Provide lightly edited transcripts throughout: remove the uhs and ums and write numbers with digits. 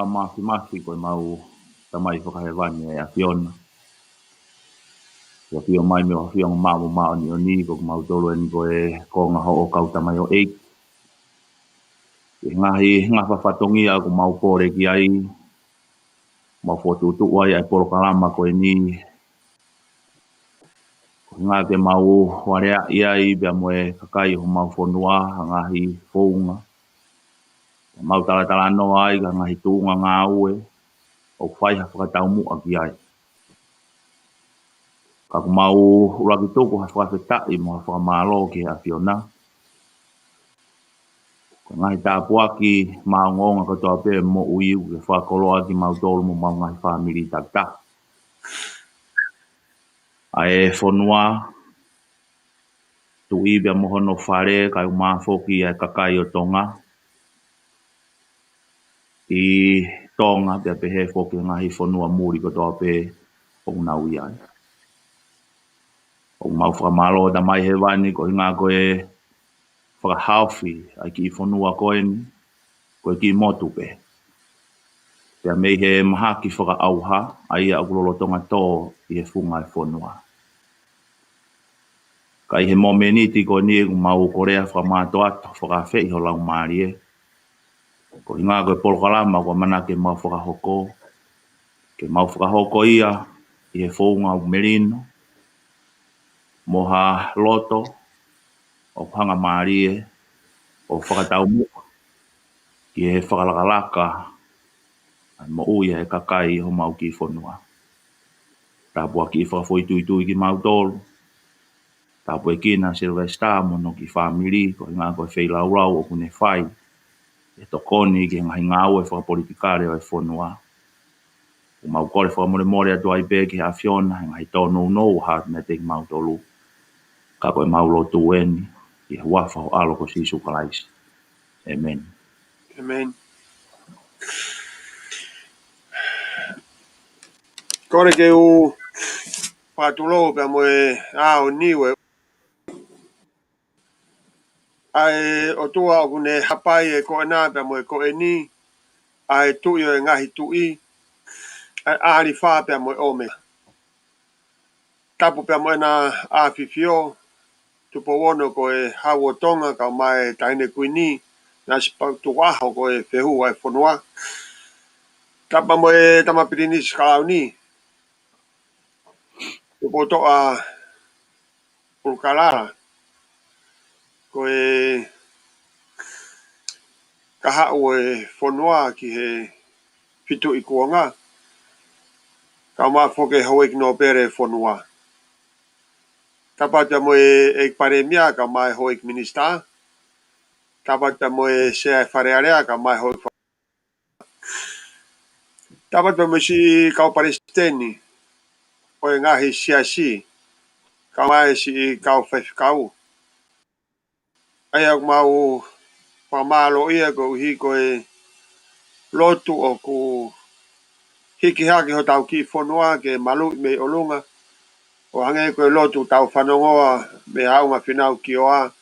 mafi koe mau tamai whakahewani e a Fiona. Ia Fiona mai me o Fiona mao ni o ni ko mau tolu e ni koe konga ho o kau tamai o 8. Ngahi ngapa fatongi aku mau pore ki ai mau fotu tu ai ai polo kalama koe ni ngā te mau warea iai bea moe kakai ho mau whonua ngahi whounga. Mau tala no ai ka ngahi tūnga ngā ue o whaiha whakatau mua ki ai. Ka mau uraki tōku ha whakawhetai mo ha whakamalo ki a Fiona. Ka ngahi tāpuaki maongonga katoa pē mo uiu ke whakoloa ki mau tōlu mo mau ngahi whamiri takta. Ae whonua tu ibea mohono whare kai umawhoki e kakai o tonga. I tonga pia pehe whoki ngahi whonua muri katoa pē o nau iai. O mau whakamalo da mai he wani ko hinga koe whakahauwhi ai ki whonua koe ni koe ki motu pe. Pea mei he mahaki whakaauha ai a ukulolo tonga tō i he whunga e whonua. Kai he momeniti ko ni e mau korea whakamato ato whakawhi ho lau maari e. Ko hinga koe polokalama ko manake mau whakahoko. Ke mau whakahoko ia i he whunga o merino. Moha loto o hanga maari e o whakatau mua. Ki he whakalakalaka mo uia e kakai ho mau ki whonua. Tāpua ki whakawhoitui ki mau tōlu. Tāpua e kina Silvestar mono ki whamiri ko ngā koe wheilaurau o kune whai. E tokoni ki ngahi ngāu e whakapolitikare o e whonua. O mau kore whakamore atu ai pē ki a Fiona ngahi tōnou nou hāt me te ki mau tōlu. Ka koe mau lotu weni i he wafa o alo ko sisu kalaisi. Amen. Amen. Kore ke u patulo pe mo a o niwe ai o tua o kune hapai e ko na pe mo ko eni ai tu yo ngahi tu I ai ari fa pe mo o me tapu pe mo na a fifio tu po wono ko e hawo tonga ka mai taine kuini na spa tu wa ko e fehu ai fonua tapa mo e tama pirini skalauni tu po to a urkala ko e kaha o e fonua ki he fitu I kuanga ka ma foke hoe ki no pere fonua tapa te mo e paremia ka mai hoe ki minista tapa te mo e se farearea ka mai hoe tapa te mo si ka palestini o e ngahi siasi ka mai si ka fefkau ai au mau pamalo ia ko hi ko e lotu o ku hiki haki ho tau ki fonua ke malu me olunga o hange ko lotu tau whanongoa me haunga whinau ki oa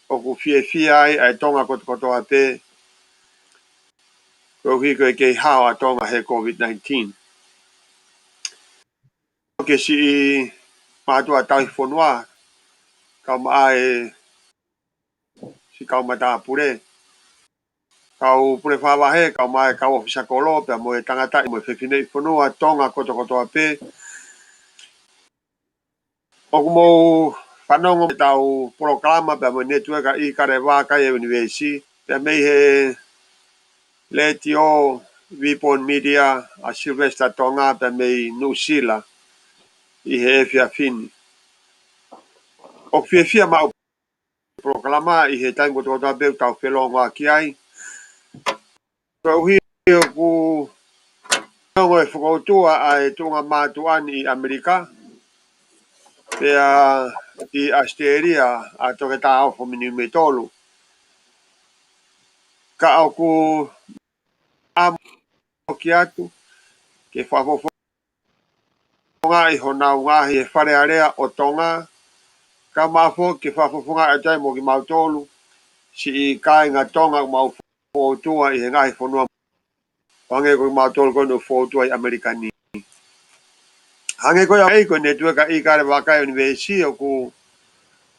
o ku fie ai tonga koto a te ko hi ko ke hao a tonga he COVID-19 ke si matua tau fonua ka mai si ka mata pure kau pure whawa he ka mai ka ofisa kolo pe mo e tangata mo whewhinei fonua tonga koto a pe o mo whanongo tau programa pe mo network a Ikale Vakai Univeesi pe mei he letio Vipon Media a Silvestar tonga pe mei Nusila I he fia fini o fia ma programa I he taim koto a pe tau whelonga ki ai ko hi ku no e whakautua ai tunga mātuan I Amerika pea I Australia a toke tā au whamini me tolu. Ka au ku amo ki atu ke whafofonga I hona ngahi e whare area o tonga ka mafo ke whafofonga a tai mo ki mau tolu si I kai ngā tonga mau whautua I he ngahi whanua Wange ko matol ko no foto ai Amerikani. Hange ko ai ko network ka Ikale Vakai Univeesi o ku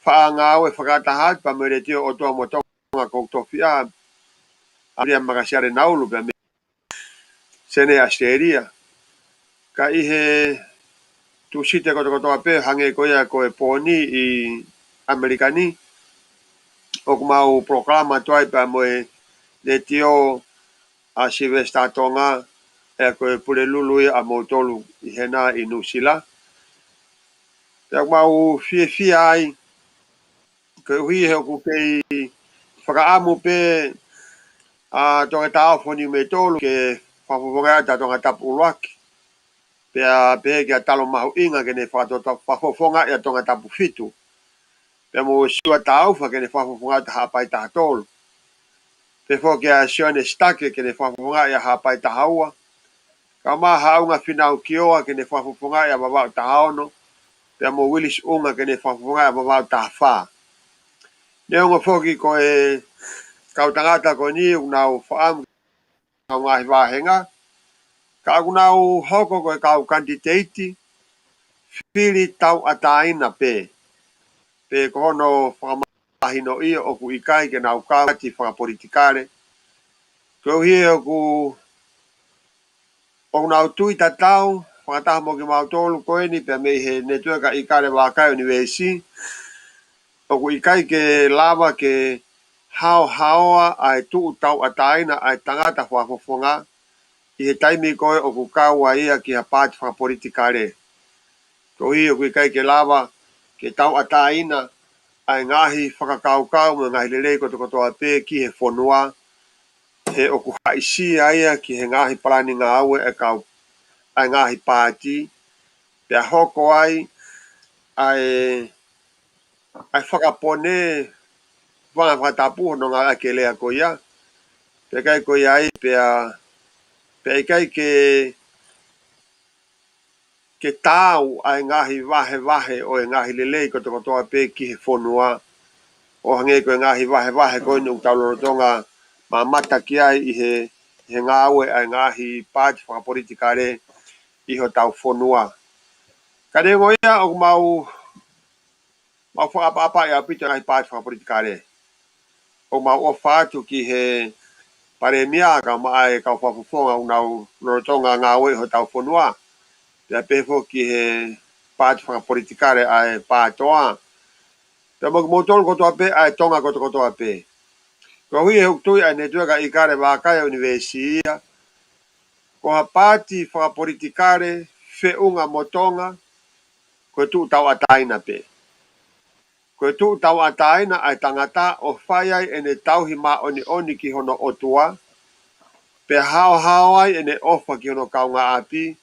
whaanga e whakatahat pa mere tio o toa motonga ko tofia aria magasiare naulu pe me sene Australia. Ka ihe tu site ko toa pe hange ko ia ko e poni I Amerikani o ku mau proklama toai pa moe le tio a Silvesta Tonga e ko e pule lului a motolu I hena I Nusila. Te mau fie ai ko hui he ku kei whakaamu pe a tonga tau foni me tolu ke whawhonga ta tonga tapu uruaki. Pe a pe ke a talo mahu inga ke ne whawhonga ia tonga tapu fitu. Pe mo siwa tau wha ke ne whawhonga ta hapai ta tolu. Pe fo ke a sione stake ke ne whawhonga ia hapai ta haua. Ka maa haunga finau kioa ke ne whawhonga ia wawau ta haono. Pe mo Willis unga ke ne whawhonga ia wawau ta wha. Neonga foki ko e kau tangata ko ni unau whaamu kau ngahi wahenga. Ka unau hoko ko e kau kandidati pili tau ataina pe. Pe kohono whakamahino ia o ku ikai ke nau kawati whakapolitikare. Ko hie o ku o nau tui tatau whakataha mo ki mautolu koe ni pe mei he netua ka Ikale Vakai Univeesi. O ku ikai ke lava ke haoa ai tuu tau ataina ai tangata whafofonga. I he taimi koe o ku kaua ia ki ha pāti whakapolitikare. Ko hie o ku ikai ke lava ke tau ataina ai ngahi whakakaukau mo ngahi lelei kotoa pe ki he whonua. He o ku haisi aia ki he ngahi parani ngā aue e kau ai ngahi pāti. Pea hoko ai whakapone whakatapu no ngā ake lea ko ia. Pea kai ko ia ai pea ikai ke tau ai ngahi wahe o e ngahi lelei kotoa pe ki he whonua. O hange ko e ngahi wahe koe ni utaulorotonga ma mata ki ai I he ngā aue ai ngahi pāti whakapolitikare I ho tau whonua. Ka rengo ia o mau whakapapa ia pita ngahi pāti whakapolitikare. O mau o whātu ki he paremia ka mai ka whafufonga unau lorotonga ngā aue ho tau whonua. Pea pefo ki he pāti whakapolitikare ai pātoa. Pea mo tolu kotoa pe ai tonga kotoa pe. Ko hui he uktui ai netua ka Ikale Vakai Univeesi ia. Ko ha pāti whakapolitikare whiunga motonga ko tu tau ataina pe. Ko tu tau ataina ai tangata o whaiai ene tauhi ma oni ki hono otua. Pe hao ai ene ofa ki hono kaunga api.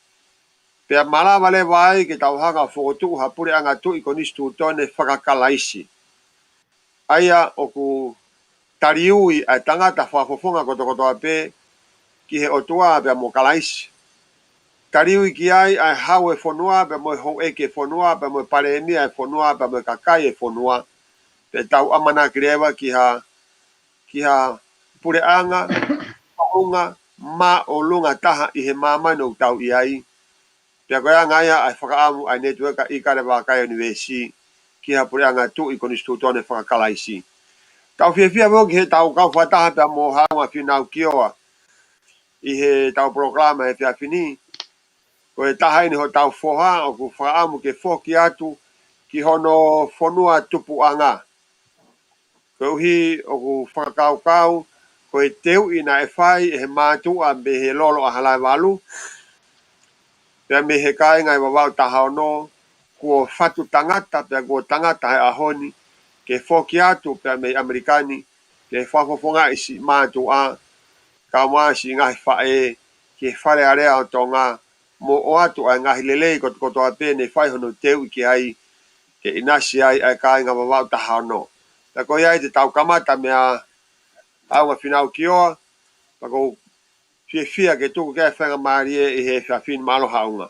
Pe malawa le vai ke tau hanga whokotu hapure anga tu I konistu tone whakakalaisi. Aia o ku tariui ai tangata whafofonga kotoa pe ki he otua pe mo kalaisi. Tariui ki ai hau e whonua pe mo ho eke whonua pe mo paremia e whonua pe mo kakai e whonua. Pe tau amana kirewa ki ha pure anga, paunga, ma o lunga taha I he mama no tau I ai. Pea koea ngaia ai whakaamu ai network ka Ikale Vakai Univeesi ki ha pure anga tu I konistu tone whakakalaisi. Tau whiawhia mo ki he tau kau whataha pea mo haunga whinau kioa. I he tau proklama he whiawhini. Ko e taha ini ho tau whoha o ku whaamu ke whoki atu ki hono whonua tupu anga. Ko uhi o ku whakakaukau ko e teu ina e whai e he mātua me he lolo a halai walu. Pea me he kai ngai wawau taha ono kua whatu tangata pea kua tangata he ahoni ke whoki atu pea me Amerikani ke whafofonga isi mātua ka maasi ngahi whae ke whare area o tonga mo o atu ai ngahi lelei kotoa pene whai hono teu ki ai ke inasi ai kai ngā wawau taha ono. Ta ko iai te tau kamata mea au ngā whinau kioa, pa ko whiawhia ke tuku kia whenga maarie I he whiawhin malo haunga.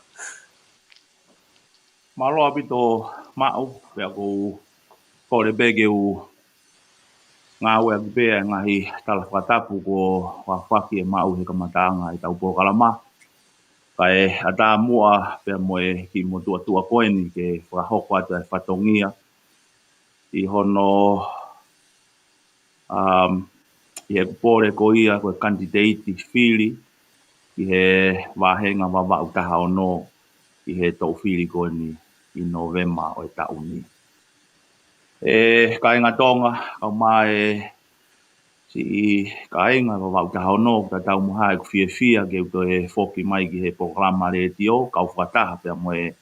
Malo apito mau pea ko le bege u ngā wea kipea ngahi tala whakatapu ko whawhaki e mau he kamataanga i tau pōkalama. Kai ata mua pia moe ki mo tua koeni ke whakahoko atu e whatongia i hono i he kupore ko ia koe kandidate whiri i he wahenga wawa utaha ono i he tau whiri koeni i Novema o e tauni. Ka inga tonga au mai si ka inga wawa utaha ono ka tau muha e kuwhia ke uto e whoki mai ki he programa re tio kau whakataha pia moe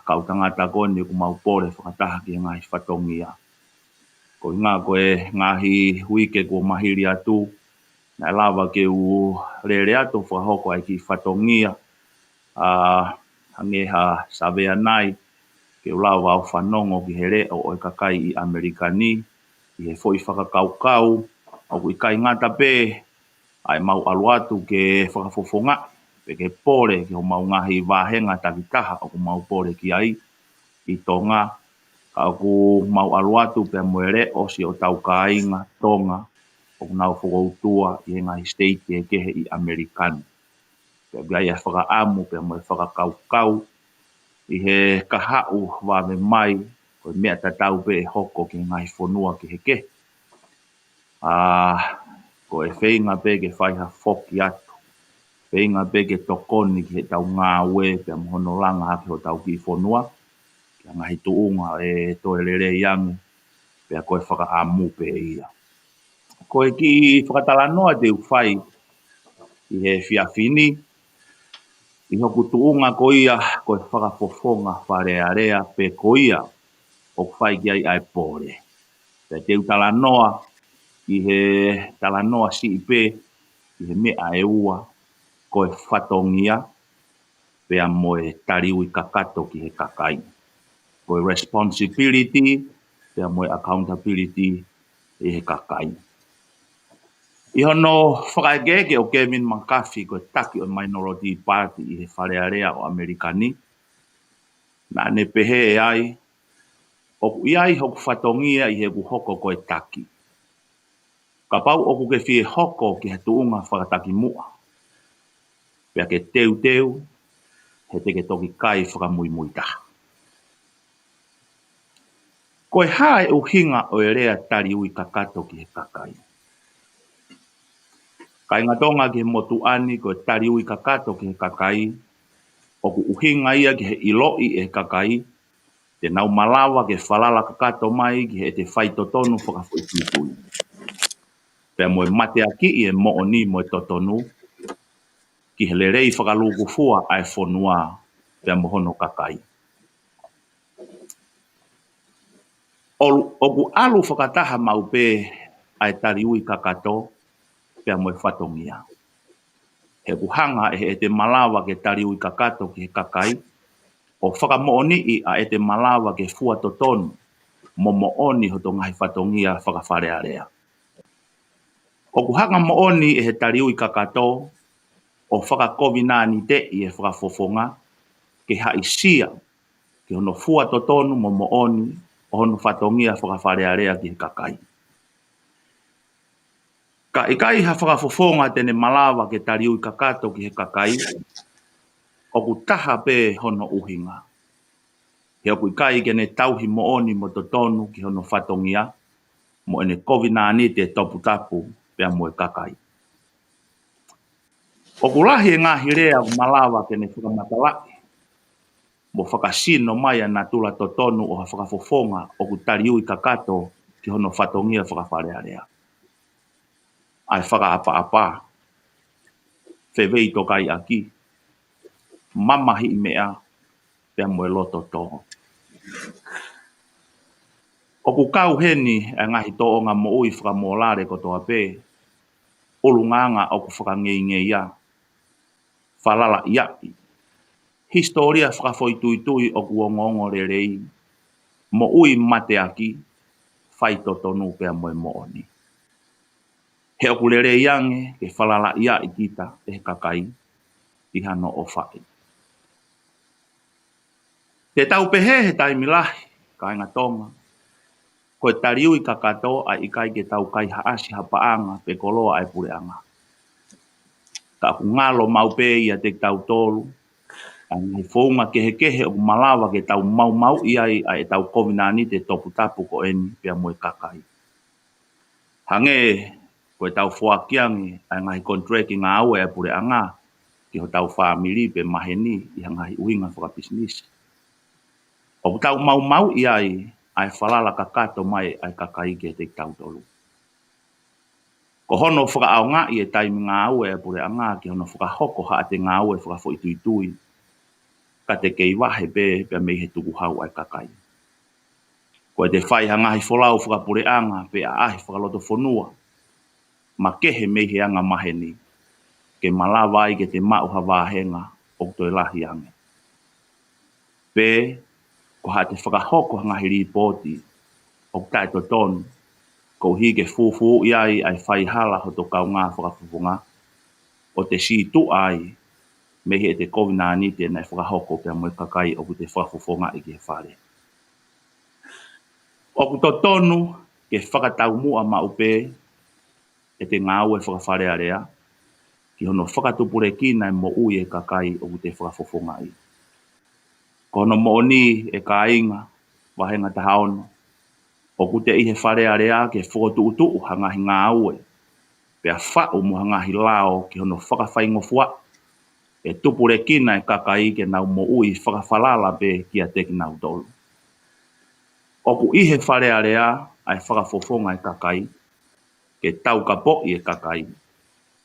kau tangata koeni ku maupore whakataha ki ngahi whatongia. Ko ngā koe ngahi wike ko mahiri atu na lava ke u rere atu whahoko ai ki whatongia hangeha savea nai ke u lava au whanongo ki he reo o e kakai i Amerikani i he foi whakakaukau au i kai ngata pē ai mau alu atu ke whakafofonga pe ke pore ke ho mau ngahi wahenga takitaha o mau pore ki ai i tonga ka ku mau alu atu pe moere o si o tau kainga tonga o nau whakautua i ngahi state e kehe i Amerikani. Pe gai a whakaamu pe mo whakakaukau i he kahau wawe mai ko mea tatau pe e hoko ki ngahi whonua ki he ke. Ko e whainga pe ke whaiha whoki atu. Whainga pe ke tokoni ki he tau ngā we pe mo hono langa hake ho tau ki whonua. Kia ngahi tuunga e toe rere iangu pe a koe whakaamu pe ia. Ko e ki whakatalanoa te uwhai i he whiawhini i hoku tuunga ko ia ko e whakafofonga wharearea pe ko ia o whai ki ai ai pore. Pe te talanoa i he talanoa si ipe i he mea e ua ko e whatongia pe a moe tariu i kakato ki he kakai. Ko e responsibility pe a moe accountability i he kakai. I hono whakaegege o Kevin McCarthy ko e taki o Minority Party i he wharearea o Amerikani. Na ne pehe e ai, o ku iai hoku whatongia i he ku hoko ko e taki. Ka pau o ku ke whie hoko ki he tuunga whakataki mua. Pea ke teu, he te ke toki kai whakamui muitaha. Ko e hae o hinga o e rea tari ui kakato ki he kakai. Kai ngatonga ki he motu ani ko e tari ui kakato ki he kakai, o ku uhinga ia ki he iloi e kakai, te nau malawa ke whalala kakato mai ki he te whaitotonu whakafuitui. Pea moe mate aki i e mooni moe totonu, ki he lerei whakaluku fua ai whonua pea mohono kakai. O ku alu whakataha mau pē ai tari ui kakato pea moe whatongia. He ku hanga e te malawa ke tari ui kakato ki he kakai, o whakamooni i a e te malawa ke fua totonu, mo mooni ho to ngahi whatongia whakawharearea. O ku hanga mooni e he tari ui kakato, o whakakovina ni te i e whakafofonga, ke haisia, ke hono fua totonu mo mooni, o hono whatongia whakawharearea ki he kakai. Ka ikai ha whakafofonga tene malawa ke tari ui kakato ki he kakai, o ku taha pē hono uhinga. He oku ikai ke ne tauhi mooni mo totonu ki hono whatongia, mo ene kovina ni te topu tapu pea mo e kakai. O ku lahi e ngā hirea o malawa ke ne whakamatalaki, mo whakasino mai ana tula totonu o ha whakafofonga o ku tari ui kakato ki hono whatongia whakawharearea. Ai whakaapa-apa, whewei tokai aki, mamahi mea, pea mo e loto tō. O ku kau heni e ngahi tō o ngā mo ui whakamolare ko toa pē, ulunganga o ku whakangei ia, whalala iai, historia whakafoituitui o ku ongongo rerei, mo ui mate aki, whai totonu pea mo e mooni. He o ku rerei ange, ke whalala iai kita e kakai, i hano o whai. Te tau pehe he taimilahi, ka inga tonga, Ko tariu I kakato a Ikai ke tau kai haasi hapaanga pe koloa ai pureanga. Ka ku ngalo maupe ia te tau tolu. Ang fonga kehe o malawa ke tau mau ia ai tau COVID-19 te topu tapu ko eni pia moe kakai. Hange ko tau fuakiangi ai ngai contract ngā aue ai pureanga ki ho tau family pe maheni I ngai uinga whaka business. O tau mau ia ai falala kakato mai ai kakai ke te tau tolu. Ko hono whakaaonga I taimi ngā aue ai pureanga ki hono whakahoko haa te ngā aue whakafo itui. Ka te kei wahe pe mei he tuku hau ai kakai. Ko te whai hangahi wholau whakapureanga pe a ahi whakaloto whanua. Ma kehe mei he anga maheni. Ke malawai ke te mau hawahenga o toi lahi ange. Pe, ko ha te whakahoko hangahi ripoti o tai to tonu. Ko hi ke fufu iai ai whai hala ho to kau ngā whakafufunga. O te si tu ai mei he te COVID-19 nei whakahoko pe moe kakai o te whakafufunga I ke whare. O to tonu ke whakatau mua maupe e te ngāue whakawhare area. Ki hono whakatupure ki nei mo ui e kakai o te whakafofonga I. Ko hono mo ni e ka inga, wahenga ta haono. O kute I he whare area ke whakotu hangahi ngā aue. Pea whau mo hangahi lao ki hono whakawhaingo fua. E tupure ki nei kakai ke nau mo ui whakawhalala pe ki a teki nau tolu. O ku I he whare area ai whakafofonga e kakai. Ke tau ka po I e kakai.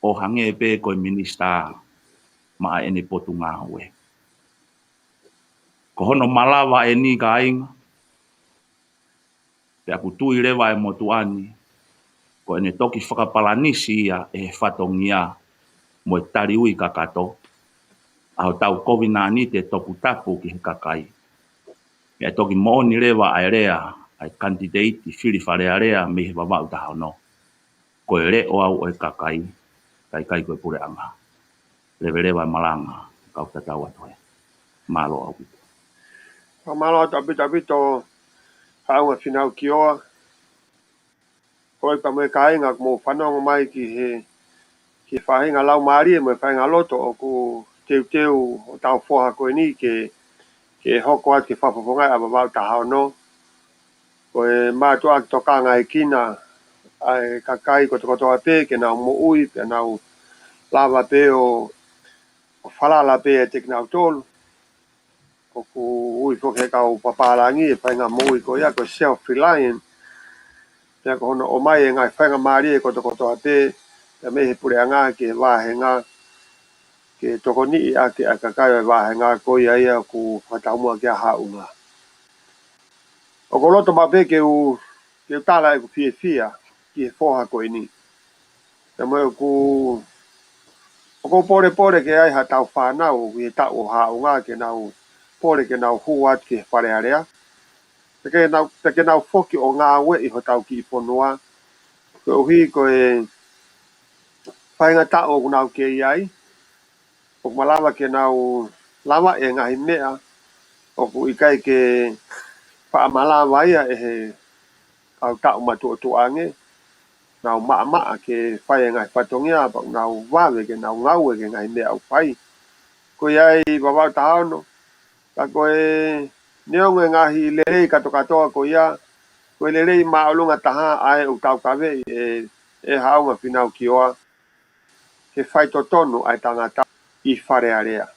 O hange pe koe minista ma ene potu ngā hue. Ko hono malawa e ni ka inga. Pe aku tui rewa e motuani. Ko ene toki whakapalanisi ia e whatongia mo e tari ui kakato. Aho tau COVID-19 te topu tapu ki he kakai. E toki mooni rewa ai rea ai candidate I whiriwhare area me he wawau taha no. Ko e re o au e kakai. Kai koe pure anga. Rewa e malanga. Kau tatau atoe. Malo au pito. Malo apito haunga finau ki oa. Koi pa moe kainga mo whanonga mai ki whahinga lau maari mo whahinga loto o ku teu o tau whoha koe ni ke hoko at ke whapapongai a wawau tahao no. Koe mātua ki toka ngai kina ai kakai ko tokotoa pe ke nau mo ui pe nau lava pe o whalala pe e tek nau tolu. O ku ui koke kau papalangi e whainga mo ui ko ia ko self-reliant. Pea ko hono o mai e ngai whainga maari e ko tokotoa pe e me he pure anga ke wahenga ke toko ni a ke a kakai wahenga ko ia ia ku whataumua ke a haunga. O ko loto mape ke u tala e ku fia ki he whoha koe ni. Te mo ku o ko pore ke ai ha tau whanau ki he tau o haunga ke nau pore ke nau huat ke whare area. Te ke nau whoki o ngā we I ho tau ki ponua. Ko uhi ko e whainga tau o nau ke iai. O malawa ke nau lama e ngahi mea. O ku ikai ke whaamalawa ia e he au tau matu o tuange. Nau maa ke whai e ngahi whatongia. Nau wawe ke nau ngau e ke ngahi mea au whai. Ko iai wawau tahono. Ka ko e neong e ngahi lerei katoa ko ia. Ko lerei maolunga taha ai o tau kawe e haunga finau ki oa. Ke whai totonu ai tangata I whare area.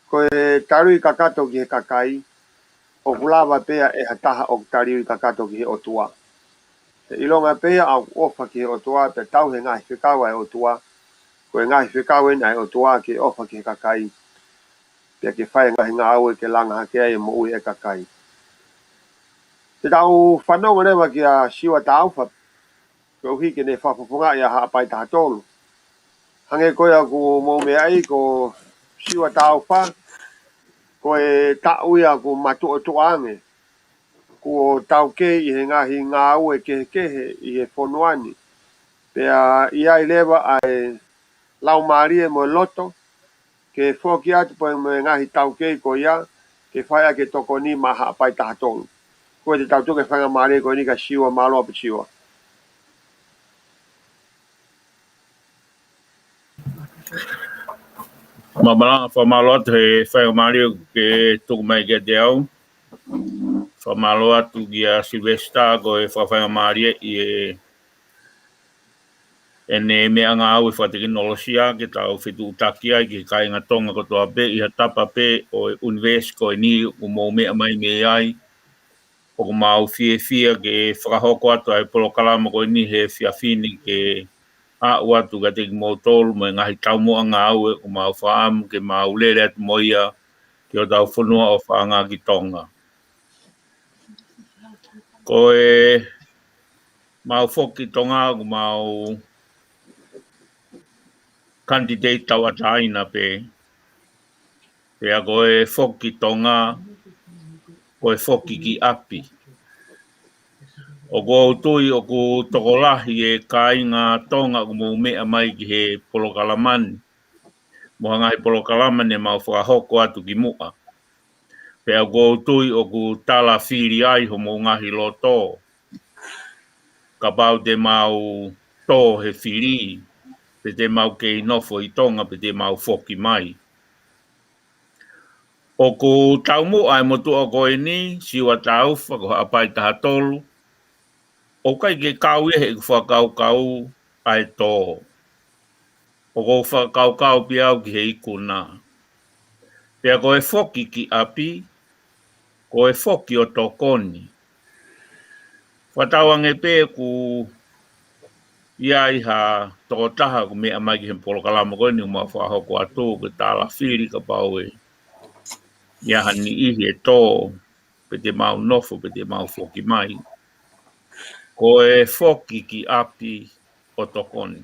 Ko e tarui kakato ki he kakai. O kulawa pea e hataha o tarui kakato ki he otua. Te ilonga pea au ofa ki he otua pe tau he ngahi whikawa e otua. Ko e ngahi whikawa ai otua ki ofa ki he kakai. Pea ke whai ngahi ngā aue ke langa hakea e mo ui e kakai. Te tau whanonga rewa ki a siwa tauwha. Ko uhi ke ne whapapunga I a haapai taha tolu. Hange koe a ku mou mea ai ko siwa tauwha. Ko e tau ia ku matu o tuange. Ko tau ke I he ngahi ngā aue kehe I he whonuani. Pea ia I lewa ai lau maari e mo loto. Ke whoki atu po e ngahi tau ke ko ia. Ke whai a ke toko ni maha apai taha tolu. ko te tau tuke whanga maare ko ni ka siwa malo pa siwa. Mabala fa malo te fa Mario ke tu mai ke deu. Fa malo tu gia Silvesta go e fa Mario e me anga au e fa teknolosia ke tau fitu takia ki kai nga tonga ko toa pe i tapa pe o Univeesi ko ni o mo me mai me ai o mau fie ke whakahoko atu ai polo kalama ko ni he fini ke a watu ka te mo tolu mo ngahi tau mo anga au e o mau whaam ke mau lere atu mo ia ki o tau whanua o whaanga ki tonga. Ko e mau whoki tonga o mau candidate tau ataina pe pea ko e whoki tonga ko e whoki ki api. O ko tui o ko tokolahi e kai ngā tonga o mo mea mai ki he polokalamani. Mo hanga he polokalamani e mau whakahoko atu ki mua. Pea ko tui o ko tala whiri ai ho mo ngahi loto. Ka pau te mau tō he whiri. Pe te mau kei nofo i tonga pe te mau whoki mai. O ko tau mua e motu o koe ni, siwa tau whako apai taha tolu. O kai ke kau e he whakau ai tō. O ko whakau pi au ki he ikuna. Pea ko e whoki ki api, ko e whoki o tokoni. Whatauange pē ku iai ha tokotaha ku mea mai ki he polokalama koe ni uma whahoko atu ke tāla whiri ka pau e. Iaha ni ihi e tō, pe te mau nofo, pe te mau whoki mai. Ko e whoki ki api o tokoni.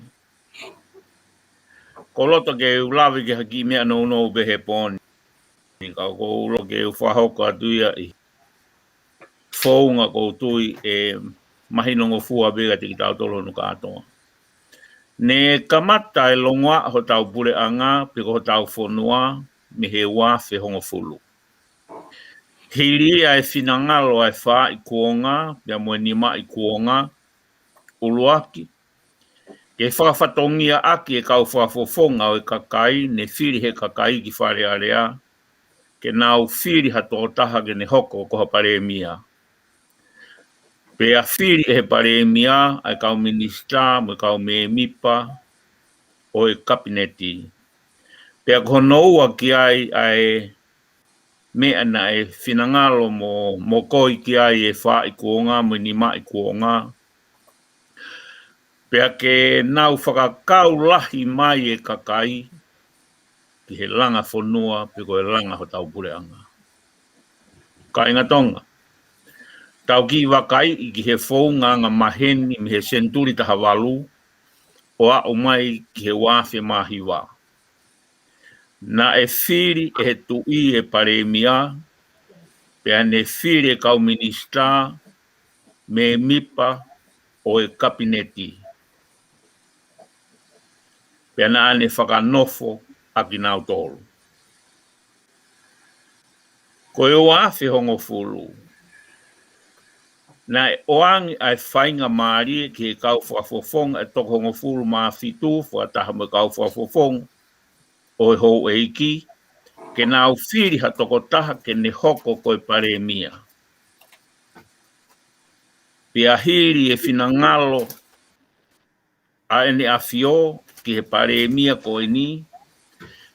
Ko loto ke ulawi ke haki mea no behe pōni. Ka ko ulo ke whahoko atu ia i. Whaunga ko tui e mahinongo fua bega te ki tau tolo no kātoa. Ne kamata e longoa ho tau pure anga, piko ho tau whonua, me he wafe hongo fulu. Hiri ai whinangalo ai wha i kuonga, pia moe nima i kuonga, uluaki. Ke whawhatongia aki e kau whafofonga o e kakai, ne whiri he kakai ki whare area, ke nau whiri hato taha ke ne hoko ko ha pare mia. Pea whiri e he pare mia, ai kau minista, me kau me mipa, o e kabineti. Pea konoua ki ai mea na e whinangalo mo koi ki ai e wha i kuonga, mo ni ma i kuonga. Pea ke nau whakakau lahi mai e kakai, ki he langa whanua, pe ko e langa ho tau pureanga. Ka inga tonga. Tau ki Vakai i ki he whaunga ngā maheni me he senturi taha walu, o a o mai ki he wāwhi mahiwa. Na e whiri e he tui e pare mia, pea ne whiri e kau minista, me mipa o e kabineti. Pea na ane whakanofo a ki nau tolu. Ko e o awhi hongo fulu. Na e oangi ai whainga maari ki e kau whafofong e toko hongo fulu maa fitu, whataha me kau whafofong o e hou e iki, ke nau whiri ha toko taha ke ne hoko koe pare mia. Pea hiri e whinangalo a ene a fio ki he pare mia koe ni,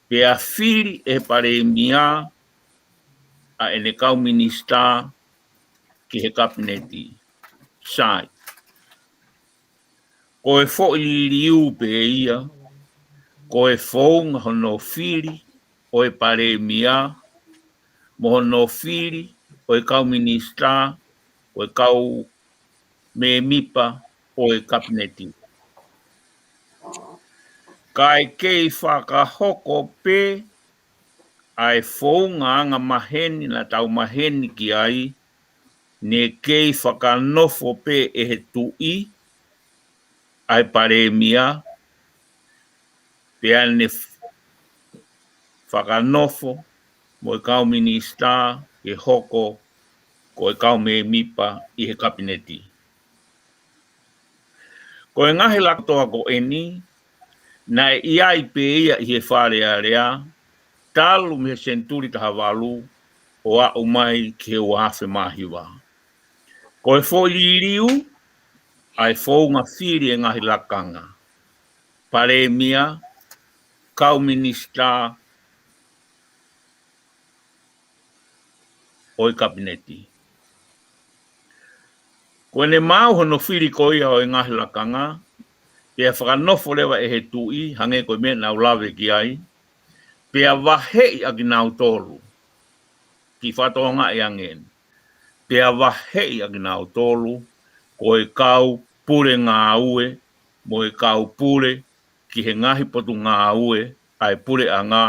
pea whiri e pare mia a ene kau minista ki he kabineti. Sai. Ko e fo i liu pe ia, ko e founga hono whiri o e pare mia, mo hono whiri o e kau minista, o e kau me mipa o e kabineti. Kai kei whakahoko pe, ai founga anga maheni na tau maheni ki ai, ne kei whakanofo pe e he tui, ai pare mia, pe ane whakanofo, mo e kau minista, e hoko, ko e kau me mipa I he kabineti. Ko e ngahi laktoa ko eni, na e iai pe ia I he whare a rea, talu me senturi taha walu, o a umai ke o afe mahiwa. Ko e fo iriu, ai fo ngā whiri e ngahi lakanga. Pare mia, kau minista o I kabineti. Ko ne mau hono whiri ko ia o I ngahi lakanga, pea whakanofo lewa e he tui, hange ko mea nau lawe ki ai, pea wahei a ki nau tolu, ki whatonga e angen. Pea wahei a ki nau tolu, ko e kau pure ngā ue, mo e kau pure ki he ngahi potu ngā ue, ai pure a ngā,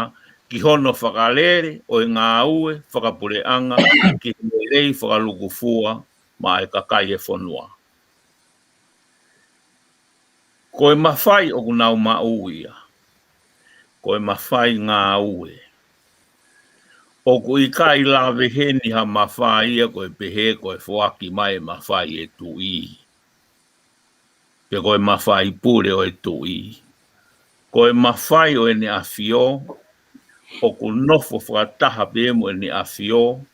ki hono whakalere o e ngā ue, whakapure anga, ki he rei whakaluku fua, ma e kakai e whanua. Ko e mawhai o kunau mauia, ko e mawhai ngā ue. O ku Ikai lawe heni ha mawhai ia ko e pehe ko e whoaki mai e mawhai e tui. Pe ko e mawhai pure o e tui. Ko e mawhai o e ne awhio, o ku nofo whakataha pe mo e ne awhio,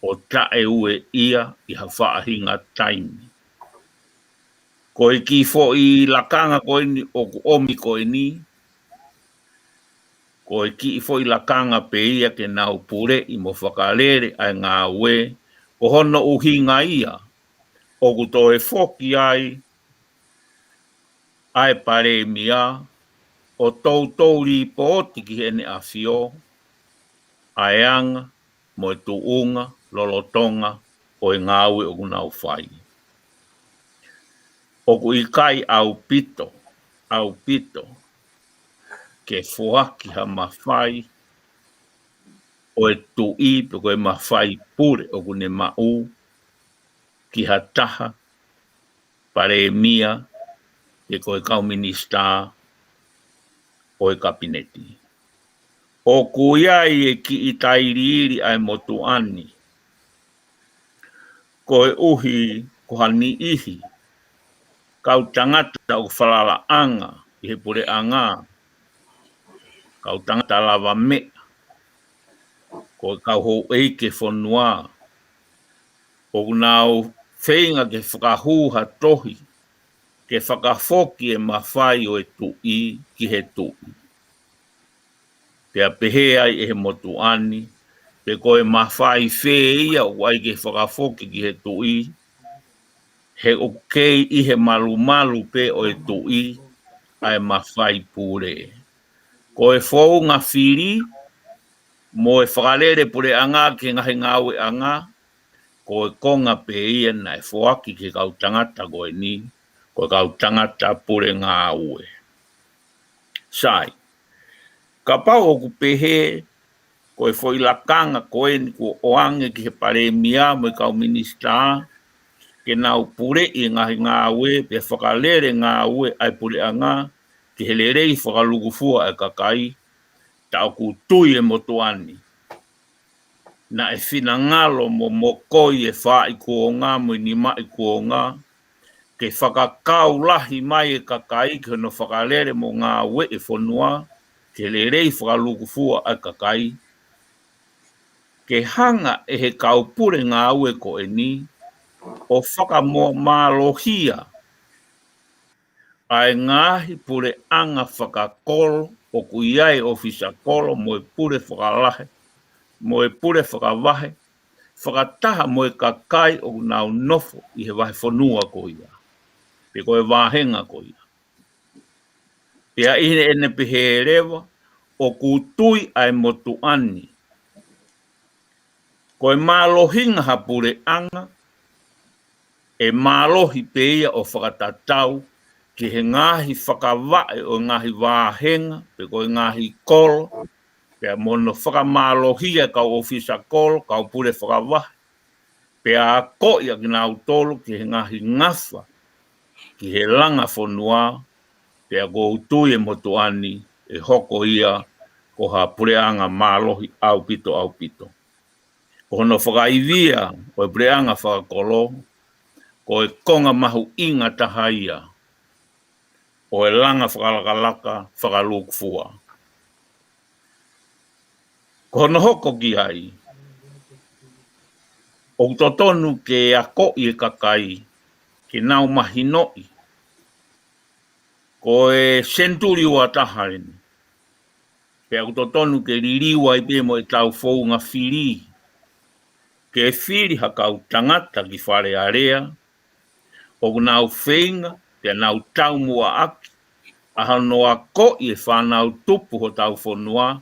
o tae ue ia I ha whaahinga taimi. Ko e ki fo I lakanga ko ni o ku omi ko ni, ko e ki fo I lakanga pe ia ke nau pure I mo whakalere ai ngā ue, o hono uhinga ia, o ku to e foki ai pare mia, o tou li pooti ki hene a fio, ai anga, mo e tuunga, lolotonga, o e ngā ue o kunau whai. O ku Ikai au pito, ke fuaki ha mawhai, o e tui pe koe mawhai pure o kune mau, ki ha taha, pare mia, pe koe kau minista, o e kabineti. O kuiai e ki I tairiiri ai motu ani, koe uhi kohani ihi, kau tangata o whalala anga, I he pure anga, kau tangata lava mea, ko kau hou eike whanua, o nau whenga ke whakahuha tohi, ke whakafoki e mawhai o e tui ki he tui. Pea pehe ai e he motu ani, pe koe mawhai whee ia o ai ke whakafoki ki he tui, he o kei I he malu pe o e tui, ai mawhai pure. Ko e whou ngā whiri, mo e whakalere pure anga ke ngahi ngāwe anga, ko e konga pe ia na e whoaki ke kau tangata koe ni, ko e kau tangata pure ngā ue. Sai, ka pau o ku pehe, ko e whoi lakanga koe ni ko oange ki he pare mia mo e kau minista, ke nau pure I ngahi ngā ue, pe whakalere ngā ue ai pure anga, ki he lerei whakaluku fua e kakai, tau ku tui e motuani. Na e whina ngalo mo mokoi e wha I kuonga mo ni mai kuonga, ke whakakau lahi mai e kakai ke no whakalere mo ngā ue e whanua, ke lerei whakaluku fua e kakai, ke hanga e he kaupure ngā ue ko e ni, o whakamo mālohia, ai ngahi pure anga whakakolo, o kuiai ofisa kolo mo e pure whakalahe, mo e pure whakawahe, whakataha mo e kakai o nau nofo I he wahe whanua ko ia. Pe koe wahenga ko ia. Pea ine ene pehe rewa, o kutui ai motu ani. Koe mālohinga ha pure anga, e mālohi pe ia o whakatatau, ki he ngahi whakawae o ngahi wahenga, pe koe ngahi kolo, pea mono whakamālohia kau ofisa kolo, kau pure whakawahe, pea a koia ki nau tolu ki he ngahi ngawha, ki he langa whanua, pea ko utui e motu ani, e hoko ia, ko ha pureanga mālohi au pito. Ko hono whakaivia, o o breanga whakakolo, ko e konga mahu inga tahaia, o e langa whakalakalaka whakalukfua. Ko hono hoko ki ai, o totonu ke a ko i e kakai, ke nau mahinoi, ko e senturi o atahaini, pe au totonu ke ririwa i pe mo e tau fou ngā whiri, ke e whiri hakau tangata ki whare area, o nau whenga, te nau tau mua aki, aha noa ko i e whanau tupu ho tau whanua,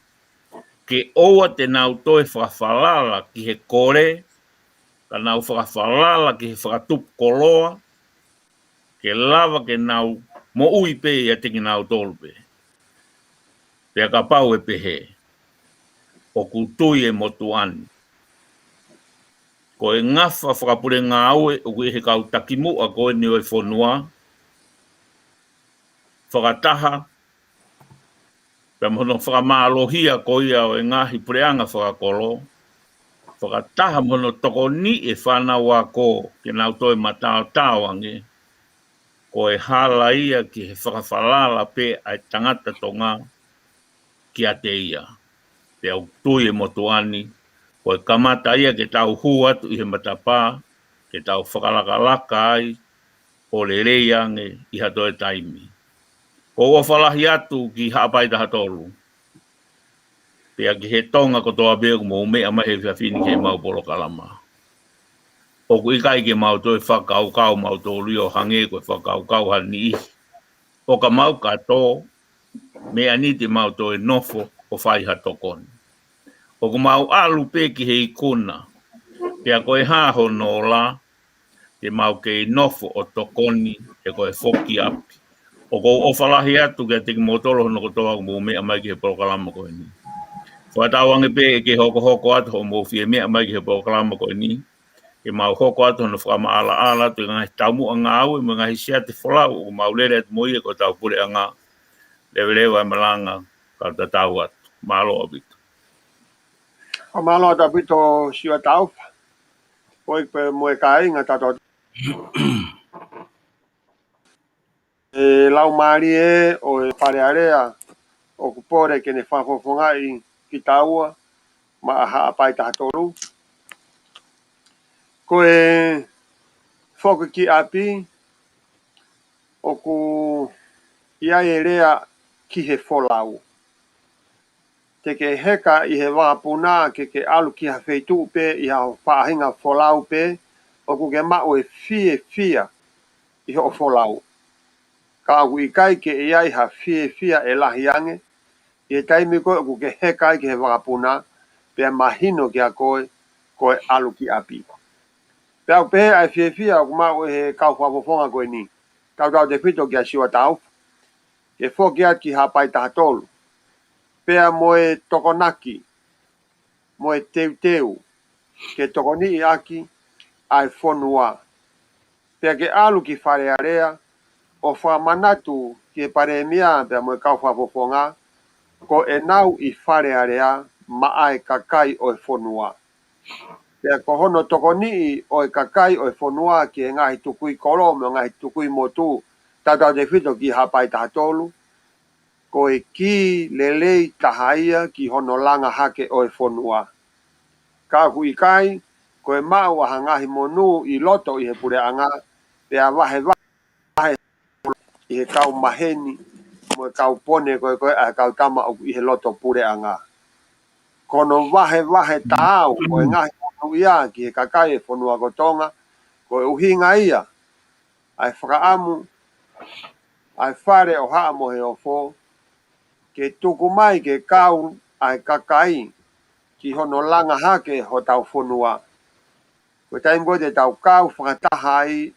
ke oa te nau toe whakawhalala ki he kore, ka nau whakawhalala ki he whakatupu koloa, ke lava ke nau mo ui pe i a tiki nau tolpe. Pea ka pau e pehe, o kutui e motu ani. Ko e ngawha whakapure ngā aue, o kui he kau takimu a koe ni oi whanua, whakataha, pea mono whakamalohia ko ia o e ngahi preanga whakakolo, whakataha mono toko ni e whanau a ko, ke nau toi matao tāwange, ko e hala ia ki he whakawhalala pe ai tangata tonga ki a te ia. Pea o tui e motu ani, ko e kamata ia ke tau hu atu i he matapā, ke tau whakalakalaka ai, o le reiange i hato e taimi. Ko ua whalahi atu ki haapai taha tolu. Pea ki he tonga ko toa beo mo mea mai he whiawhini ke mau polo kalama. O ku ikai ke mau toi whakaukau mau tolu o hange ko whakaukau hani ihi. O ka mau kato, mea ni te mau toi nofo o whai hatokoni. O ku mau alu pe ki he ikuna, pea koe haho no la, te mau ke nofo o tokoni e koe whoki api. O ko o whalahi atu ke tiki motolo no ko toa mo mea mai ki he polokalama koe ni. Whatawange pe e ke hoko atu ho mo fie mea mai ki he polokalama koe ni. Ke mau hoko atu no whakama ala tu ngahi taumu a ngā au e mga hisia te whalau o mau lere atu moi e ko tau pure a ngā lewa e malanga ka ta tau atu. Malo abitu. O malo da bito siwa tau. Poi pe mo e kai nga tato. E lau mari e o e pare area o kupore ke ne whafofonga i ki taua ma aha apai taha toru. Ko e whoku ki api o ku ia e rea ki he wholau. Te ke heka i he wāpuna ke alu ki ha wheitu pe i ha whaahinga wholau pe o ku ke mao e fia i ho wholau. Ka aku i kai ke iai ha fia e lahi ange, i e taimi koe ku ke he kai ke he wakapuna, pia mahino ki a koe alu ki api. Pia au pehe ai fia ku mau he kau whapofonga koe ni. Tau te whito ki a siwa tau, ke whoki at ki hapai taha tolu. Pia moe tokonaki, moe teu, ke tokoni i aki, ai whonua. Pia ke alu ki whare area, o whamanatu ki e pare mia pia moe kau whapofonga, ko e nau i whare area maae kakai o e whonua. Pea ko hono toko nii o e kakai o e whonua ki e ngahi tukui kolo me ngahi tukui motu tatau te whito ki hapai taha tolu. Ko e ki lelei tahaia ki hono langa hake o e whonua. Ka ku i kai, ko e mau aha ngahi monu i loto i he pure anga, pea wahe i he kau maheni, mo e kau pone koe a kau tama o i he loto pure anga. Kono wahe tau o e ngahi monu ia ki he kakai e whonua kotonga, ko e uhinga ia, ai whakaamu, ai whare o haa mo he ofo, ke tuku mai ke kau ai kakai, ki hono langa hake ho tau whonua. Ko taim koe te tau kau whakatahai,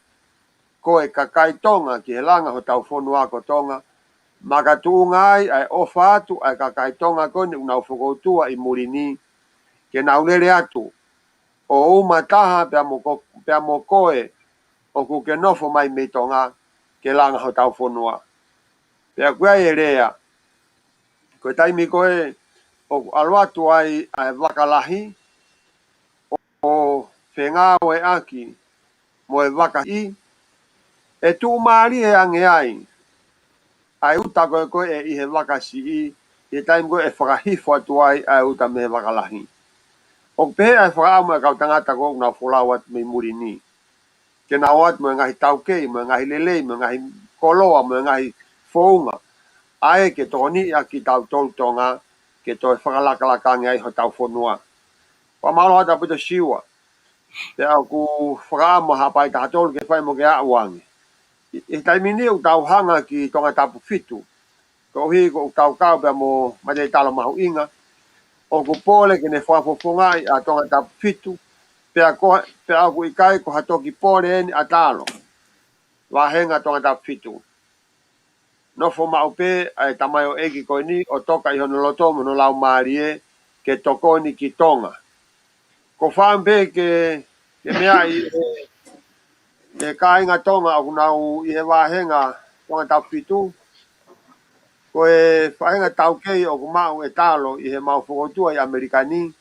ko e kakai tonga ki he langa ho tau whonua kotonga, maka tuungai ai ofa atu ai kakai tonga kone unau whakoutua i murini, ke naulere atu, o umataha pia mo koe, o ku ke nofo mai me tonga, ke langa ho tau whonua. Pea kua e rea, koe taimi koe, o aluatu ai wakalahi, o whenga o e aki mo e Vakai e tu maari e ange ai uta koe e i he wakasi i taim koe e whakahifo atu ai uta me he wakalahi. O pe ai whakao mo e kau tangata ko na fulawat me muri ni. Ke na wat mo e ngahi taukei, mo e ngahi lelei, mo e ngahi koloa, mo e ngahi founga. Ai ke toni a ki tau tolu tonga ke to e whakalakalakangi ai ho tau whonua. Pa malo hata pito siwa. Te au ku whakao mo hapai tahatolu ke whai mo ke auangi. I taimini u tau hanga ki tonga tapu fitu. Ko hi ko tau kau pe mo mate talo mahu inga. O ku pole ke ne whafofongai a tonga tapu fitu. Pe a ku ikai ko hatoki pole eni a talo. Wahenga tonga tapu fitu. No fo maupe ai tamayo eki ko ni o toka i hono loto mo no lau marie ke toko ni ki tonga. Ko whampe ke mea e kāinga tonga o kunau i he wahenga tonga tapu fitu. Ko e whaenga taukei o kumau e talo i he mau whokotua i Amerikani.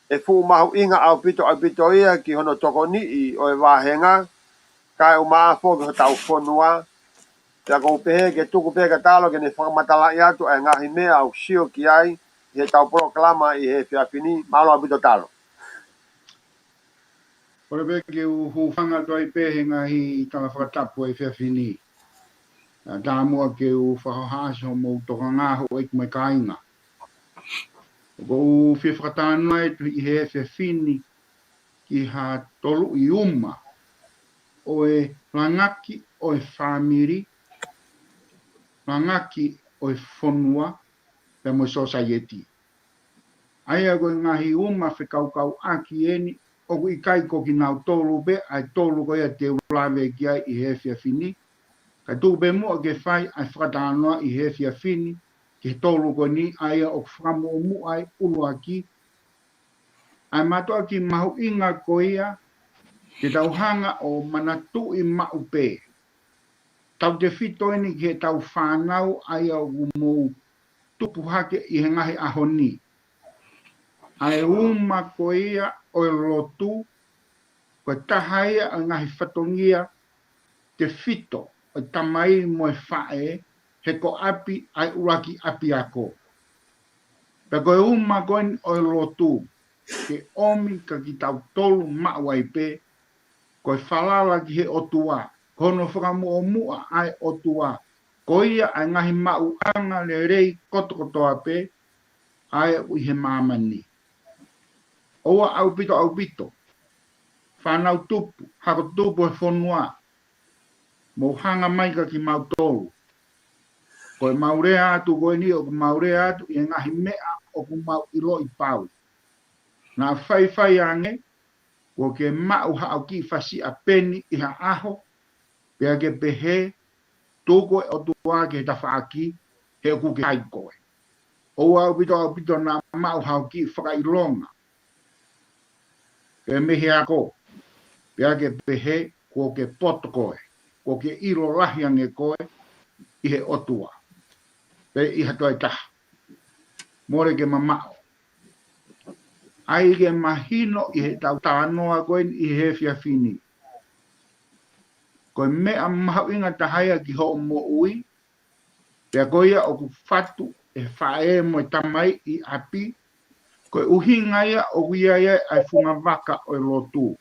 E fu mahu inga au pito ia ki hono toko ni o e wahenga. Kai o maa fo ke tau whonua. Pea ko pehe ke tuku pehe ka talo ke ne whakamatala i atu ai ngahi mea au sio ki ai. I he tau proklama i he whiawhini malo a pito talo. Ora be ke u hufanga doi pehe ngahi tala whakatapu e whiawhini. Tā mua ke u whakahaso mo toka ngāho e kumai kāinga. Ko u whiwhakatānua e tu i he whiawhini ki ha tolu i uma o e rangaki o e whamiri, rangaki o e whonua pe mo society. Aia koe ngahi uma whikaukau aki eni o ku ikai ko ki nau tolu be ai tolu ko ia te ulawe ki ai i he whiawhini. Ka tūpe mua ke whai ai whakatānoa i he whiawhini ke tolu ko ni aia o whakamu o mu ai ulu aki. Ai matoa ki mahu inga ko ia te tauhanga o manatu i maupe. Tau te whito ni ke tau whanau aia o mou tupu hake i he ngahi ahoni. Ai uma ko ia o lotu ko tahaia o ngahi whatongia te whito o tamai mo e whae he ko api ai uraki api ako. Pe koe uma koen o lotu ke omi ka ki tau tolu mawai pe koe whalala ki he otua. Kono whakamu o mua ai otua. Ko ia ai ngahi mau anga le rei kotokotoa pe ai ui he mamani. Oa au pito. Whanau tupu, hako tupu e whonua. Mo hanga maika ki mau tolu. Koe maurea atu koe ni o ku maurea atu i ngahi mea o ku mau ilo i pau. Nā whai ange, ko ke mau hao ki whasi a peni i ha aho, pea ke pehe, tōko e o tua ke ta whaaki, he o ku ke hai koe. Oa au pito nā mau hao ki whakailonga. Ke mehe ako, pea ke pehe, ko ke poto koe, ko ke ilo lahi ange koe, i he otua. Pe i hatoa i taha. More ke mamao. Ai ke mahino i he tau tānoa koe i he whiawhini. Koe mea mahu inga tahaya ki ho mo ui. Pea koe ia o ku whatu e whae mo i tamai i api. Koe uhinga ia o kuia ia ai funga waka o lotu.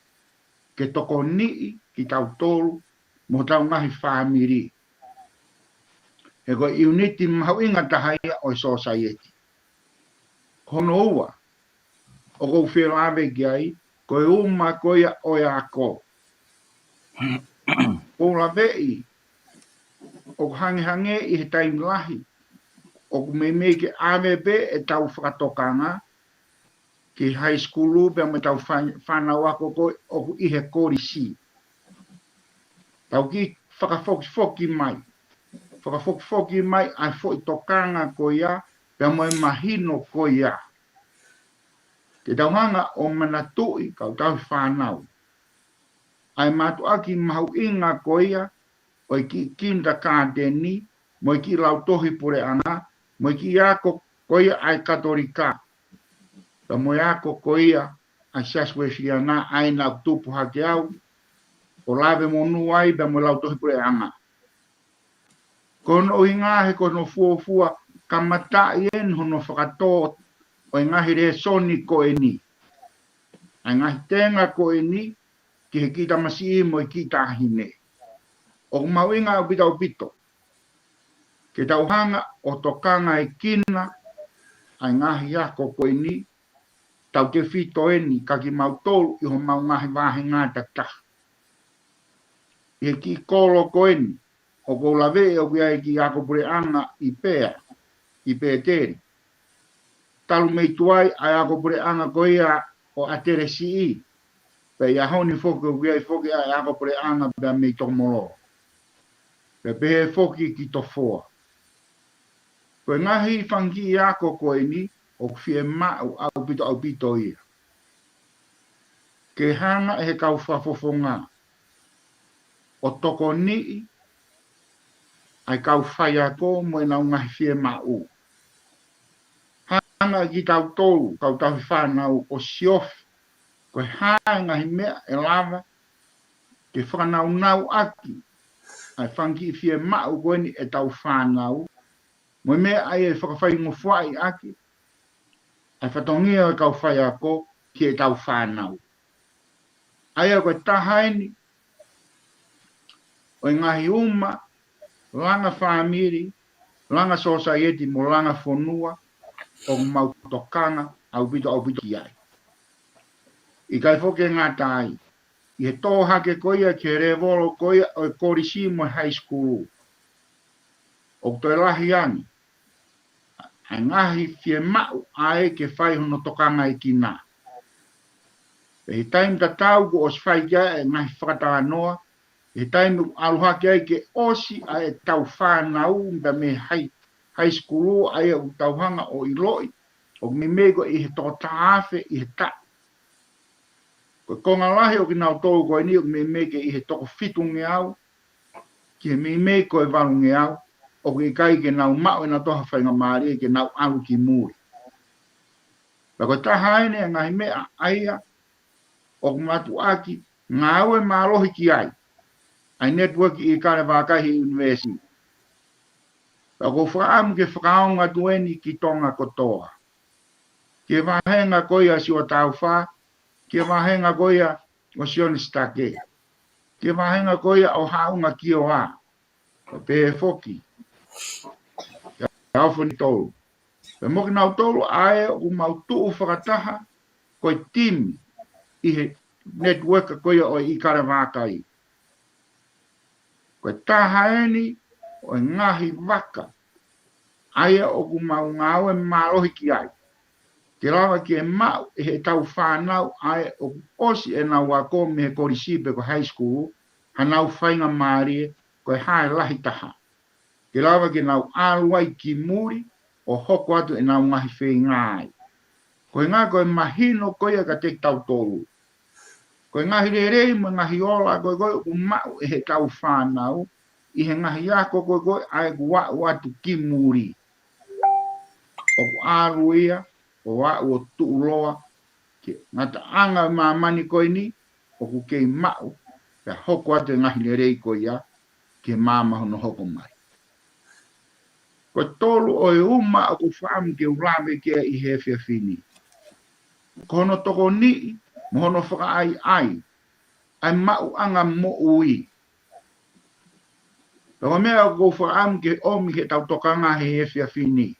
Ke toko nii ki tau tolu mo tau ngahi whamiri. He koe uniti mahu inga tahaya o society. Hono ua. O kou whilawe ki ai, koe uma koe o e ako. Pōla vei, o hange i he taimi lahi, o me ke ave be e tau whakatokanga, ki high school pe me tau whanau ako koe o i he korisi. Tau ki whakafoki mai. Whakafoki mai ai fo i tokanga koe ia, pe mo e mahino koe ia. Te tauhanga o manatui kau tau whanau. Ai matu aki mahu inga koia, o i ki kinda kāteni, mo i ki lautohi pure anga, mo i ki ako koia ai katorika. Ta mo i ako koia ai saswe fiana ai na tupu hake au, o lave monu ai be mo lautohi pure anga. Kono o inga he kono fuafua kamata ien hono whakatot o ingahi re soni ko e ni. Ai ngahi tenga ko e ni ki he kita masi mo i kita ahine. O mawinga o bita o bito. Ke tauhanga o tokanga e kina ai ngahi ako ko e ni tau te fito e ni ka ki mautolu i ho mau ngahi wahi ngata taha. I he ki kolo ko e ni o ko lawe o kia e ki ako pure anga i pea teri. Talu mei tuai ai ako pure anga ko ia o atere si i. Pe ia honi foki o kia i foki ai ako pure anga pea mei tomolo. Pe pehe foki ki to foa. Koe ngahi whangi i ako koe ni o fie mau au pito ia. Ke hanga e he kau whafofonga. O toko ni ai kau whai ako mo e nau ngahi fie mau. Hanga ki tau tolu, kau tau whanau o siofi. Koe hanga hi mea e lava ke whanau nau aki. Ai whangi fie mau koe ni e tau whanau. Mo mea ai e whakawhai ngofwai aki. Ai whatongia e kau whai ako ki e tau whanau. Ai a koe tahaini o ngahi uma, langa whamiri, langa society mo langa whonua o mautokanga au pito ki ai. I kai whoke ngā tai. I he tōhake koia ke revolo koia o korisi mo high school. O toi lahi ani. Ai ngahi fie mau ae ke whai hono tokanga i ki nā. He taim ta tau ko os whai kia e ngahi whakatanga noa. He taim aluha kia ke osi a e tau whanau mba me high school a e o tauhanga o iloi. O me mego i he toko taafe i he ta. Ko konga lahi o ki nau tōu koe ni o me mege i he toko fitungi au. Ki he me me koe valungi au. O ki kai ke nau mao e na toha whainga maari e ke nau alu ki muri. Ko tahaine a ngahi mea aia o matu aki ngā ue mālohi ki ai. Ai network i Ikale Vakai Univeesi. Ko whaamu ke whakaonga tueni ki tonga kotoa. Ke wahenga koia si o tau wha, ke wahenga koia o sioni stake. Ke wahenga koia o haunga ki o ha. Pe foki. Ke awhoni tolu. Pe moki nau tolu ae o mautu whakataha koe timi i he network koia o Ikale Vakai. Koe tahaeni o ngahi waka. Aia o ku mau ngāwe mālohi ki ai. Ke lawa ki e mau e he tau whanau aia o ku osi e nau wako me he korisipe ko high school. Hanau whainga mārie koe hae lahi taha. Ke lawa ki nau aluai ki muri o hoko atu e nau ngahi whei ngai. Koe ngā koe mahino koe ka te tau tolu. Koe ngahi rerei mo ngahi ola koe koe u mau e he tau whanau. I he ngahi ako koe koe ai ku watu ki muri. O ku aruia, o wau o tuuloa. Ngata anga mamani koe ni, o ku kei mau. Pea hoko atu e ngahi rerei koe ia, ke mama hono hoko mai. Koe tolu o e uma o ku whaamu ke ulawe kia i he whiawhini. Kono toko ni, mohono whaka ai. Ai mau anga mo ui. Pea mea o ku whaamu ke omi he tau tokanga he he whiawhini.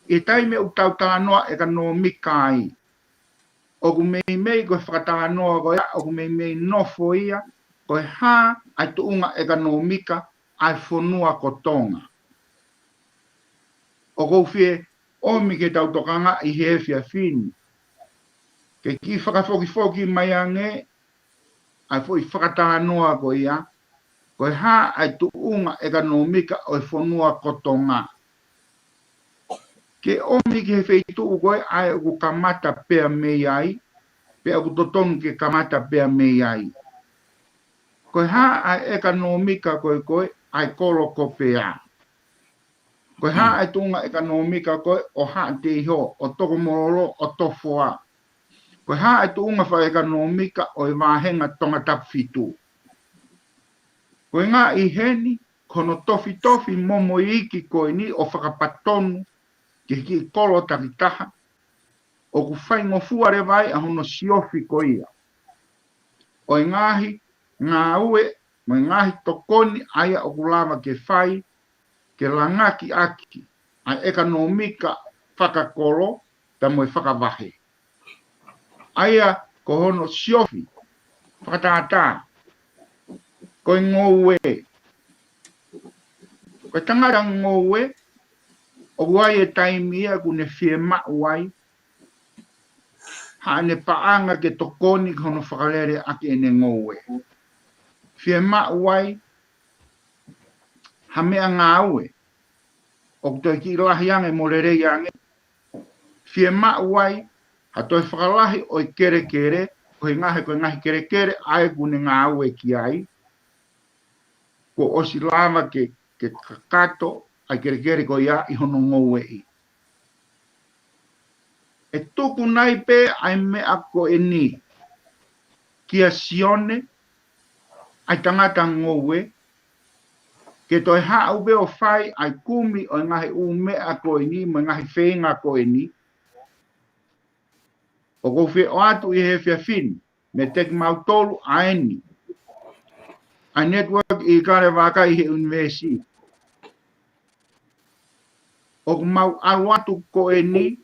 I taime u tau tānoa e ka no mikai. O ku mei koe whakatanoa koe, o ku mei nofo ia, koe hā ai tuunga e ka no mika ai whonua ko tonga. O kou fie omi ke tau tokanga i he whiawhini. Ke ki whakafoki mai ange, ai fo i whakatanoa koe ia, koe hā ai tuunga e ka no mika o whonua ko tonga. Ke omi ke wheitu koe ai o ku kamata pea mei ai, pea ku totonu ke kamata pea mei ai. Koe hā ai eka no mika koe ai kolo ko pea. Koe hā ai tunga eka no mika koe o hā te iho, o toko mororo, o tofoa. Ko ha e tuunga wha ekonomika o e wahenga tonga tapwhitu. Ko ngā I heni, kono tofi momo iki ko ni o whakapatonu ke ki kolo takitaha, o ku whaingo fuare vai a hono siofi ko ia. O ngahi, ngā ue, mo ngahi tokoni aia o kulama ke whai, ke langaki aki, a ekonomika whakakolo, ta mo whakawahe. Aia ko hono siofi, whakatata, ko ngoue, ko tangata ngoue, o wai e taimia ku ne fie wai, ha ne paanga ke tokoni kono whakalere aki e ne ngoue. Fie wai, ha mea ngāue, o toi ki lahi ange mo rere ange, fie wai, ha toi whakalahi o I kere, ko ngahi kere, ai ku ne ngāue ki ai, ko osi lava ke kakato, ai kere ko ia I hono ngoue I. E tuku nai pe ai mea ko e ni. Kia sione, ai tangata ngoue, ke toi hau be o whai ai kumi o ngahi u mea ko e ni, mo ngahi whenga ko e ni. O ko whi o atu I he whia whini, me teki mautolu a eni. A network I Ikale Vakai he Univeesi. O ko mau alu atu ko e ni,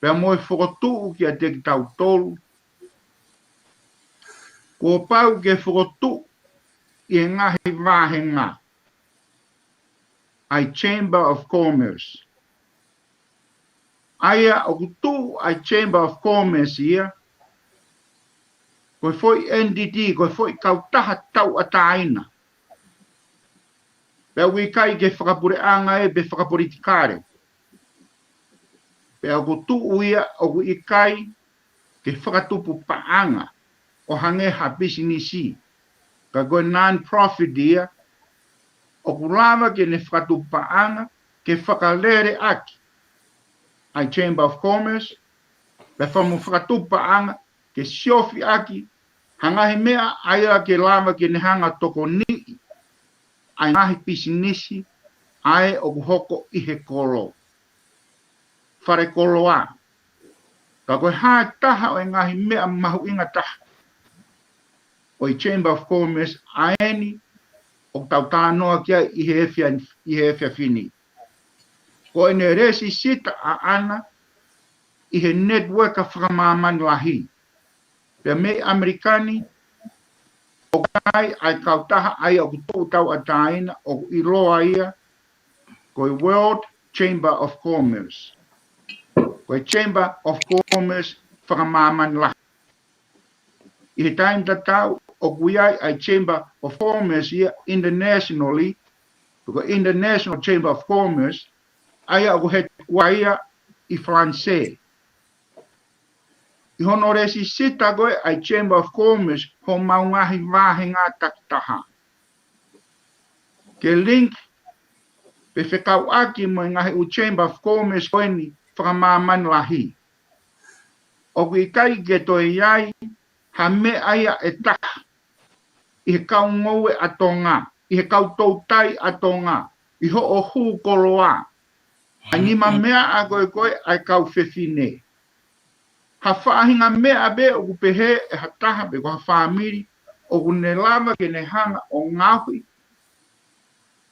pea moe whokotuu ki a teki tau tolu. Ko pau ke whokotuu I ngahi wāhenga. Ai Chamber of Commerce. Aia o kutu ai Chamber of Commerce ia. Koe foi NDT, koe foi kautaha tau ataina. Pea wikai ke whakapureanga e be whakapolitikare. Pea o kutu ia o ku ikai ke whakatupu paanga o hangeha bisinisi. Ka koe non-profit ia. O kulava ke ne whakatupu paanga ke whakalere aki. Ai Chamber of Commerce. Pea whamu whakatupu paanga ke siofi aki. Hangahi mea aia ke lava ke ne hanga toko nii. Ai ngahi pisinisi, ai o kuhoko I he kolo. Whare kolo a. Ka koe hae taha o ngahi mea mahu inga taha. O I Chamber of Commerce, aeni o tau tānoa kia I he efia fini. Ko ene resi sita a ana, I he network a whakamāmani lahi. Pea mei Amerikani, o kai ai kautaha ai o kutu tau ataina o I loa ia ko World Chamber of Commerce. Ko Chamber of Commerce whakamāmani lahi. I he time tatau o kuiai ai Chamber of Commerce ia internationally, ko International Chamber of Commerce, ai o he kuaia I Francais. I hono resi sita koe ai Chamber of Commerce ho maungahi wāhenga takitaha. Ke link pe whekau aki mo ngahi u Chamber of Commerce koe ni whakamāmani lahi. O kui kai ke toi iai, ha me aia e taka. I he kau ngoue atonga, I he kau tautai atonga, I ho o hū koloa. A nima mea a koe ai kau whewhine. Ha whaahinga mea be o kupehe e hataha be ko ha whaamiri o kune lava ke ne hanga o ngahui.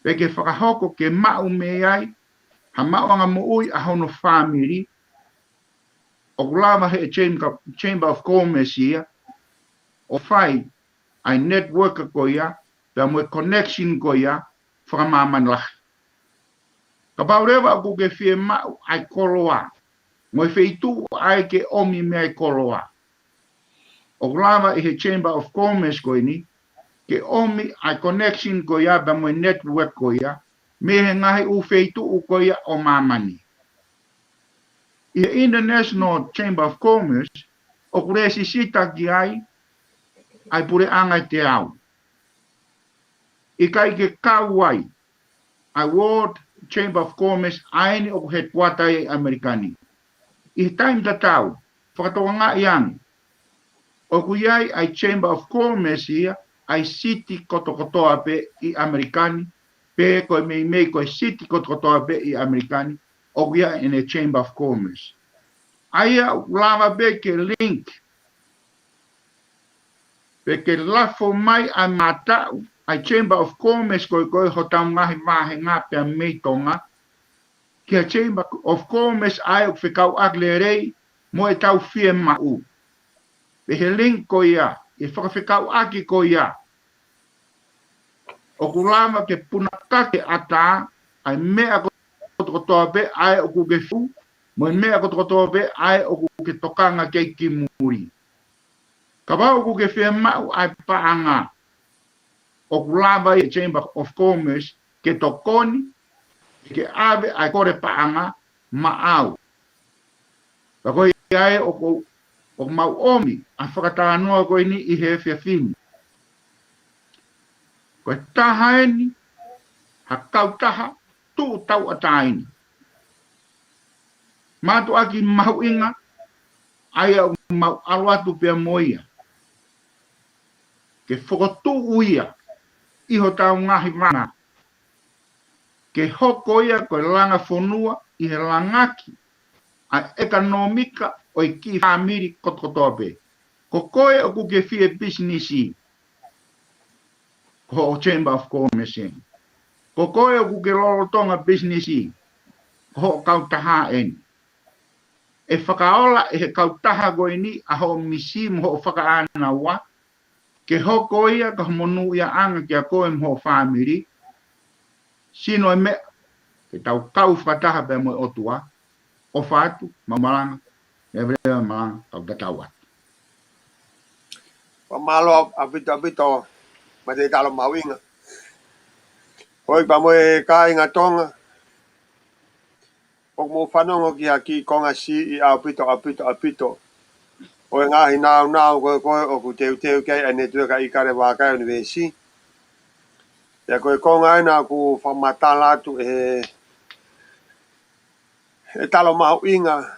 Pe ke whakahoko ke mau me ai, ha mauanga muui a hono whaamiri. O kulava he Chamber of Commerce ia, o whai ai network ko ia, pea moe connection ko ia, whakamāmani lahi. Ka paurewa o kuke whie mau ai koloa. Moe wheitu ai ke omi me ai koloa. O kulava I he Chamber of Commerce ko ini, ke omi ai connection ko ia, pea moe network ko ia, me he ngahi u wheitu u ko ia o mamani. I he International Chamber of Commerce, o kuresi sita ki ai pure angai te au. I kai ke kauai, ai World Chamber of Commerce, aini o headquarter Amerikani. I time tatau, whakatoanga iang. O kuiai ai Chamber of Commerce ia, ai City kotokotoa pe i Amerikani, pe koe mei koe City kotokotoa pe i Amerikani, o kuiai in Chamber of Commerce. Aia lava be ke link, pe ke lafo mai a matau, ai Chamber of Commerce koe hotau ngahi mahe ngā pe mei tonga, ki a Chamber of Commerce ai o whikau akle rei, mo e tau fie mau. Pe he link ko ia, e whakawhikau aki ko ia. O kulama ke punakake ata, ai mea kotokotoa pe ai o kuke fu, mo mea kotokotoa pe ai o kuke tokanga kei ki muri. Ka wau kuke whia mau ai paanga, o kulama i Chamber of Commerce, ke tokoni, ke ave ai kore paanga, ma au. Ka koe ai o mau omi, a whakatanoa koe ni i he whia whini. Koe taha eni, ha kau taha, tu tau ataini. Mātu aki mau inga, aia mau aluatu pia moia. Ke whakotu uia, iho tau ngahi wana. Ke hoko ia koe langa whonua, i he langaki, a ekonomika o i ki whamiri kotokotoa pe. Ko koe o kuke fie businessi, ko o Chamber of Commerce. Ko koe o kuke lorotonga businessi, ko o kautaha eni. E whakaola e he kautaha koe ni a ho misi mo ho whakaana wa, ke hoko ia ka monu ia anga ki a koe mo whamiri, sino e mea, ke tau kau whakataha pe mo otua, o whatu, mamalanga, e vrea malanga, kau tatawat. Pamalo abito mate talo mawinga. Hoi pa mo e ka inga tonga. O mo whanongo ki haki konga si i apito. O e ngahi nao koe o ku teu kei ane tue ka Ikale Vakai Univeesi. Ia koe konga ina ku whamatala atu e talo mawinga.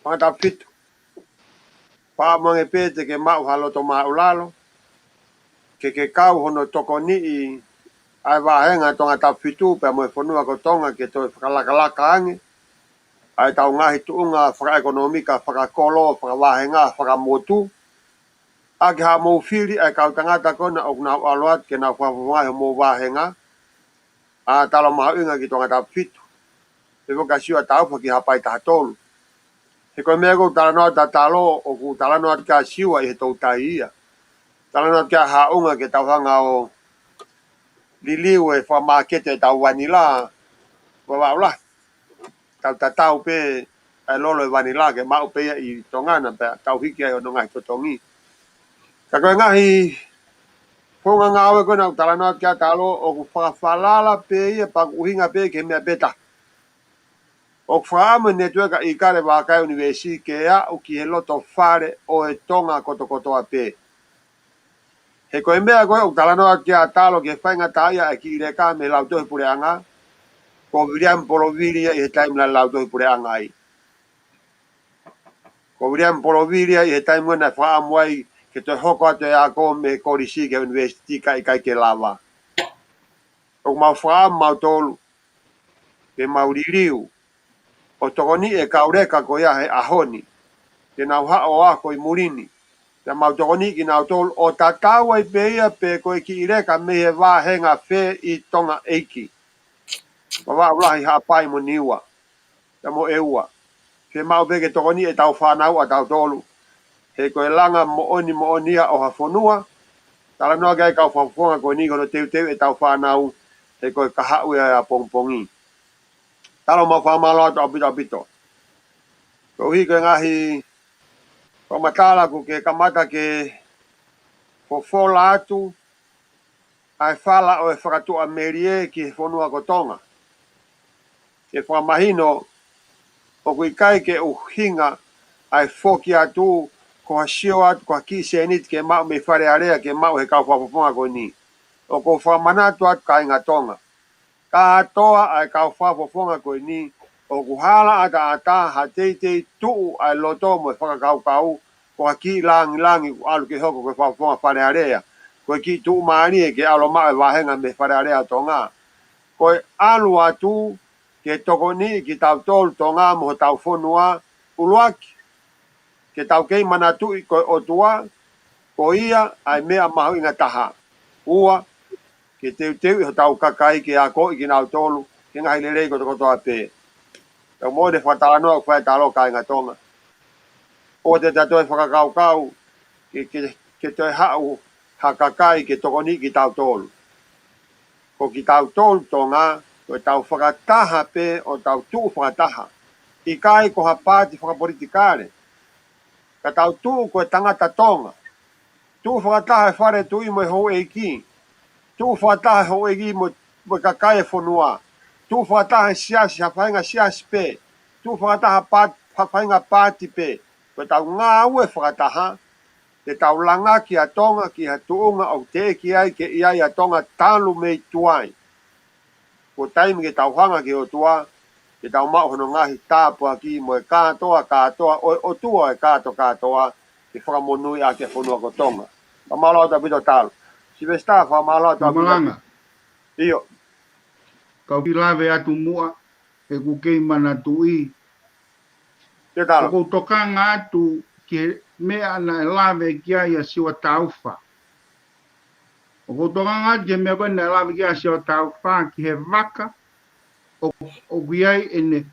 Pangata pito. Pa mange pete ke mau haloto mau lalo. Ke kau hono toko ni i ai wahenga tonga tau fitu pe mo whanua ko tonga ke toi whakalaka ange. Ai tau ngahi tuunga whakaekonomika, whakakolo, whakawahenga, whakamotu. Ake ha mou whiri ai kau tangata kona o nau aloat ke nau whafungahi mou wahenga. A talo maha inga ki tonga tau fitu. Te woka siwa tau whaki hapai taha tolu. He koe mea kou talanoa ta talo o ku talanoa kia siwa i he tau tai ia. Talanoa kia haunga ke tau hanga o liliu e whamakete tau wanila. Wawaula. Tau tatau pe ai lolo e wanila ke mau pe i tongana pe tau hiki ai o nongai totongi. Ka koe ngahi whonga ngawe koe nau talanoa kia talo o ku whakawhalala pe ia pa uhinga pe ke mea beta. O whaama netue ka Ikale Vakai Univeesi ke a o ki he loto whare o e tonga kotokotoa pe. He koe mea koe o talanoa kia talo ke whainga taia e ki ireka me lautohi pure anga. Ko William Poloviria i he taim la lautohi pure anga ai. Ko William Poloviria i he taim wena whaamuai ke toi hoko atu e ako me korisi ke university ka ikai ke lava. O mau whaam mau tolu ke mau ririu. O tokoni e kaureka ko ia he ahoni. Ke nau hao ako i murini. Te mau tokoni ki nau tolu o tatau ai pe ia pe koe ki ireka me he wahenga whe i tonga eiki. Mawa ulahi hapai mo niwa. Te mo eua. Ke mau peke tokoni e tau whanau a tau tolu. He koe langa mo onia o hawhonua. Tala noa kai kau whawhonga koe ni kono teu e tau whanau. He koe kahau e a pongpongi. Talo mau whamalo atu apito. Ko hi koe ngahi whamatala ku ke kamata ke whawhola atu. Ai whala o e whakatua merie ki whonua ko tonga. Ke whamahino o kui kai ke uhinga ai whoki atu ko hasio atu ko haki senit ke mau me whare area ke mau he kau whawhonga ko ni. O ko whamanatu atu ka inga tonga. Ka atoa ai kau whawhonga ko ni o kuhala ata ha te tu ai loto mo whakakaukau ko ki langi ku alu ke hoko ko whafonga wharearea ko ki tu maani e ke alo mai wahenga me wharearea tonga ko alu atu ke toko ni ki tau tolu tonga mo tau whonua uluaki ke tau kei manatu i ko o tua ko ia ai mea mahu inga taha ua ke teu i tau kakai ke a ko i ki nau tolu ke ngai lelei ko toko toa pe e mo de whatala o whae talo ka inga tonga o te tatoe whakakaukau ke toi hau hakakai ke toko ni ki tau tolu ko ki tau tolu tonga ko tau whakataha pe o tau tuu whakataha i kai ko ha pāti whakapolitikare ka tau tuu ko tangata tonga tuu whakataha e whare tui mo hou e ki tuu whakataha hou e ki mo kakai e whonua tuu whakataha siasi hawhainga siasi pe tuu whakataha hawhainga pāti pe ko tau ngā ue whakataha te tau langa ki a tonga ki ha tuunga o te ki ai ke iai a tonga talu mei tuai ko taimi ke tau hanga ki o tua ke tau mao hono ngahi tāpua ki mo e kātoa o tua e kātoa ke whakamonui a ke whonua ko tonga pa malo ta pito talo si vesta wha malo ta pito Mamalanga, iyo kau ki lawe atu mua e ku kei mana tui. te O talo kou tokanga atu ke mea na e lawe ki ai a siwa tauwha. O kou tokanga atu ke mea koe na e lawe ki a siwa tauwha ki he waka o ki ai ene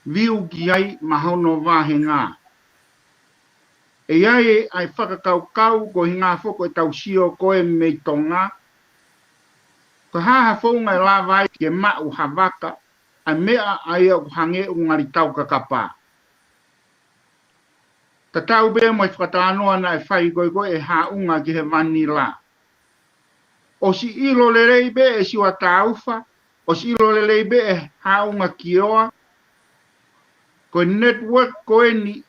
viu ki ai mahono wahe ngā. E ai ai whakakaukau ko hi ngā whoko e tau sio koe mei tonga. Ko haha whaunga e lawa ai ke mau ha waka a mea ai au hange o ngari tau kakapa. Ta tau bea mo i whakatanoa na e whai koe e haunga ki he wani la. O si ilo le reibe e siwa taufa, o si ilo le reibe e haunga ki oa, ko network koe ni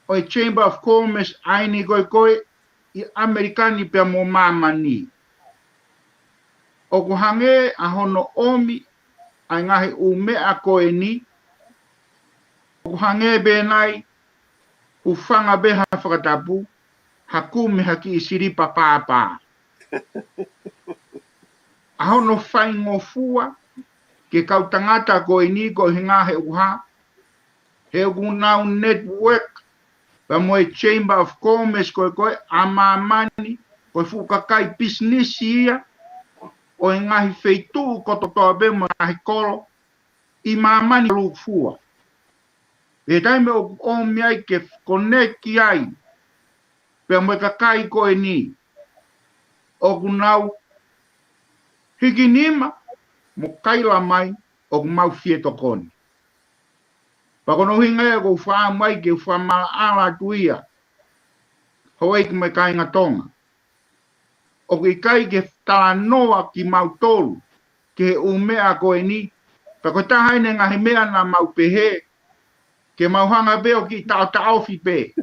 o i Chamber of Commerce aini koe i Amerikani pia mo mamani. O ku hange a hono omi ai ngahi umea koe ni, o ku hange be nai ufanga beha whakatapu, hakume haki i siripa pāpā. Ahono whai ngofua, ke kau tangata koe ni ko hinga he uha, he unau network, pa moe Chamber of Commerce koe amamani, koe fukakai business ia, o ngahi feitu koto toa be mo ngahi kolo, i mamani lukfua. E taime o miai ke koneki ai, pe moe kakai koe ni, o kunau hikinima, mo kaila mai, o kumau fieto koni. Pakono hinga e ko wha mai ke wha mala ala tuia, hoi ki mai kai ngatonga. O ki kai ke tala noa ki mau tolu, ke umea koe ni, pako tahaine ngahi mea na mau pehe, ke mau hanga beo ki tau fi pe.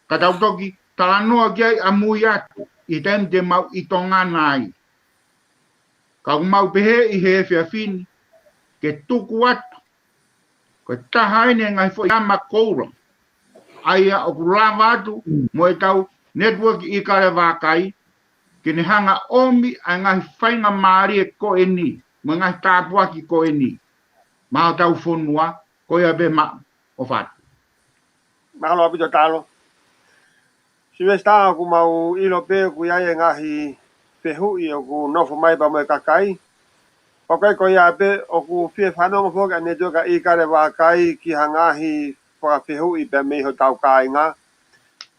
Ka tau toki tala noa ki ai amui atu, i tem te mau i tonga nai. Ka mau pehe i he fia fini, ke tuku atu, ko tahaine ngahi fo yama koura. Aia o kulava atu, mo e tau network Ikale Vakai, ke ne hanga omi a ngahi whainga maari e ko e ni, mo ngahi tāpua ki ko e ni. Maha tau whonua, ko ia be ma o whatu. mahalo pito talo si vesta ku mau ilo pe ku ia e ngahi pehu i o ku nofo mai pa mo e kakai o kai ko ia pe o ku fie whanonga whoka ne tuka Ikale Vakai ki hangahi whakapehu i pe mei ho tau kāinga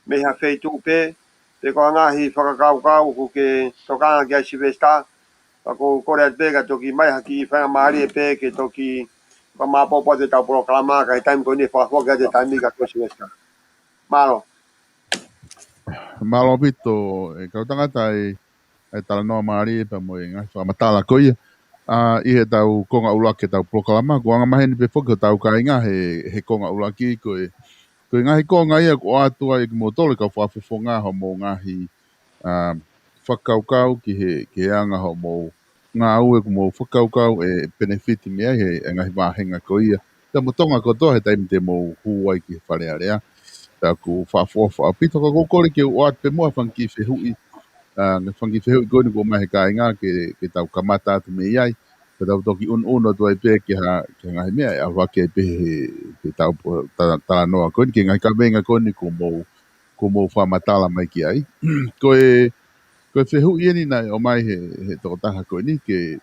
me ha feitu pe pe ko ngahi whakakaukau ku ke tokanga ki a si vesta pa ko kore pe ka toki mai haki i whanga maari e pe ke toki pa mapopo te tau proklama ka i taimi ko ni whakafoka te taimi ka ko si vesta malo Malo pito e kau tangata e tala noa maari e pa mo e ngai whamatala ko ia. I he tau konga ulaki tau proklama, ko anga maheni pe whoki o tau kainga he konga ulaki ko e ngahi konga ia ko atua i ki mo tole ka whawhiwhonga ho mo ngahi whakaukau ki he anga ho mo ngā ue ko mo whakaukau e benefiti mea he ngahi wāhenga ko ia. Tā mo tonga ko toa he taimi te mo huai ki wharea rea. Tā ku whaafofa. Pito ka kokore ke uat pe mua whanki whehui. Whanki whehui koe ni ko mahe ka inga ke tau kamata atu me iai. Ka tau toki uno tuai pe ke ngahi mea e awa ke pe he tau tala noa koe ni ke ngahi ka venga koe ni ko mo whamatala mai ki ai. Koe whehui eni nai o mai he tokotaha koe ni ke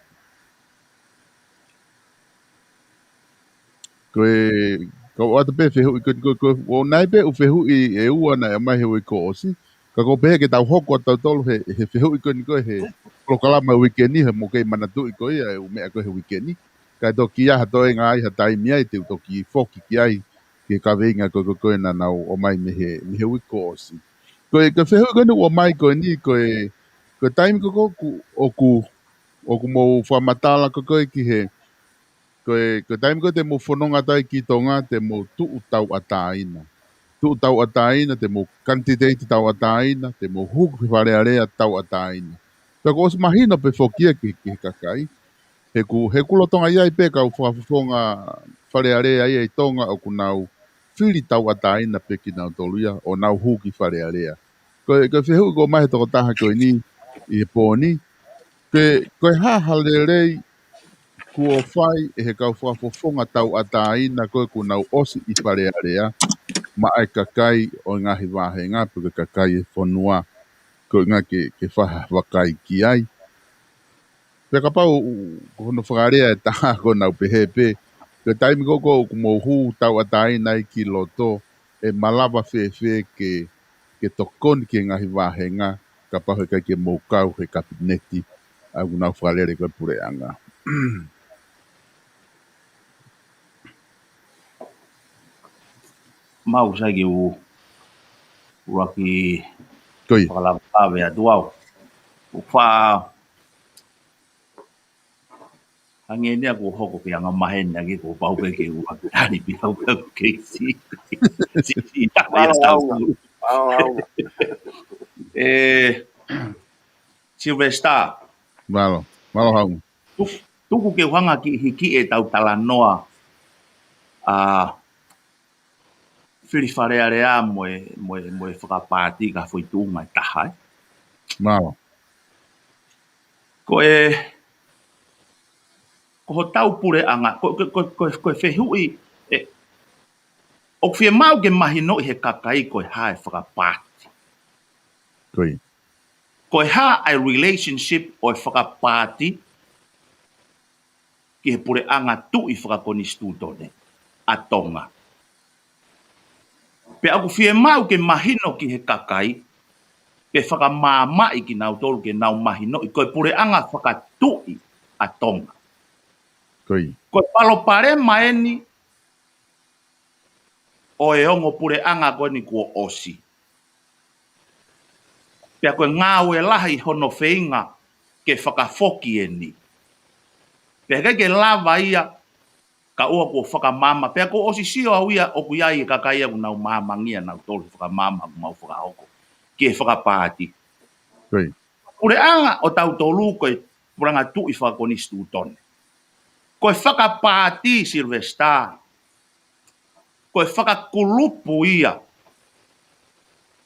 ko ata pe fehu ko o nai pe o fehu e ua na mai he ko osi ka ko pe ke tau hoko tau tolu he fehu ko he ko kala mai weekend he mo ke mana tu ko ia o me ko he weekend ka to ki ha to nga ai ha tai mi ai te to ki foki ki ai ke ka venga ko na na o mai me he ko osi ko fehu ko no o mai ko ni ko time ko o ku mo fa matala ko ki he ko taim ko te mo whanonga tai ki tonga te mo tuu tau ataina. Tuu tau ataina, te mo candidate tau ataina, te mo huku wharearea tau ataina. Pea ko os mahina pe whokia ki kakai. He kulo tonga iai pe kau whawhonga wharearea ia i tonga o ku nau whiri tau ataina pe ki nau toluia o nau huki wharearea. Ko whihu ko mahe toko taha koe ni i e pōni. Koe hahalerei kua whai e he kau whafofonga tau ataina koe ku nau osi i wharearea ma ai kakai o ngahi wāhe ngā puke kakai e whanua ko ngā ke whaha Vakai ki ai. Pea ka pau hono whakarea e taha ko nau pehepe. Ke taimi koko ku mou hū tau ataina i ki loto e malawa whewhe ke tokoni ki ngahi wāhe ngā ka pau he kai ke mou kau he kabineti au nau whakarere koe pure anga. Mau sai ki u raki Koi. whakalapa a tuau. U wha hangenia ko hoko ki anga mahena ki ko pau pe ki u tani pi au ke si. Si ta ia Malo tau. haunga. Malo haunga. Silvestar. Malo haunga. Tuku ke whanga ki hiki e tau tala noa whiri wharearea moe whakapāti ka whaitūnga i taha. Malo. Ko ho tau pure anga, ko whehui, o whia mau ke mahi no i he kakai ko hae whakapāti. Koi. Ko ha ai relationship o whakapāti ki he pure anga tu i whakakoni stūtone a tonga. Pe aku whia mau ke mahino ki he kakai, ke whakamāmai ki nau tolu ke nau mahino i koe pure anga whakatui a tonga. Koi. Ko palo pare maeni o e ongo pure anga koe ni kua osi. Pea koe ngā ue lahi hono wheinga ke whakafoki e ni. Pea ke lava ia ka ua kua whakamama. Pea ko osi sio au ia o kuiai e kakaia ku nau mamangia nau tolu whakamama ku mau whakaoko. Ke whakapāti. Koi. Pure anga o tau tolu koe puranga tu i whakakoni stūtone. Koe whakapāti Silvestar. Koe whakakulupu ia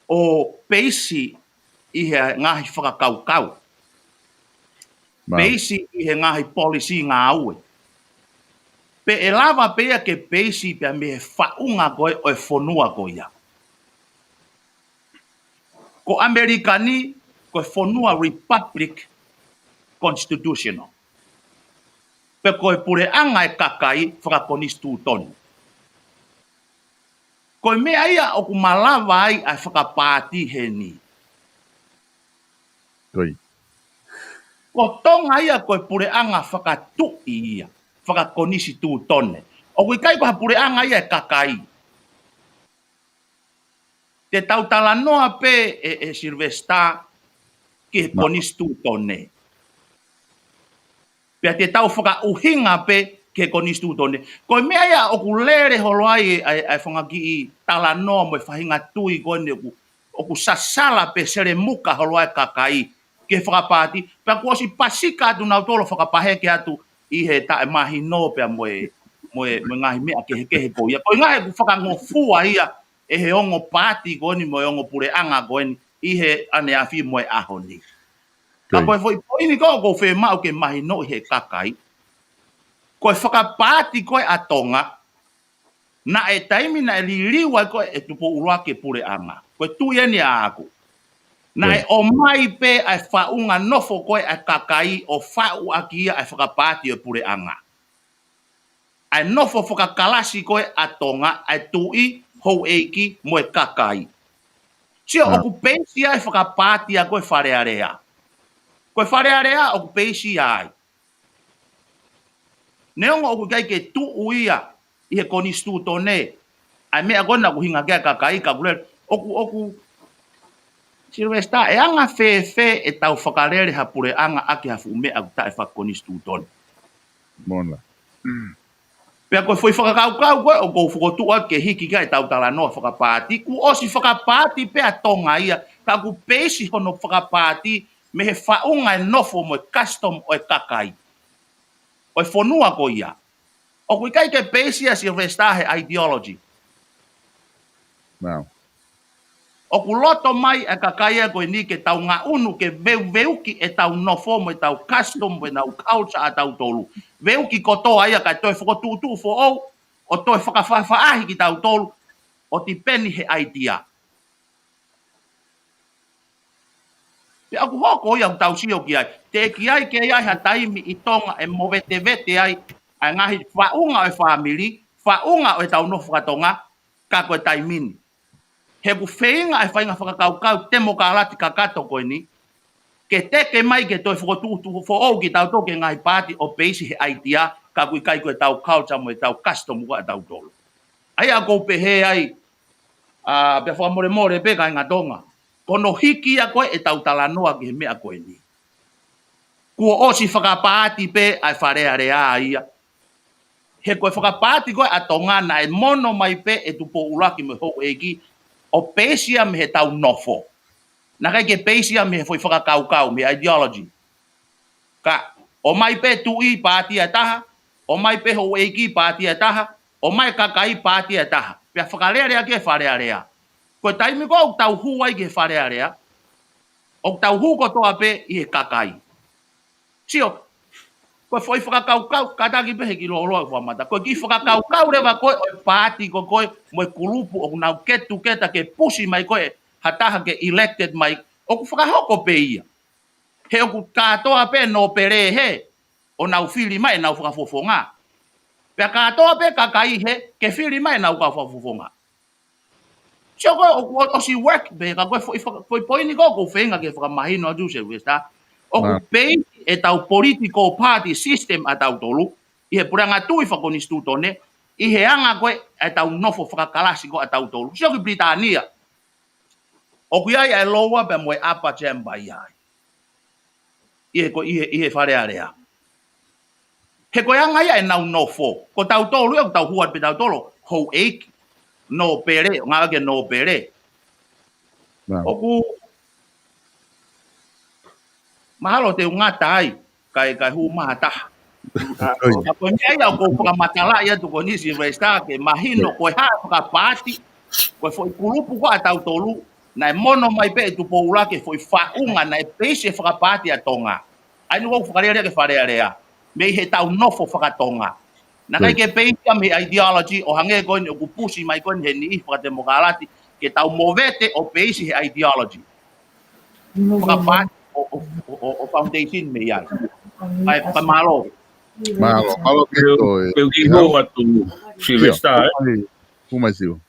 o peisi i he ngahi whakakaukau. Peisi i he ngahi policy ngā aue. Pe e lava pea ke peisi pea me he whaunga koe o e whonua koe ia. Ko Amerikani koe whonua Republic Constitutional. Pe koe pure anga e kakai whakakoni stūtoni. Koe mea ia o ku malawa ai ai whakapāti he ni. Koi. Ko tonga ia koe pure anga whakatui ia. Whakakonisi tūtone. O kui kai koha pure anga ia e kakai. Te tautala noa pe e Silvestar ki he konisi tūtone. Pea te tau whakauhinga pe ke konisi tūtone. Koe mea ia o ku lere holo ai ai whangaki i tala noa mo e whahinga tui koe ni o ku sasala pe sere muka holo ai kakai ke whakapāti, pia kua si pasika atu nau tolo whakapaheke atu i he tae mahi no pia moe ngahi mea kehe ko ia. Ko ngahi ku whakangofua ia e he ongo pāti ko ni moe ongo pureanga ko ni i he ane awhi moe aho ni. Ka koe foi poini ko whe mau ke mahi no i he kakai. Koe whakapāti koe atonga, na e taimi na e liliwa koe e tupo urua ke pureanga. Koe tui eni a aku. Na e o mai pe ai whaunga nofo koe ai kakai o whau akia ai whakapāti o pureanga. Ai nofo whakakalasi koe atonga ai tui hou eiki moe kakai. Sio oku peisi ai whakapāti a koe wharearea. Koe wharearea oku peisi ai. Neongo oku kai ke tuu ia i he konistu tone. Ai mea kona ku hinga kia kakai ka kulere. Oku Silvesta, e anga fe e tau whakarere ha pure anga ake hafu mea aku tae whakonistu tone. Mona. Pea koe foi whakakau koe o kou whakotua ke hiki ka e tau tala noa whakapāti. Ku osi whakapāti pea tonga ia. Ka ku peisi hono whakapāti me he whaunga e nofo mo e custom o e kakai. O e whonua ko ia. O kui kai ke peisi a Silvesta he ideology. Wow. O ku loto mai e kakai e koe ni ke tau ngā unu ke veuki e tau nofo mo e tau custom mo e tau culture a tau tolu. Veuki kotoa ia kai toi whakotutu fo ou. O toi whakawhawhaahi ki tau tolu. O ti peni he idea. Pe aku hoko ia tau sio ki ai. Te ki ai ke ai ha taimi i tonga e mo vete ai. Ai ngahi whaunga o e family. Whaunga o e tau nofo katonga. Ka koe taimini. He ku whainga e whainga whakakaukau te mo ka alati ka kato koe ni. Ke teke mai ke toi whakotutu fo ou ki tau toke ngahi pāti o peisi he idea. Ka kui kai koe tau culture mo e tau custom ko e tau tolo. Ai a kou pehe ai. Pea whakamore pe kai ngā tonga. Kono hiki a koe e tau talanoa ki he mea koe ni. Kua osi whakapāti pe ai wharearea ia. He koe whakapāti koe a tonga na e mono mai pe e tupo uraki me hou eki. O peisia me he tau nofo. Na kai ke peisia me he foi whakakaukau, me ideology. Ka, o mai pe tui pāti a taha, o mai pe hou eki pāti a taha, o mai kakai pāti a taha. Pea whakarearea ke wharearea. Koe taimi ko o tau hu ai ke wharearea, o tau hu ko toa pe i he kakai. Sio, koe foi whakakaukau, kataki pe he ki loloa whamata. Koe ki whakakaukau rewa koe o pāti ko koe mo e kurupu o nau ketu keta ke pusi mai koe hataha ke elected mai, o ku whakahoko pe ia. He o ku katoa pe no pere he, o nau whiri mai nau whakafofonga. Pea katoa pe kakai he, ke whiri mai nau whakafofonga. Sio koe o si work be, ka koe poini ko whenga ke whakamahino a duse, westa. O ku pei e tau political party system a tau tolu, i he puranga tui whakonistu tone, i he anga koe e tau nofo whakakalasi ko a tau tolu. Sio ki Britania. O ku iai e loa pe moe apa jamba iai. I he wharearea. He koe anga ia e nau nofo. Ko tau tolu e tau huat pe tau tolo. Hou eiki. No pere. Ngā ke no pere. O ku mahalo te ngata ai. Kai hu maha taha. Ka koe mea ia ko whakamatala ia tu ko nisi resta ke mahino koe haa whakapāti. Koe foi kurupu ko a tau tolu. Na e mono mai pe tu poula ke foi whaunga na e peise whakapāti a tonga. Ai nuko whakarearea ke wharearea. Me he tau nofo whakatonga. Na kai ke peise me ideology o hange koe ni o kupusi mai koe ni he ni i whakademokarati ke tau movete o peise he ideology. Whakapāti o foundation me iai. Ai whakamalo. Malo que estoy. Eu ki hoa tu Silvesta, Kuma siu.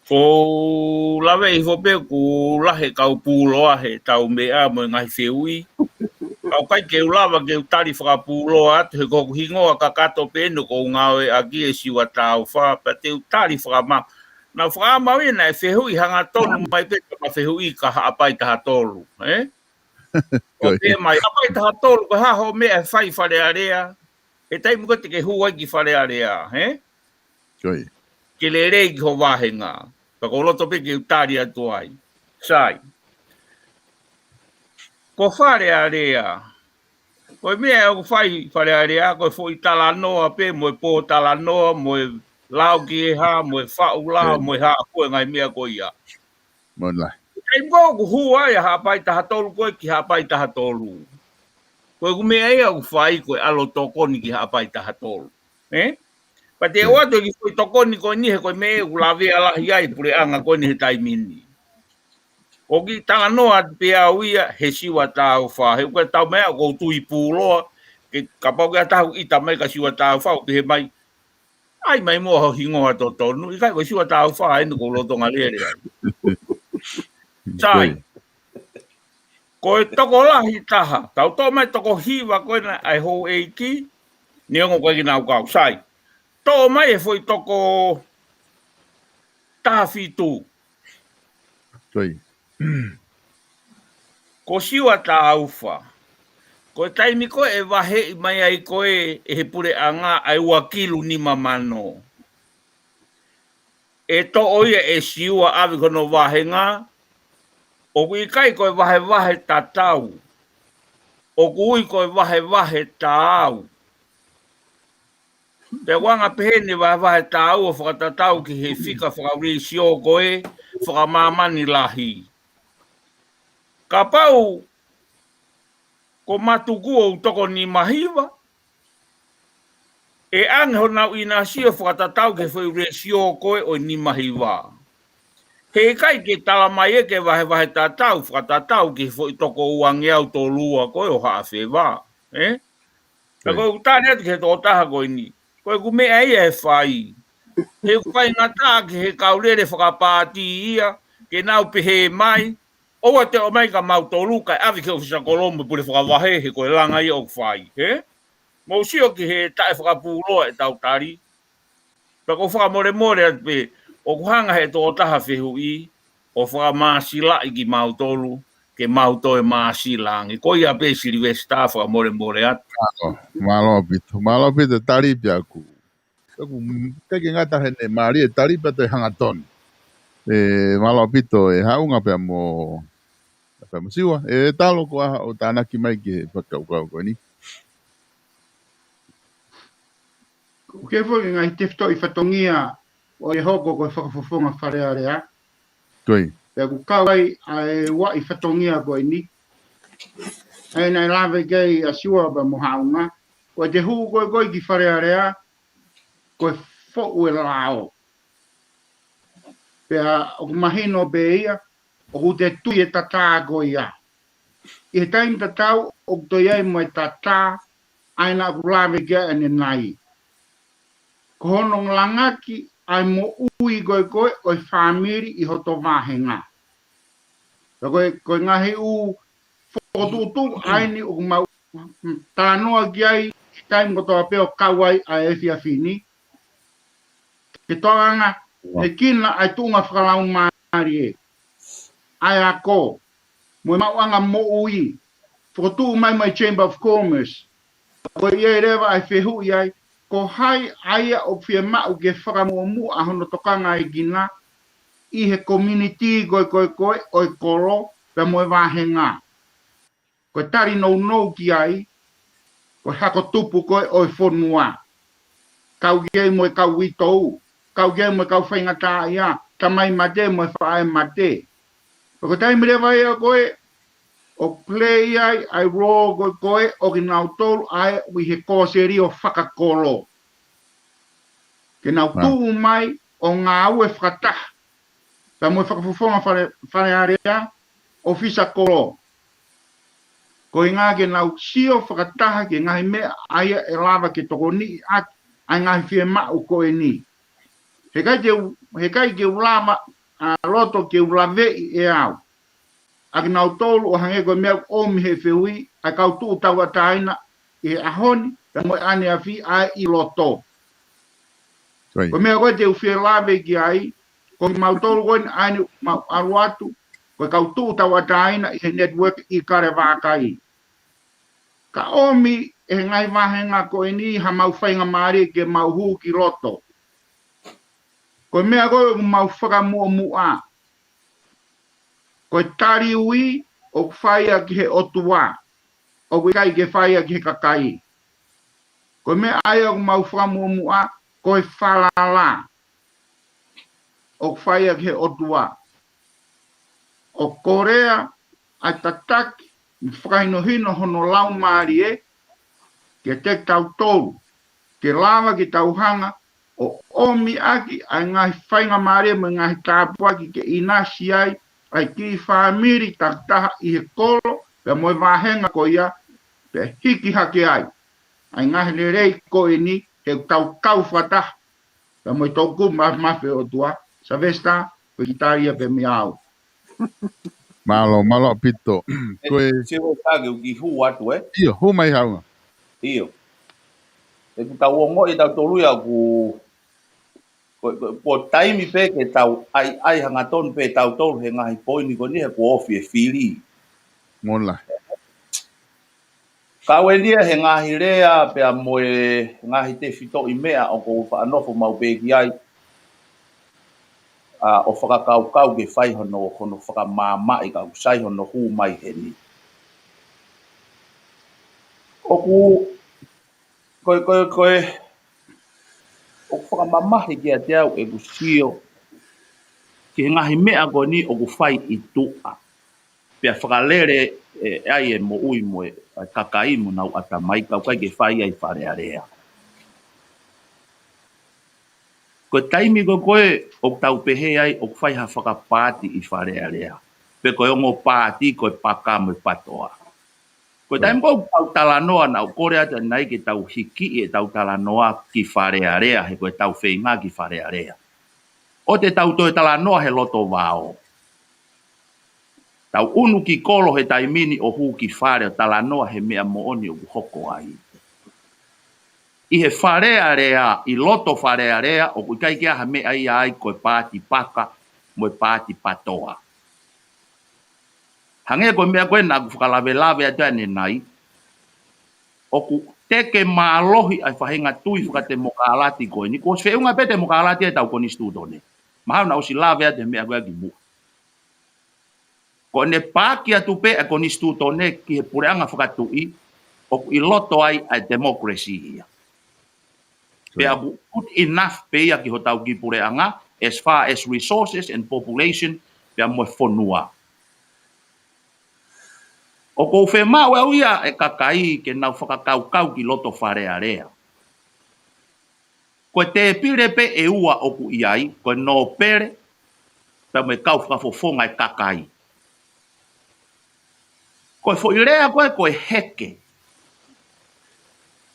Ko lawe i hope ku lahe kau puloa he tau mea mo ngai whiui. Kau kai ke ulawa ke utari whakapuloa atu he koku hingoa ka kato penu ko ngawe agi e siwa tau wha pa te utari whakama. Na whakamau ina e whiui hanga tonu mai pe ka whiui ka haapai taha tolu. O te mai haapai taha tolu ka haho mea whai wharearea. E taimu ko te ke huai ki wharearea. Koi. Ke le rei ki ho wahenga. Ka ko loto pe ki utari atu ai. Sai. ko whare area. Koe mea o whai whare area, koe fo i tala noa pe, moe pō tala noa, moe lao ki e ha, moe whau lao, moe ha koe ngai mea koe ia. Mo lai. Kei mō ku hua ia hapai taha tolu koe ki hapai taha tolu. Koe ku mea ia ku whai koe alo tokoni ki hapai taha tolu. Pa te oato ki koe tokoni koe nihe koe mea ku lawe alahi ai pure anga koe nihe taimini. O ki tanga noa pe au ia he siwa tāu wha. He koe tau mea ko tui pūloa. Ke kapau kia tahu ita mai ka siwa tāu wha. Ke he mai. Ai mai mua ho hingoa to tonu. I kai koe siwa tāu wha. Enu ko lotonga lere ai. Sai. Koe toko lahi taha. Tau tō mai toko hiwa koe na ai hou eiki. Ni ongo koe ki nau kau. Sai. Tō mai e foi toko taha fitu. Toi. Ko siwa tāu wha. Koe taimi koe e wahe i mai ai koe e he pure anga ai wakilu ni mamano. E to oia e siwa awi kono wahenga. O kui kai koe wahe tatau. O kui koe wahe tāu. Te wanga pehene wahe tāu o whakatatau ki he whika whakarisio koe whakamamani lahi. Ka pau ko matuku o toko ni mahiwa. E anho nau ina sio whakatatau ke whairesio koe o ni mahiwa. He kai ke tala mai e ke wahe tatau, whakatatau ke whai toko uangi au tō lua koe o haawhewa. Ka koe utane atu ke tō taha koe ni. Koe ku mea ia he whai. He whai ngata ke he kaurere whakapāti ia, ke nau pehe mai, oa te o mai ka mau tō luka e awi ke ofisa kolombo pure whakawahe he koe langa ia o whai. Mō sio ki he tae whakapūroa e tau tari. Pa ko whakamore atu pe, o kuhanga he tō taha whehu i, o whakamāsila i ki mau tōlu, ke mau tō e māsilangi. Ko ia pe siri we staff whakamore atu. Malo pito taripi aku. Aku teki ngata hene maari e taripi atu e hangatoni. Malo pito e haunga pe mo siwa. E talo ko aha o tānaki mai ki he whakaukau koe ni. Ke fwoi ngai tefto i whatongia o e hoko koe whakafofonga wharearea. Koe. Pea ku kawai ai wa i whatongia koe ni. E nei lawe kei a siwa ba mohaunga. Koe te hu koe ki wharearea. Koe fo e lao. Pea o mahino be ia. O ku te tui e tata koe ia. I he taim tatau o to iai mo e tata. Aina ku lawe kei ane nai. Ko honong langaki ai mo ui koe o whamiri i hoto wahenga. Koe ngahi u whotutu aini o mau tānoa ki ai i taim ko toa peo kawai a e fia fini. Ke toanga he kina ai tunga whakalau maari e. Ai a ko. Mo mauanga mo ui. Whotutu mai Chamber of Commerce. Koe iei rewa ai whehu iai. Ko hai aia o whia mau ke whakamuamu a hono tokanga i gina i he community koe o i koro pe moe wahenga. Koe tari nou ki ai, koe hako tupu koe o i whonua. Kau gie moe kau witou, kau gie moe kau whaingata ia, tamai mate moe whae mate. Koe taimire vai a koe, o play ai ro koe o ki nau tolu ai ui he kōseri o whakakolo. Ke nau tuu mai o ngā ue whakataha. Pea moe whakafufonga wharearea o fisa kolo. Ko i ngā ke nau sio whakataha ke ngahi mea aia e lava ke toko ni atu ai ngahi whie mau koe ni. He kai ke ulama roto ke ulavei e au. A ki nau tolu o hange koe mea omi he whiui a kau tuu tau ataina e ahoni pe moe ane a whi ai i loto. Ko mea koe te uwhia lawe ki ai, ko ki mau tolu koe ni aini mau aruatu, ko kau tuu tau ataina i he network Ikale Vakai. Ka omi e ngai wahenga koe ni ha mau whainga maari ke mau huu ki roto. Ko mea koe mau whakamua mua. Ko tari ui, o whaia ki he otua, o kai ke whaia ki he kakai. Ko me aia o mau whamu mua, ko e whalala, o whaia ki he otua. O Korea, a tataki, whakainohino hono lau maari e, ke te tau tolu, ke lava ki tau hanga, o omi aki, ai ngahi whainga maari e, me ngahi tāpuaki ke inasi ai, ai ki whamiri taktaha i he kolo, pe moe wahenga ko ia, pe hiki hake ai. Ai ngahi le rei ko e ni, he tau kau whataha, pe moe tōku mawhe o tua, sa vesta, pe kitaria pe mi au. Malo pito. Koe, Se o tage o ki hu atu iyo, hu mai haunga. Iyo. E ku tau ongo e tau tolu ya ku po taimi pe ke tau ai hanga ton pe tau tolu he ngahi poini ko ni he ku ofi e fili. Mola. Ka welia he ngahi rea pe a moe ngahi te fito i mea o ko whaanofo mau pe ki ai. O whakakau ke whai hono whakamama i ka usai hono hu mai he ni. O ku koe o whakamamahi ki a te au e ku sio ki he ngahi mea ko ni o ku whai i tua. Pea whakalere ai e mo ui mo e kakai mo nau ata mai kau kai ke whai ai whare area. Ko taimi ko koe o tau pehe ai o whai ha whakapāti i whare area. Pe koe ongo pāti koe paka mo patoa. Ko taimi ko tau talanoa na o kore ata nai ke tau hiki e tau talanoa ki whare area he koe tau whainga ki whare area. O te tau toi talanoa he loto wao. Tau unu ki kolo he taimini o hu ki whare o talanoa he mea mooni o hoko ai. I he whare area, i loto whare area, o kai kia ha mea ai koe pāti paka, moe pāti patoa. Hange koe mea koe nā whakalawe atua ne nai, o ku teke mālohi ai whahinga tui whakate mokalati koe ni, ko whiunga pete mokalati e tau koni stūtone. Mahau na usi lawe atua mea koe ki mua. Ko ne pāki atu pe e koni stūtone ki he pureanga whakatui, o ku i loto ai a democracy ia. Pea good enough pea ki ho tau ki pureanga, as far as resources and population, pea moe whonua. O kou whemau au ia e kakai ke nau whakakau ki loto whare area. Koe te pire pe e ua oku iai, koe no pere, pea moe kau whakafofonga e kakai. Koe fo irea koe heke.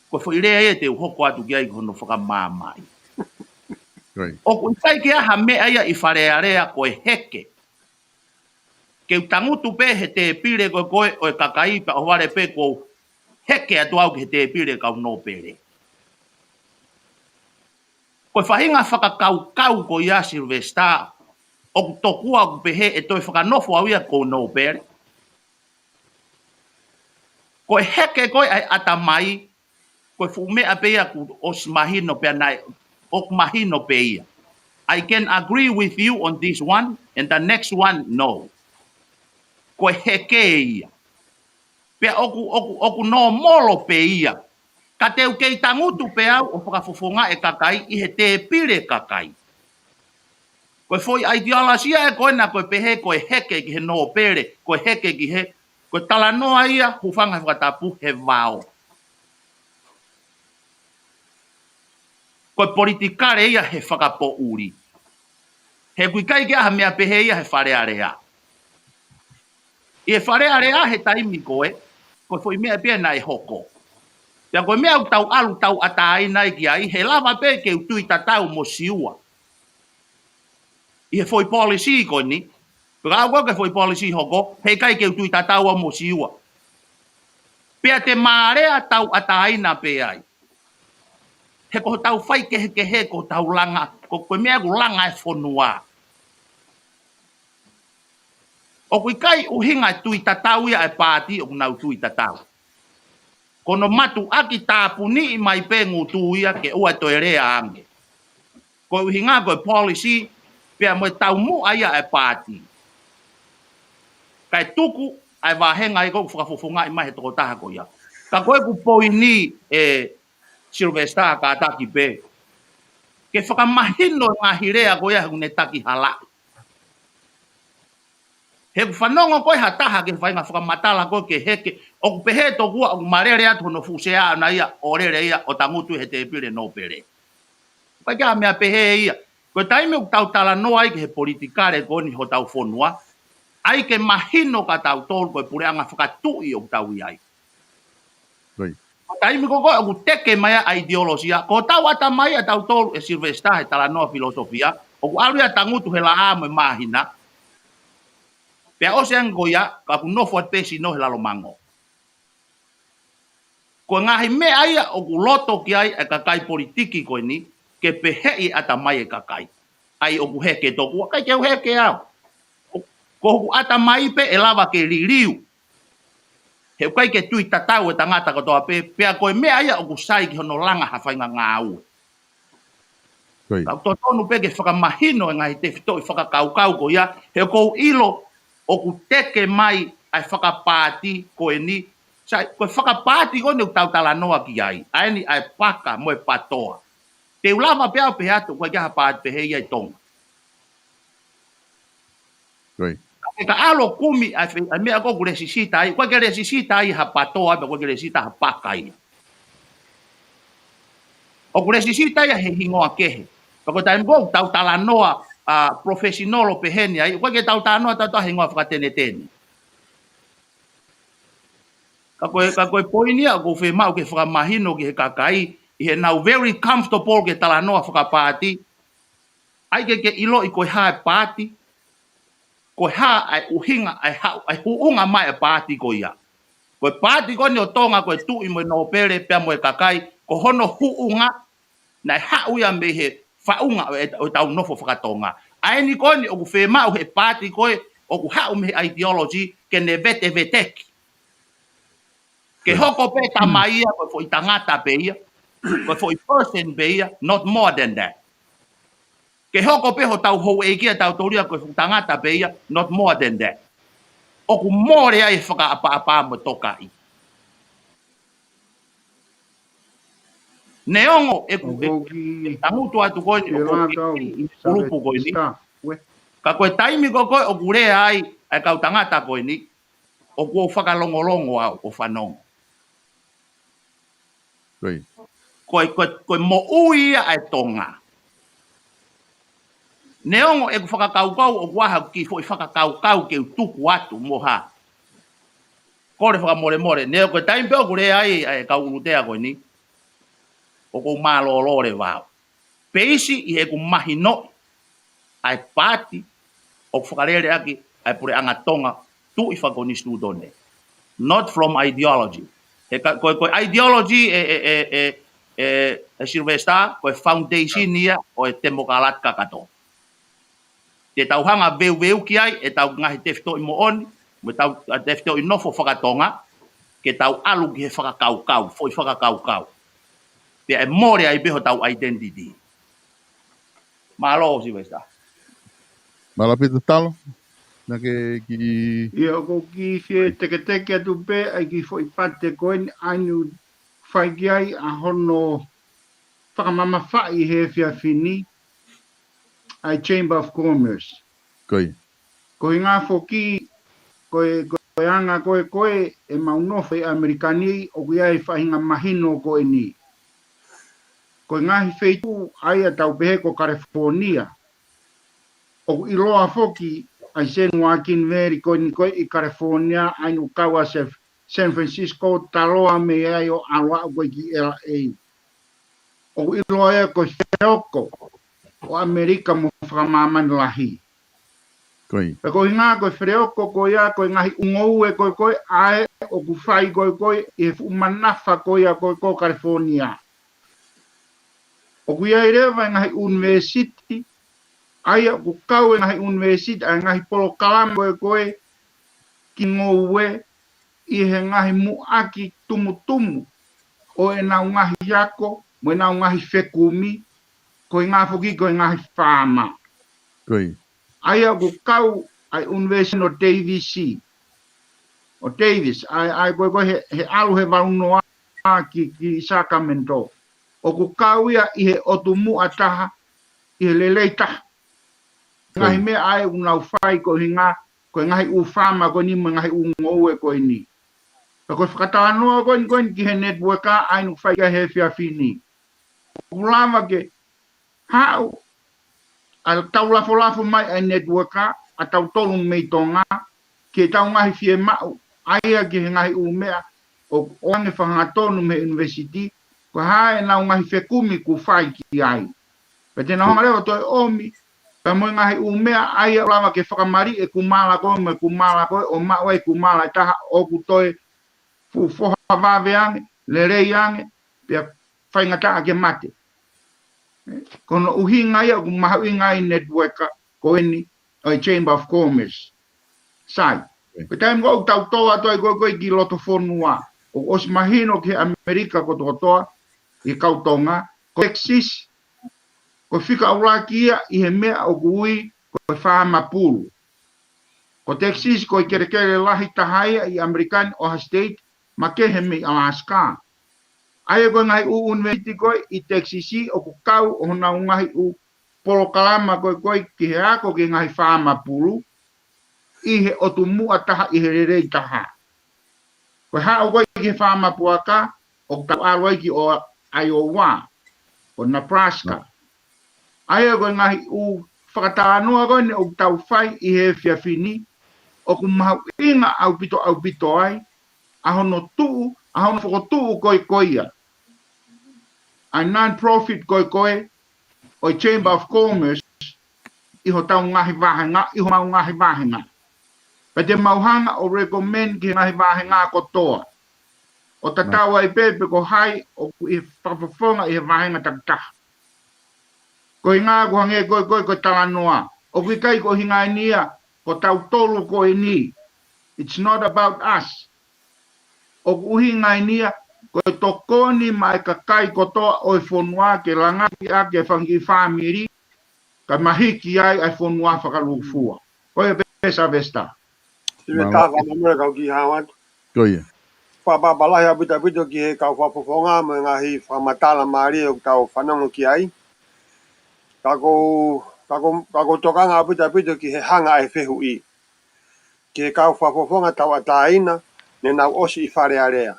Koe fo irea e te uhoko atu ki ai kono whakamamai. O ku tai ki aha mea ia I whare area koe heke. Ke utangutu pe he te pire koe o e kakai pa o ware pe ko heke atu au ki he te pire kau no pere. Koe whahinga whakakau ko ia Silvesta o ku tokua ku pehe e toi whakanofo au ia ko no pere. Koe heke koe ai atamai koe fumea pe ia ku os mahino pe nai ok mahino pe ia. I can agree with you on this one, and the next one, no. Koe heke ia. Pea oku no molo pe ia. Ka teu kei tangutu pe au o whakafofonga e kakai I he te pire kakai. Koe foi ideologia e koe na koe pehe koe heke ki he no pere, koe heke ki he, koe talanoa ia hufanga whakatapu he vao. Koe politikare ia he whakapo uri. He kuikai kia ha mea pehe ia he whare area. I he whare area he taimi koe foi mea pia na e hoko. Pea koe mea tau alu tau atai nai ki ai, he lava pe ke utui tatau mo siua. I he foi policy koe ni, pea au koe foi policy hoko, he kai ke utui tatau mo siua. Pea te maarea tau atai na pe ai. He ko tau whai ke he ko tau langa, ko koe mea ku langa e whonua. O kui kai uhinga tui tatau ia e pāti o kunau tui tatau. Kono matu aki tāpuni I mai pengu tu ia ke ua toi rea ange. Ko uhinga koe policy, pia moe tau mu aia e pāti. Kai tuku ai wahenga i ko whakafufunga i mai he toko taha ko ia. Ka koe ku poini Sylvester ka taki pe. Ke whakamahino ngā hirea ko ia hune taki hala. He whanongo koe ha taha ke whainga whakamatala koe ke heke. O ku pehe to kua o ku marere atu no fusea na ia o rere ia o tangutu he te pire no pere. Pai kia mea pehe ia. Koe taime u tau tala noa ai ke he politikare ko ni ho tau whonua. Ai ke mahino ka tau tolu koe pureanga whakatui o tau iai. Taimi ko koe o ku teke mai a ideologia. Ko tau ata mai a tau tolu e Sylvester he tala noa filosofia. O ku alu ia tangutu he la amo e mahina. Pea o se angoia ka ku nofo at pesi no he lalo mango. Ko ngahi me aia o ku loto ki ai e kakai politiki koe ni ke pehei ata mai e kakai. Ai o ku heke toku, kai ke o heke au. Ko ku ata mai pe e lava ke ririu. He kai ke tui tatau e tangata katoa pe, pea koe me aia o ku sai ki hono langa hawhainga ngā au. Kau tonu pe ke whakamahino e ngahi te whito i whakakaukau ko ia, he kou ilo o ku teke mai ai whakapāti koe ni, koe whakapāti koe ni tau tala noa ki ai, aeni ai paka mo e patoa. Te ulama pe au pe atu koe kia pāti pe hei ai tonga. Ka alo kumi ai mea ko ku resisita ai, koe ke resisita ai ha patoa, koe ke resisita ha paka ai. O ku resisita ai he hingoa kehe. Kako taim ko tau tala noa profesional pe heni ai, koe ke tau tala noa tau hingoa whakatene-tene. Ka koe poinia ko whe mau ke whakamahino ki he kakai, i he now very comfortable ke tala noa whakapāti, ai ke ilo i koe hae pāti, koe haa ai uhinga, ai huunga mai e pāti ko ia. Koe pāti ko ni o tonga koe tui mo no pere pia mo e kakai, ko hono huunga, na hau ia me he whaunga o tau nofo whakatonga. Ai ni ko ni o ku whe mau he pāti koe, o ku hau me ideology, ke ne vete veteki. Ke hoko pe tamaia, koe fo i tangata pe ia, koe fo i person pe ia, not more than that. Ke hoko pe ho tau hou eikia tau toria koe fo tangata pe ia, not more than that. O ku more ai whaka apa mo toka i. Neongo e tangutu atu koe ni o urupu koe ni. Ka koe taimi ko koe o kure ai ai kau tangata koe ni, o kua whakalongolongo au o whanongo. Koe mo uia ai tonga. Neongo e ku whakakaukau o kuaha ki fo i whakakaukau ke utuku atu moha. Kore whakamore. Neo koe taimi pe o kure ai ai kau urutea koe ni, o kou mālolore wāo. Peisi i he ku mahino ai pāti o whakarere aki ai pure anga tonga tu i whakoni studone. Not from ideology. Koe ideology e Sylvester, koe foundation ia o e temokalat kakato. Te tauhanga veu ki ai, e tau ngahi tefto i mooni, me tau tefto i nofo whakatonga, ke tau alu ki he whakakaukau, foi whakakaukau. Pea e more ai beho tau identity. Malo Sylvester. Malapita talo. Na ke ki... Ia ko ki fie teke atu pe, ai ki fo i pate koen, ainu whai ki ai a hono whakamama whai he fia fini, ai Chamber of Commerce. Koi. Koe ngā fo ki, koe anga koe e maunofe Amerikani o kui ai whahinga mahino koe ni. Koe ngahi wheitu ai a tau pehe ko California. O iloa foki ai senu akin veri koe ni koe i California ai no kaua se San Francisco taloa me ai o awa koe ki LA. O iloa e koe whioko o Amerika mo whakamamani lahi. Koi. E koe ngā koe whioko koe ia koe ngahi ungou e koe ae o ku whai koe i he manafa koe a koe California. O kui ai rewa ngahi university, ai ku kau ngahi university, ai ngahi polo kalama koe ki ngoue i he ngahi muaki tumutumu. O e nau ngahi yako, mo e nau ngahi whekumi, koe ngā whuki koe ngahi whāma. Koi. Ai ku kau ai university no DVC. o Davis, ai koe he alu he marunoa ki Sacramento. O ku kauia i he otumu ataha, i he lelei taha. Ngahi mea ai unau whai ko hinga, ko ngahi u whama ko ni ngahi u ngoue ko ni. Ko whakatanoa ko ni ki he network a ai nu whai ka he whia whini. Ulama ke hao, a tau lafo mai ai network a tau tolu mei tonga, ke tau ngahi whie mau, aia ki he ngahi u mea, o ange whangatonu me university, ko hae nau ngahi whekumi ku whai ki ai. Pe tēnā honga rewa toi omi, pe moi ngahi u mea, aia ulama ke whakamari e kumala koe, me kumala koe, o maua e kumala taha o ku toi fu foha wawe ange, le rei ange, pe whaingata ke mate. Kono uhinga ia ku maha inga i networka ko eni o Chamber of Commerce. Sai. Pe taim ko tau toa toi koe ki loto whonua. O os mahino ke Amerika ko toa i kautonga. Ko Texas, ko whika auraki ia i he mea o kui ko whaama pulu. Ko Texas ko i kere lahi tahaia i Amerikani Oha State ma ke he me Alaska. Aia koe ngai u university koe i Texasi o ku kau o hona ngai u polokalama koe ki he ako ki ngai whaama pulu i he otumu ataha i he rerei taha. Koe hao koe ki he whaama puaka o tau arwai ki o Iowa o Nebraska. Aia koe ngai u whakatanoa koe ne o tau whai i he whiawhini o ku mahu inga au pito ai a hono whakotuu koe ia. A non-profit koe o Chamber of Commerce i ho tau ngahi wahenga, i ho mau ngahi wahenga. Pa te mauhanga o recommend ki ngahi wahenga ko toa. O tatawa i pepe ko hai o i whakafonga i he wahenga taktaha. Ko i ngā ko hange koe talanoa. O kui kai ko hinga nia ko tau tolu ko i ni. It's not about us. O uhi ngai nia ko tokoni mai ka kai kotoa o i whonua ke langaki a ke whangi whamiri ka mahiki ai ai whonua whakalufua. Koe pesa vesta. Sime tawa mamura kau ki hawat. Koe. Whapapalahi apita ki he kau whapofonga me ngahi whamatala maari o tau whanongo ki ai. Kako tokanga apita ki he hanga e whehu i. Ki he kau whapofonga tau ataina ne nau osi i whare area.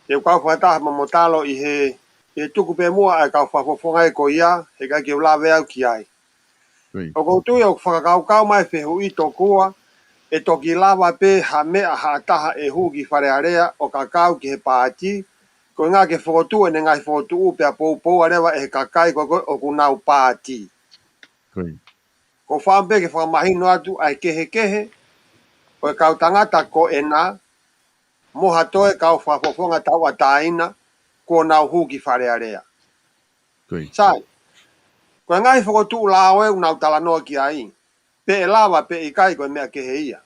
E kau whataha mamotalo i he tuku pe mua ai kau whapofonga e ko ia he kai ki ulawe au ki ai. O koutu e o whakakau mai whehu i tokua e toki lawa pe ha mea ha ataha e hu ki whare area o kakau ki he pāti. Ko ngā ke whotu e ne ngai whotu pe a pou arewa e he kakai ko o kunau pāti. Ko whampe ke whamahino atu ai kehe o e kau tangata ko e nā moha toe kau whapofonga tau ataina ko nau hu ki whare area. Sai, ko ngai whotu lao e unau talanoa ki ai. Pe e lawa pe i kai ko e mea kehe ia.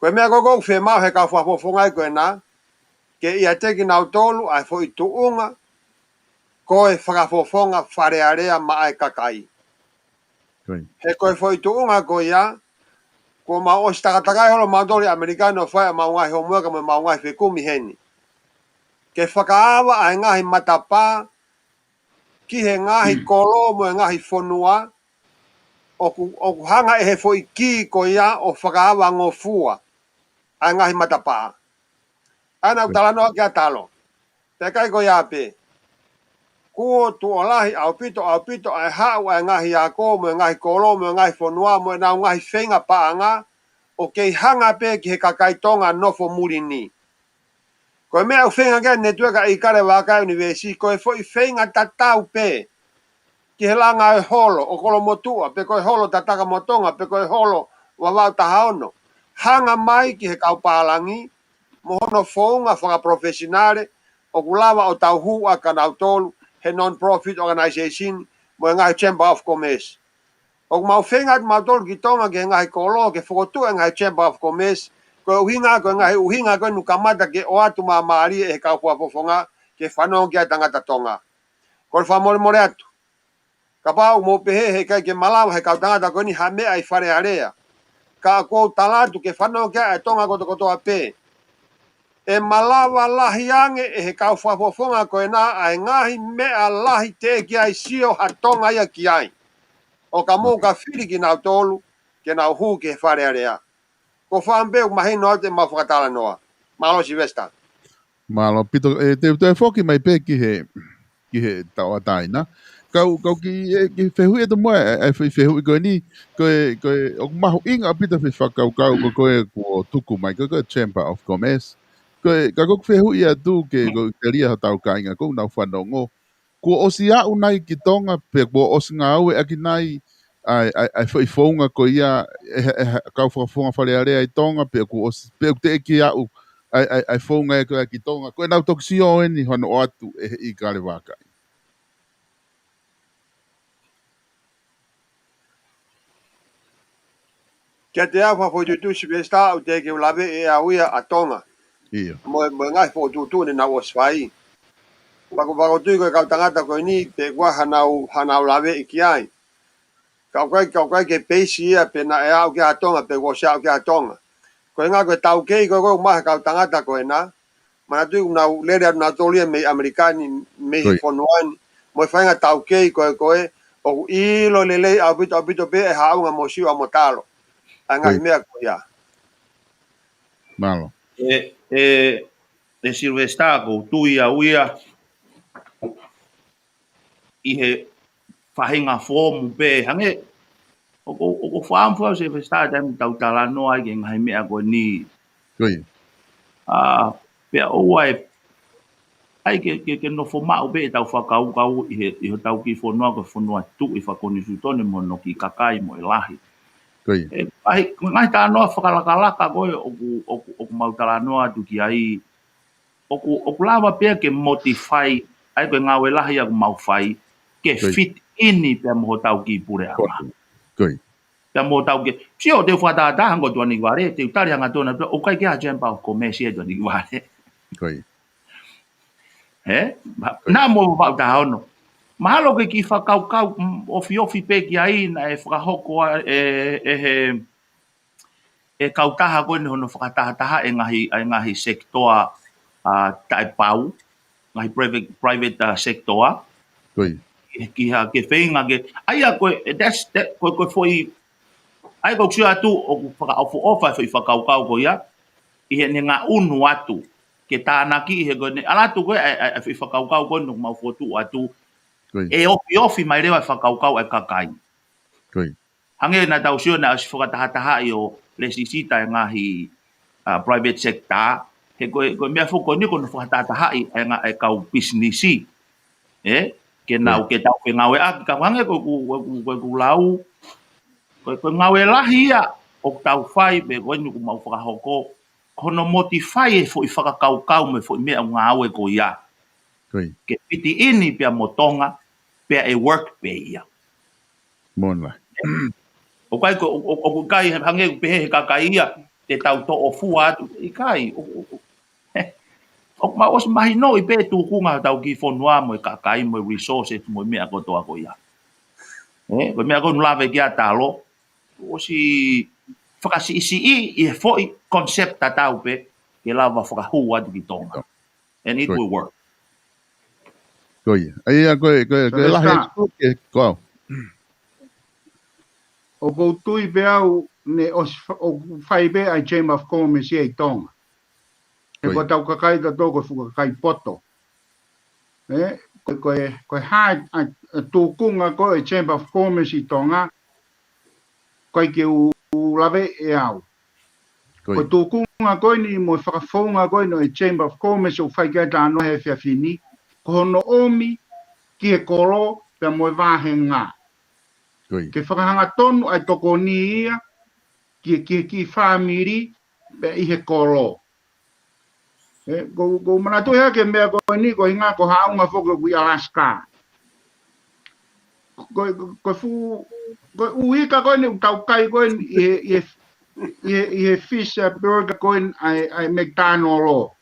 Ko e mea koko whe mau he kau whapofonga e ko e nā ke ia teki nau tolu ai fo i tuunga ko e whakafofonga whare area ma ai kakai. He koe fo i tuunga ko ia ko ma o stakatakai holo maudori Amerikano whai a maungai homuaka me maungai whekumi heni. Ke whakaawa ai ngahi matapā ki he ngahi kolo mo e ngahi whonua o ku hanga e he fo i ki ko ia o whakaawa ngofua ai ngahi matapā. Ana utalanoa ki a talo. Te kai ko ia pe. Kuo tu olahi au pito ai hau ai ngahi a ko mo e ngahi kolo mo e ngahi whonua mo e nau ngahi whenga paanga o kei hanga pe ki he kakaitonga nofo muri ni. Ko e mea u whenga kia netueka Ikale Vakai Univeesi, ko e fo i whenga tatau pe ki he langa e holo o kolo motua, pe ko e holo tataka motonga, pe ko e holo wawau tahaono. Hanga mai ki he kaupālangi, mo hono whounga whaka profesionale, o kulawa o tau hua ka nau tolu, he non-profit organization, mo e ngahi Chamber of Commerce. O mau whenga at mau tolu ki tonga ki he ngahi kolo, ke whokotu e ngahi Chamber of Commerce, ko uhinga ko ngahi uhinga ko nukamata ke o atu maari e kau puapofonga ke whanong ki a tangata tonga. Ko le whamore atu. Ka pau mo pehe he kai ke malawa he kau tangata ko ni hamea i whare area. ka ko talatu ke whanau kia e tonga kotoa pē. E malawa lahi ange e he kau whafofonga koe nā ai ngahi mea lahi te ki ai sio ha tonga ia ki ai. O ka mō ka whiri ki nau tōlu, ke nau hū ke whare area. Ko whambeu mahi noa te mawhakatala noa. Malo si Vesta. Malo pito te foki mai pe ki he tau ataina. Kau ki whehui e to moe e whehui koe ni koe o mahu inga pita whakau ko tuku mai koe Chamber of Commerce. Koe ka whehui a tu ke te ria tau ka inga ko nau whanongo. Ko osi au nai ki tonga pe ko osi ngā aue aki nai ai whaifonga ko ia kau whakafonga whare area i tonga pe ko osi pe te ki au ai fonga e ko ki tonga ko nau toksio ni hono atu e Ikale Vakai. Kia te awha fo tu si Vesta o te ke ulawe e auia a tonga. Ia. Mo ngai fo tu ne nau oswai. Pako tui koe kau tangata koe ni pe kua hanau lawe i ki ai. Kau koe ke peisi ia pe na e au ki a tonga pe kua se au ki a tonga. Koe ngā koe tau kei koe maha kau tangata koe na. Mana tui nau lere atu nau tolia mei Amerikani mei fonoani. Mo whainga tau kei koe o ilo lelei au pito pe e haunga mo siu a mo talo. A ngai mea koe ia. Malo. E Silvesta ko tui a uia i he whahinga fōmu pē hange o whaamfua Silvesta tēm tau tala noa i ke ngai mea koe ni Koe. pēa oua e ai ke no fomau pē tau whakau i he tau ki whanua koe whanua tu i whakoni sutone mo no ki kakai mo e lahi. Koe. Ai ngai tā noa whakalakalaka koe o mautala noa tu ki ai o lava pēr ke motivai ai koe ngā welahi aku mau whai ke fit ini pēr moho tau ki pure anga. Koe. Pēr moho tau ki, sio te whataata hango tuani ki ware, te utari hanga tōna, o kai kia Chamber of Commerce e tuani ki ware. Koe. Nā mō wau tā hono. Mahalo ke ki whakaukau ofi pē ki ai na e whakahoko e kautaha koe ni hono whakatahataha e ngahi sektoa tai pau, ngahi private sector, Koe. ke whenga ke, aia koe, koe foi, ai koe ksua atu, o whakaofu ofa i whakaukau koe ia, i he ne ngā unu atu, ke tānaki i he koe, alatu koe, i whakaukau koe, nuk mau fotu atu, e ofi mai rewa i whakaukau e kakai. Koe. Hange na tau sio na whakatahataha i o lesisita e ngahi private sector, he koe mea whoko ni kono whakatahataha i e kau businessi, ke nau ke tau ke ngawe aki, ka hange koe ku lau, koe ngawe lahi ia, o tau whai, me koe nuku mau whakahoko, kono motivai e fo i whakakaukau me fo i mea ngā aue ko ia. Ke piti ini pia motonga, pia e work pe ia. Mona. O kai hange pehe kakai ia, te tau to o fua atu, i kai, o ma os mahi no i pe tūkunga tau ki whanua mo i kakai mo i resources mo i mea kotoa ko ia. Ko mea kono lawe ki a talo, o si whakasi isi i e foi concept ta tau pe, ke lawa whakahu atu ki tonga. And it will work. Koe. Aia koe lahe ke koe. O kou tui pe au ne o whai pe ai Chamber of Commerce i tonga. E ko tau kakai ka tō koe whukakai poto. Koe hae tūkunga koe Chamber of Commerce i tonga, koe ke u lawe e au. Koe tūkunga koe ni mo whakawhaunga koe no e Chamber of Commerce o whai kia tāno he whiawhini, ko hono omi ki e kolo pe mo e wāhe ngā. Ke whakahanga tonu ai toko ni ia, ki whamiri, pe i he kolo. Ko manatu hea ke mea koe ni, ko hinga ko haunga whoka kui Alaska. Ko uika koe ni, tau kai koe ni, i he fish burger koe ni, ai McDonald's lo.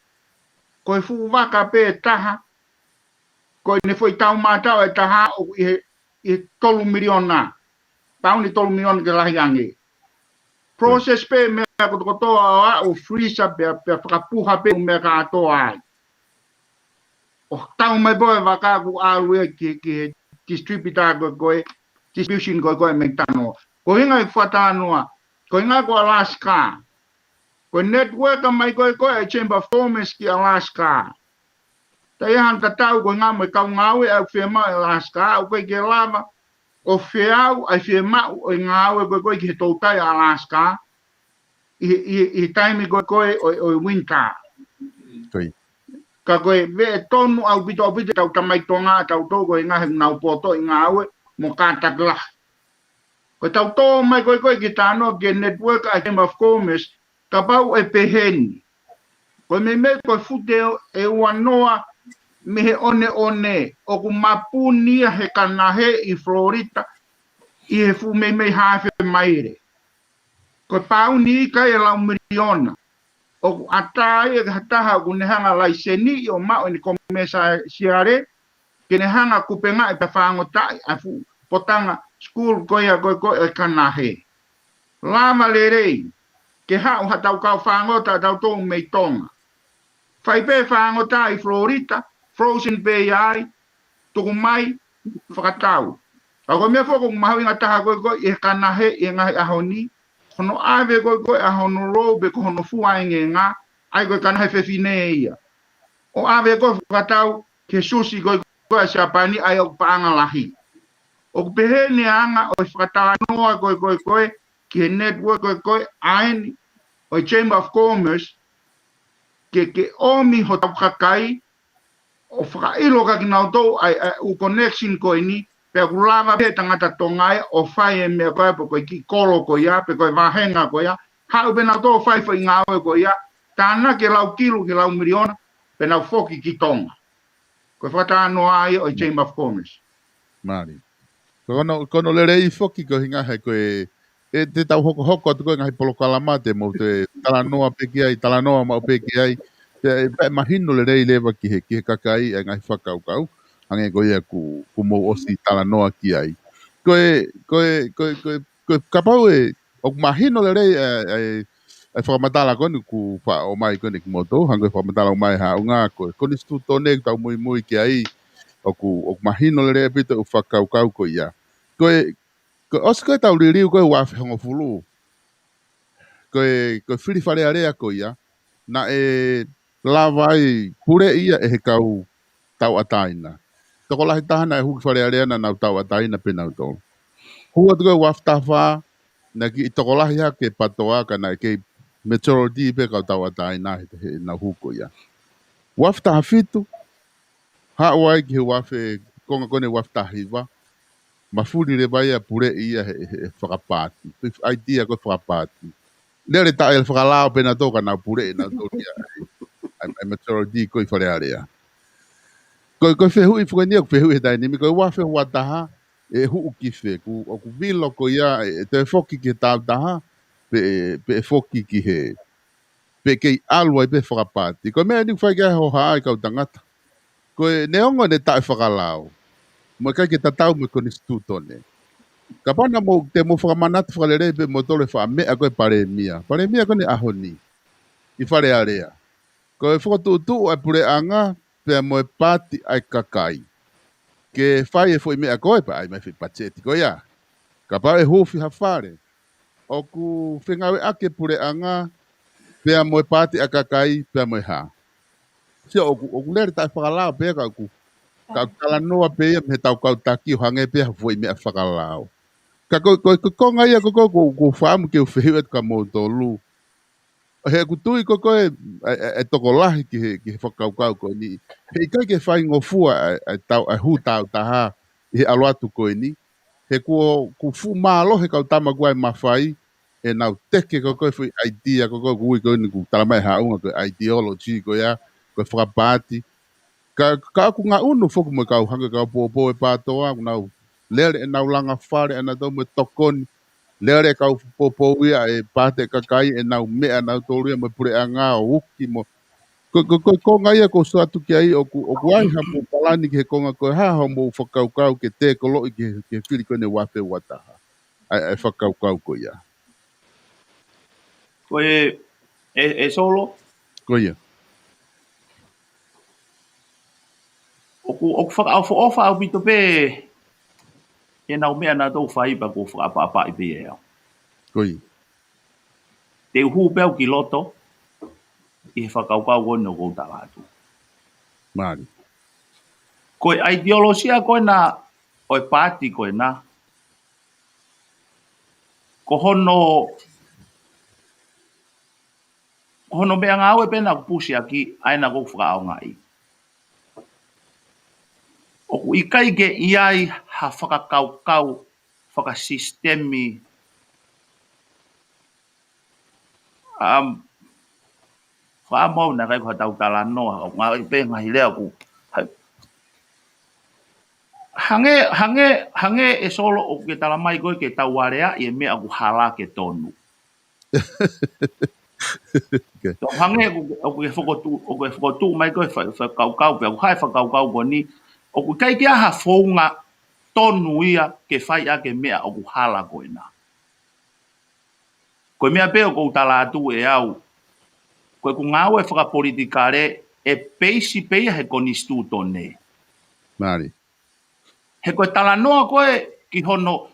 Ko fu waka pe taha, ko ne foi tau mātau e taha o i 3 miliona. Pauni 3 miliona ke lahi ange. process pe me ko toa o freezer pe whakapuha pe me ka toa ai. O tau mai boe waka ku alue ki distributor koe, distribution koe me tano. Ko hinga I whatanoa, ko hinga ko Alaska. Ko network mai koe Chamber of Commerce ki Alaska. Tai han tatau ko hinga mai kau ngawe au whiema Alaska, au koe ke lava, o whiau ai whiema o ngawe koe ki tautai Alaska, I taimi koe o winter. Koi. Ka koe ve tonu au pito tau tamai tonga tau tō koe ngahe nau poto I ngā aue mo kātakla. Ko tau tō mai koe ki tāno ke network a Chamber of Commerce ka pau e peheni. Koe me koe fute e uanoa me he one o ku mapunia he kanahe I Florida I he fu me hafe maire. Koe pau ni ka e lau miliona. O atai e hataha ku nehanga laiseni o mao ni komesa siare ke nehanga kupenga e pawhango tai afu potanga school koia koe e kanahe. Lama le rei ke hao hatau kau whangota tau tō mei tonga. Whai pe whangota I Florida, frozen pe ai, tuku mai, whakatau. Ako mea whoko mahawi ngā taha koe e kanahe e ngahi ahoni, kono ave koe a hono robe ko hono fuainge ngā, ai koe kanahe whewhine ia. O ave koe whakatau ke susi koe a Japani ai o paanga lahi. O pehene anga o whakatau noa koe ki he network koe aeni o Chamber of Commerce ke omi ho tau kakai o whakailo ka ki nau tau ai u connection koe ni pe ku lava pe tangata tongai o whai e mea koe po koe ki kolo koe ia pe koe wahenga koe ia hau pe nau tau whai whai ngawe koe ia tāna ke lau kilu ke lau miliona pe nau whoki ki tonga koe whakatano ai o Chamber of Commerce. Mari. Kono le rei whoki ko hinga hei koe e te tau hoko atu koe ngahi polokalama te mo te talanoa peki ai, talanoa mau peki ai pe mahino le rei lewa ki he kakai e ngahi whakaukau hange koe ia ku mou osi talanoa ki ai. Koe kapau e o mahino le rei e whakamatala kone ku wha o mai kone ki moto hange whakamatala o mai haunga koe kone stu tone tau mui ki ai o mahino le rei pito u whakaukau koe ia. Koe os koe tau ririu koe wafi hongo fulu. Koe whiri whare area koe ia. Na e lawai pure ia e he kau tau ataina. Toko lahi tahana e huki whare area na nau tau ataina pe nau tau. Hua tu koe waftafa na ki toko lahi ha ke patoa ka na ke majority pe kau tau ataina he nau huko ia. Waftaha fitu. Hawai ki he wafe konga kone waftahiwa. Mafuri le vai a pure ia he whakapāti. Idea koe whakapāti. Nere ta el whakalao pena toka na pure na toria. Ai majority koe whare area. Koe whehu I whukania ko whehu he dainimi. Koe wafe hua taha e huu ki whe. Ku vilo ko ia e te whoki ki he tau taha pe e whoki ki he. Pe kei alua I pe whakapāti. Koe mea ni whai kia ho haai kau tangata. Koe neongo ne tae whakalao. Mo kai ke tatau me koni stutone. Ka pana mo te mo whakamanata whakalere pe mo tole whamea koe paremia. Paremia kone ahoni. I whare area. Koe whakatutu ai pure anga pe mo e pati ai kakai. Ke whai e fwoi mea koe pa ai mai whi pacheti koe ia. Ka pao e hufi ha whare. O ku whengawe ake pure anga pe mo e pati ai kakai pe mo e ha. Sia o ku lere tai whakalao pe ka ku ka kala noa pe ia me tau kau taki o hange pe ha fwoi mea whakalao. Ka ko ngai ko famu ke fehet ka mo tolu he ku tui ko e tokolahi ki whakau ko ni he kai ke fai ngofua tau hu tau taha he aluatu ko ni he ku fu malo he kau tama guai mafai e nau teke ko foi idea ko ni ku talamai haunga ko ideology ko ya ko whakapati ka ku nga unu foku mo kau hanga kau po e patoa nau lere e nau langa whare e na tau me tokoni. Lere kau popo ia e pate kakai e nau mea nau tolu ia me pure anga o uki mo. Ko ngai ko suatu ki ai o ku ai ha mo palani ke konga ko ha ho mo whakaukau ke te kolo ke whiri ko ne wape wataha. Ai whakaukau ko ia. Koe e solo. Koia. Oku whaka au bito pe e nau mea nā tau whaipa ko whakapapa i pe eo. Koi. Te uhu pēu ki loto i he whakaukau koe no kou tāwātu. Māri. Koe ideologia koe nā oi pāti koe nā. Ko hono mea ngā ue pēnā ku pusi aki aina kou whakaau ngai. Oku ikai ke iai ha whakakaukau, whakasistemi, whaamau na kai kua tau tala noa, ngā pe ngahi lea ku. Hange e solo o ke tala mai koe ke tau warea i e mea ku hala ke tonu. Okay. So hange o ke whakotu mai koe whakaukau, pe o kai whakaukau ko ni, o ku kai kia ha whaunga tonu ia ke whai a ke mea o ku hala koe na. Koe mea pe o kou tala atu e au, koe ku ngau e whakapolitikare e peisi peia he konistu tone. Māri. He koe tala noa koe ki hono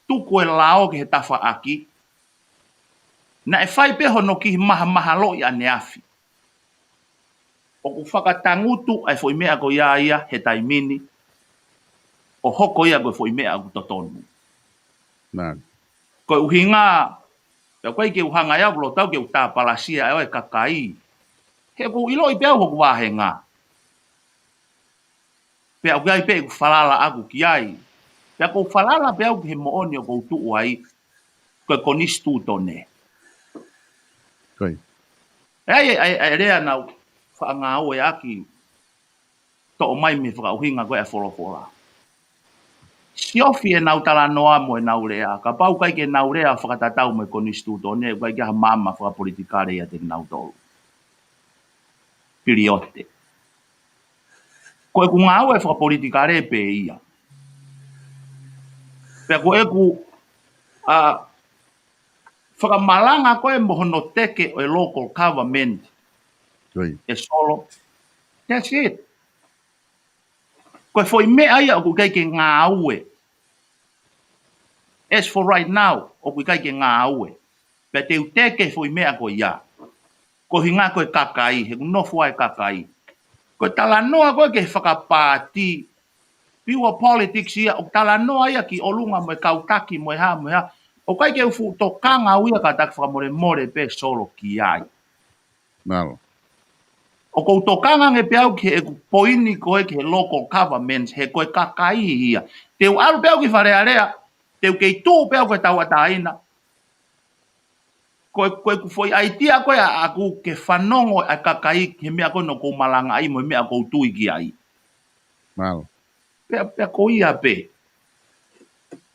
tuku e lao ke he tafa aki. Na e whai pe hono ki maha lo i ane afi. O ku whakatangutu ai fwoi mea ko ia he taimini. O hoko ia koe fwoi mea ko totonu. Māri. Koe uhinga, pia koe ke uhanga ia kulo tau ke uta palasia e kakai. He ku ilo i pia hoku wahenga. Pea o gai pe ku falala aku ki ai. Pea ko falala pea o he mooni o kou tuu ai. Koe konistu tone. Koi. Ai rea na whaanga o e aki. To o mai me whakauhinga koe a whorofora. Siofi e nau tala noa mo e nau rea. Ka pau kai ke nau rea whakatatau me konistu tone. Kai ke ha mama whakapolitikare ia te nau tolu. Piriote. Koe ku ngau e whakapolitikare pe ia. Pea koe ku whakamalanga koe mohono teke o e local government. Koi. E solo. That's it. Koe foi mea ia o ku kai ke ngā aue. As for right now, o ku kai ke ngā aue. Pea te uteke foi mea koe ia. Ko hinga koe kakai, he kunofu ai kakai. Koe tala noa koe ke whakapāti. Piwa politics ia, o tala noa ia ki olunga mo e kautaki mo e ha. O kai ke ufu tokanga uia ka tak whakamore pe solo ki ai. Malo. O kou tokanga nge peau ki e poini koe ki he local governments, he koe kakai ia. Teu aru peau ki wharearea, teu kei tū peau koe tau ataina. Koe ku foi aitia koe aku ke whanongo a kakai he mea koe no kou malanga ai mo mea kou tui ki ai. Malo. Pea ko ia pe.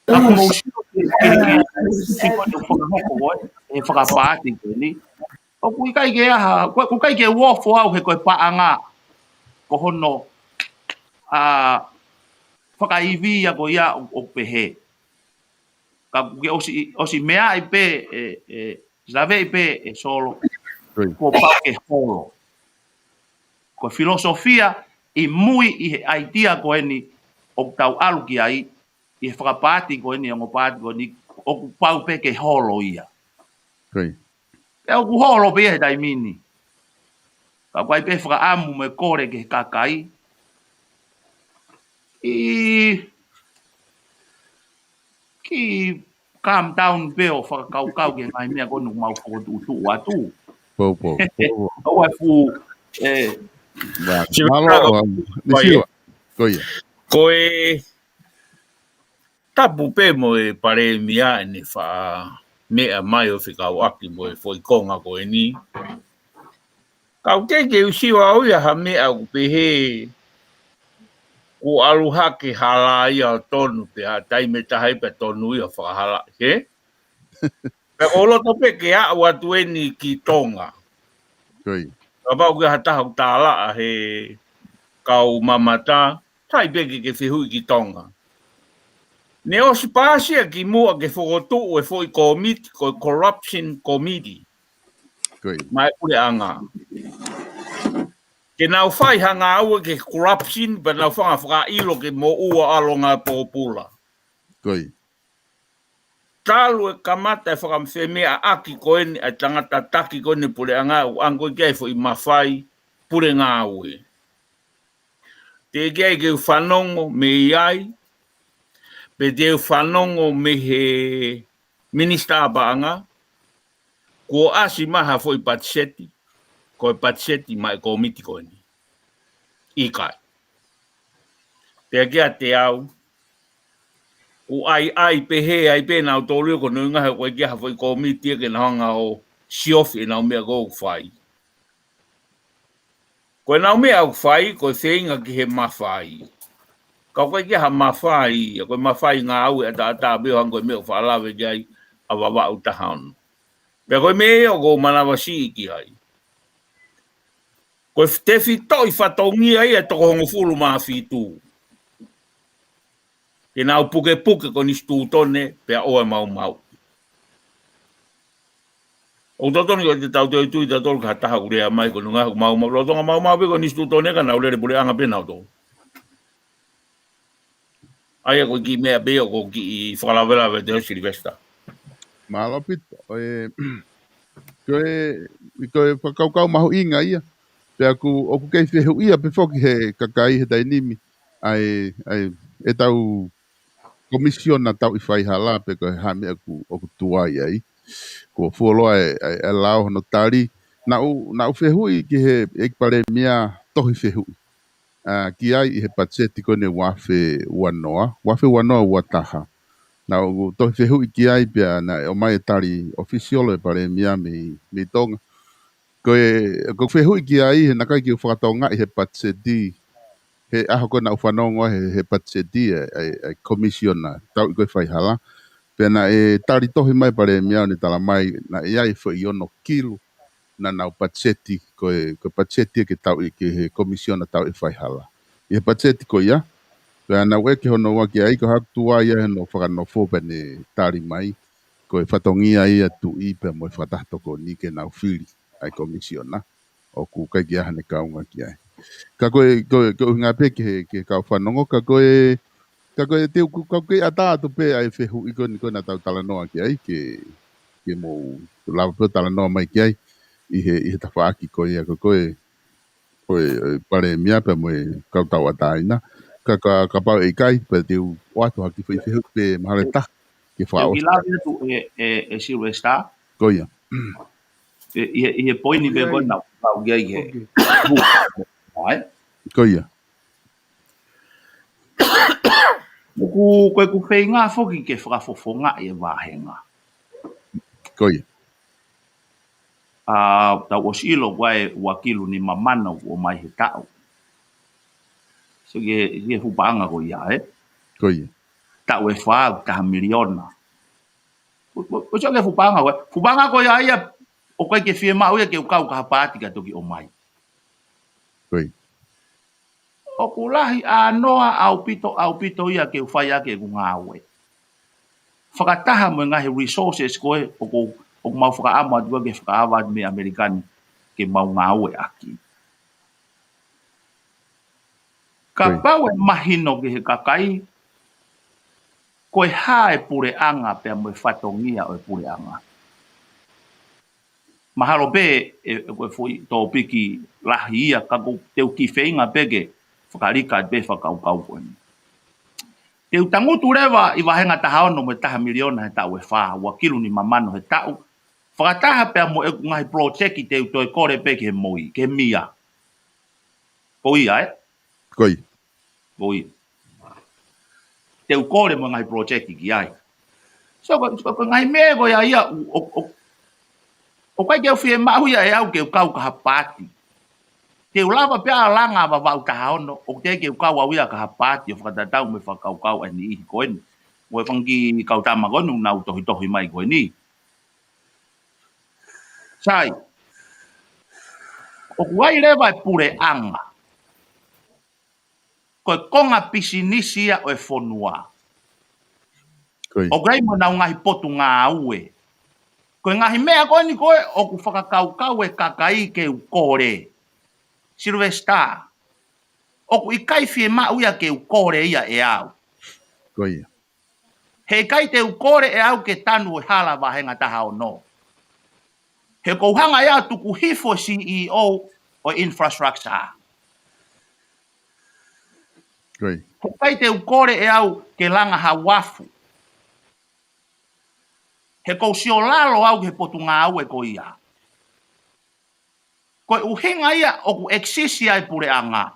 Aku mau sino ki koe no whakahoko koe, he whakapāti koe ni. O ku kai ke aha, ku kai ke wofo au he koe paanga ko hono whakaiwi a ko ia o pehe. Ka ke osi mea i pe, zave i pe e solo, Koi. ko pau ke holo. Ko filosofia i mui i he aitia ko eni o tau alu ki ai, i he whakapāti ko eni, o pāti ko eni, o ku pau pe ke holo ia. Koi. E o ku holo pe he taimini. Ka kai pe whakaamu me kore ke kakai. Ki calm down pe o whakakaukau ke ngai mea konu mau whakotutu atu. Po. Au ai fu, Malo. Nisiwa. Koi. Koe tapu pe mo e pare mia ni wha mea mai o whikau aki mo e foi konga koe ni. Kau te ke usiwa au ia ha mea ku pehe ku aluha ke hala ia tonu pe ha taime tahai pe tonu ia whakahala. Ke? Pe olo tope ke a watu e ni ki tonga. Koi. Ka pau ke hata hau tāla a he kau mamata, tai peke ke whihui ki tonga. Ne o si pasia ki mua ke whokotu e foi committee, ko corruption committee. Koi. Mai ule anga. Ke nau whai hanga au ke corruption, pa nau whanga whaka ilo ke mo ua alonga popula. Koi. Talu e kamata e whakamwhemea aki koeni a tangata taki koeni pule anga u ango i kei fo i mawhai pule ngā ue. Te kei ke whanongo me iai, pe te whanongo me he minister baanga, ko asi maha fo i patseti, ko i patseti mai komiti koeni. Ikale. Te kia te au, o ai pehe ai pe na to rio ko nga he ko kia fo i komiti ke na hanga o siofi na mea go fai. Ko na mea au fai ko seinga ki he mafai. Ka ko kia ha mafai, ko mafai nga au e ta be hango me fa la ve gai a wa u ta han. Pe ko me o go mana wasi ki ai. Ko te fito i fatongi ai e to hongo fulu ma fitu. Ke na puke ko ni stu tone pe o e mau. O toto ni te tau te tu te tol ka taha ure mai ko nga mau lo tonga mau pe ko ni stu tone ka na ule pule anga pe na to. Ai ko ki me be o ko ki fala vela ve de Silvestra. Malopito. Koe whakaukau mahu inga ia. Pea ku oku kei whehu ia pe whoki he kakai he tainimi. Ai e tau komisiona tau i whaihala pe koe hame aku oku tuai ai. Ko fuoloa e lao no tari. Na u whehu i ki he ekpare mia tohi whehu. Ki ai i he patseti kone wafe wanoa. Wafe wanoa wataha. Na u tohi whehu i ki ai pia na o mai e tari ofisiolo e pare mia mi tonga. Ko whehui ki ai he nakai ki whakatonga i he patsedi he aho ko na uwhanongo he patsedi e komisiona tau i koe whaihala pena e tari tohi mai pare miao ni tala mai na e ai whai ono kilu na nau patseti koe patsedi ke tau i ke he komisiona tau i whaihala i he patsedi ko ia pena na weke hono wa ki ai ko hak tua ia he no whakanofo pene tari mai koe whatongia ia tu i pe mo whatato ko ni ke nau whiri ai komisiona o ku kai kia hane kaunga ki ai. Ka koe ngā pe ke kau whanongo, ka koe te uku kau kei atātu pe ai whehu i koe na tau talanoa ki ai, ke mō lawa pe talanoa mai ki ai, i he tawhaaki koe ia, koe pare mia pe mo kau tau ataina, ka pau e kai, pe te watu haki whehu pe mahareta, ke Eu whaos. gila tu Silvestra. Koe ia. I he poini be ko na au ge ge. Ai. Koe ia. Ku fei ngā foki ke whakafofonga e wāhenga. Koe ia. Tau o silo wai wakilu ni mamana o mai he tau. So ge hupanga ko ia e. Koe ia. Tau e whāu taha miliona. Ko so ge hupanga wai. Hupanga ko ia o kai ke whie mau ia ke ukau ka hapati ka toki o mai. Koe. O kulahi a noa au pito ia ke whai ake ku ngāwe. Whakataha mo ngahi resources koe o mau whakaama dua ke whakaawa me Amerikani ke mau ngāwe aki. Ka pau e mahino ke he kakai koe hae pure anga pe mo whatongia o pure anga. Mahalo pe koe fui tō piki lahi ia kako teu ki whainga peke whakarika pe whakaukau koe. Teu tangutu rewa i wahenga taha ono me taha miliona he tau e wha, wakilu ni mamano he tau. Whakataha pia mo e ngahi project i teu toi kore pe ke moi, ke mia. Ko ia e? Koi. Ko ia. Teu kore mo ngahi project i ki ai. So ko ngahi mea ko ia ia, o kai keu whie mahu ia e au keu kau ka hapati. Teu lava pia langa wa wau taha ono, o te keu kau au ia ka hapati, o whakatatau me whakau kau ani ihi koeni. Mo e whangi kau tamagonu nau tohi mai koeni. Sai, o kuai rewa e pure anga. Koe konga pisinisia o e whonua. Koi. O gai mo na ngahi potu ngā ue. Koe ngahi mea koe ni koe o ku whakakau e kakai ke u kore. Silvesta. O ku ikai fie mau ia ke u kore ia e au. Koi. He kai te u kore e au ke tanu e hala wahenga taha o no. He kouhanga ia tuku hifo CEO o infrastructure. Koi. He kai te u kore e au ke langa hawafu. He kou sio lalo au he potu ngā au e ko ia. Koe uhinga ia o ku eksisi ai pure anga.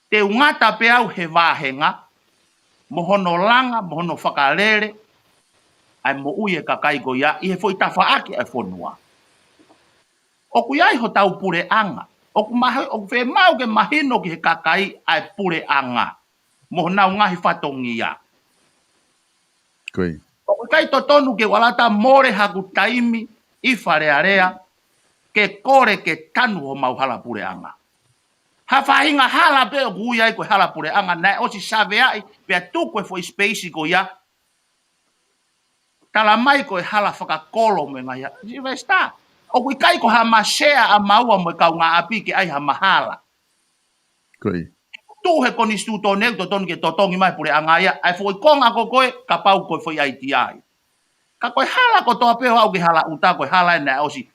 Te ungata pe au he wahenga, mohono langa, mohono whakarere, ai mo uie kakai ko ia, i he fo i tawhaaki ai whonua. O ku iai ho tau pure anga, o ku whe mau ke mahino ki he kakai ai pure anga, mohonau ngahi whatongi ia. Koi. O ku kai to tonu ke walata more haku taimi, i wharearea, ke kore ke tanu ho mau hala pure anga. Ha whahinga hala pe o kui ai koe hala pure anga, nai osi save ai, pia tuku e fo i space ko ia, tala mai koe hala whakakolo me ngai. Silvesta, o kui kai ko ha masea a maua mo kau ngā api ke ai ha mahala. Koi. Tu he koni stu to neu to tonu ke totongi mai pure anga ia, ai fo i konga ko koe, ka pau koe fo i aiti ai. Ka koe hala ko toa peo au ke hala uta koe hala e nai osi,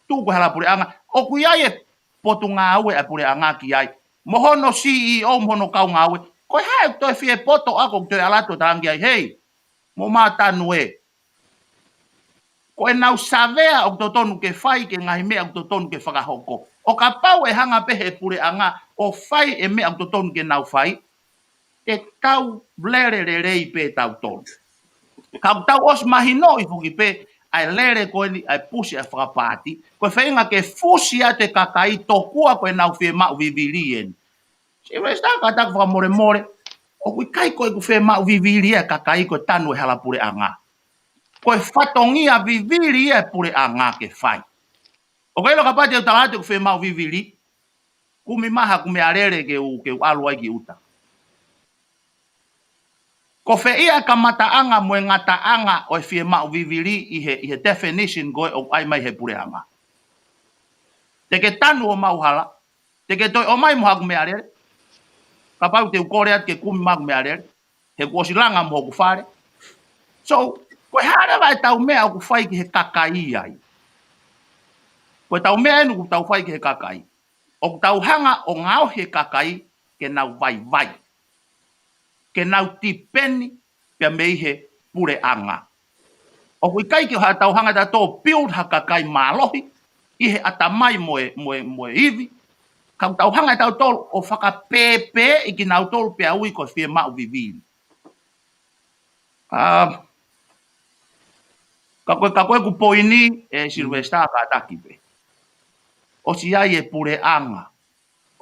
tu koe hala pure anga, o kui ai e potu ngā aue e pure anga ki ai. Mohono CEO, mohono kau ngā aue, koe hae toi fie poto ako toi alato tarangi ai, hei, mo mātanu e. Koe nau savea o to tonu ke whai ke ngahi mea o to tonu ke whakahoko. O ka pau e hanga pehe pure anga, o whai e mea o to tonu ke nau whai, te tau lere re rei pe tau tonu. Kau tau os mahino i fuki pe, ai lere koe ni, ai pusi ai whakapāti, koe whainga ke fusi a te kakai tokua koe nau whee mau vivirien. Si resta ka taku whakamore more, o kui kai koe ku whee mau viviria kakai koe tanu e hala pure anga. Koe whatongia viviria pure anga ke whai. O kai loka pati au talate ku whee mau viviri, kumi maha kume arere ke u aluai ki uta. Ko ia ka mataanga mo ngataanga o fie mau viviri i he definition goe o ai mai he pure anga. Te ke tanu o mau hala, te ke toi o mai mo haku me arere, ka pau te ukore at ke kumi maku me arere, he kuosilanga mo ku whare. So, koe hara vai tau mea o ku whai ki he kakai ai. Koe tau mea enu ku tau whai ki he kakai. O ku tau hanga o ngau he kakai ke nau vai vai. Ke nau tipeni pia mei he pure anga. O kui kai ki ha tau hanga ta tō build ha kakai mālohi, i he atamai moe iwi, kau tau hanga tau tō o whakapepe i ki nau tō pia ui ko whia mau viviri. Ka koe ku poini e Silvesta ka takipe. O si ai e pure anga.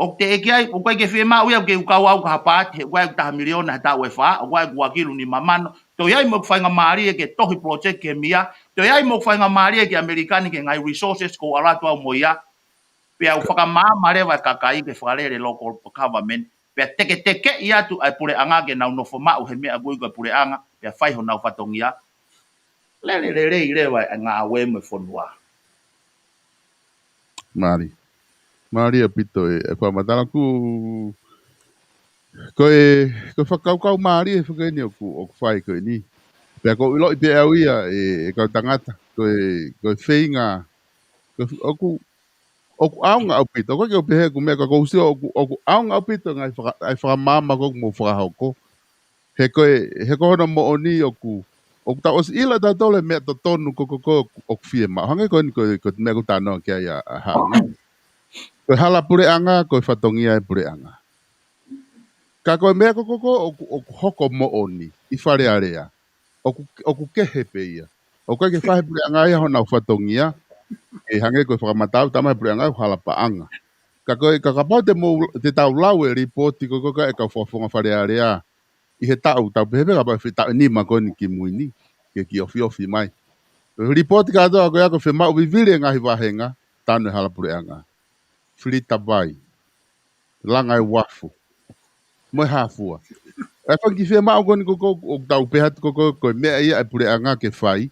O te eki ai, o koe ke whia mau ia ke ukau au ka hapati, he koe ku taha miliona he tau e wha, o koe ku wakilu ni mamano, to iai mo whainga maari e ke tohi project ke mia, to iai mo whainga maari e ke Amerikani ke ngai resources ko alatu au mo ia, pia u whakamama rewa kakai ke whakarere local government, pia teke ia tu ai pure anga ke nau nofo mau he mea gui ko pure anga, pia whaiho nau whatongia, le rewa ngā awe me whonua. Mari apito e whamatala ku koe whakaukau mari e whakaini o ku whai koe ni. Pea ko ilo i pe au ia e kau tangata koe whainga oku aunga au pito. Koe ke o pehe ku mea ka kousio oku aunga au pito ngai whakamama koku mo whakahoko. He kohono mo oni oku ta os ila ta tole mea to tonu ko oku fie ma. Hange koe ni koe mea ku tanoa kia ia haunga. Koe hala pure anga, koe whatongia e pure anga. Ka koe mea oku hoko mo oni, i whare area. Oku kehe pe ia. O koe ke whahe pure anga ia hona whatongia, e hange koe whakamatau, tamai pure anga, hala pa anga. Ka koe kakapau te tau lau e ripoti, koe e ka whafonga whare area. I he tau pehepe ka pau tau nima koe ni ki muini, ke ki ofi mai. Ripoti ka atoa koe ako whemau vivire ngahi wahenga, tanu e hala pure anga. Frita vai, langa e wafu, moe hafua. Ai whanki whea mao koni koko o tau pehat koko ko mea ia e pure anga ke whai.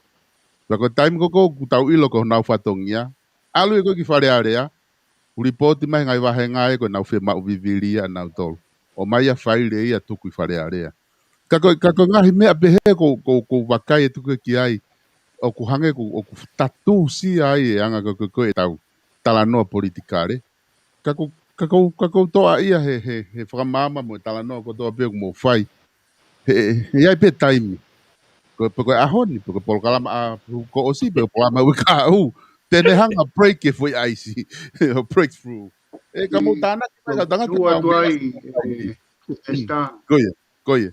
Wako taim koko ku tau ilo ko nau whatongia. Alu e ko ki whare area. Uri poti mai ngai wahe ngai ko nau whea mau viviria nau tolu. O mai a whai le ia tuku i whare area. Kako ngahi mea pehe ko Vakai e tuku ki ai. O ku hange o ku tatu si ai e anga ko e tau tala noa politikare. Kako toa ia he whakamama mo e tala noa ko toa peo mo whai. He ai pe taimi. Ko ahoni, ko polkalama a ko osi pe polama wika u. Tene hanga break if we icy. Breakthrough. E ka mo tana ki mai tanga te Tua mau tua mea. ai, esta, Koia.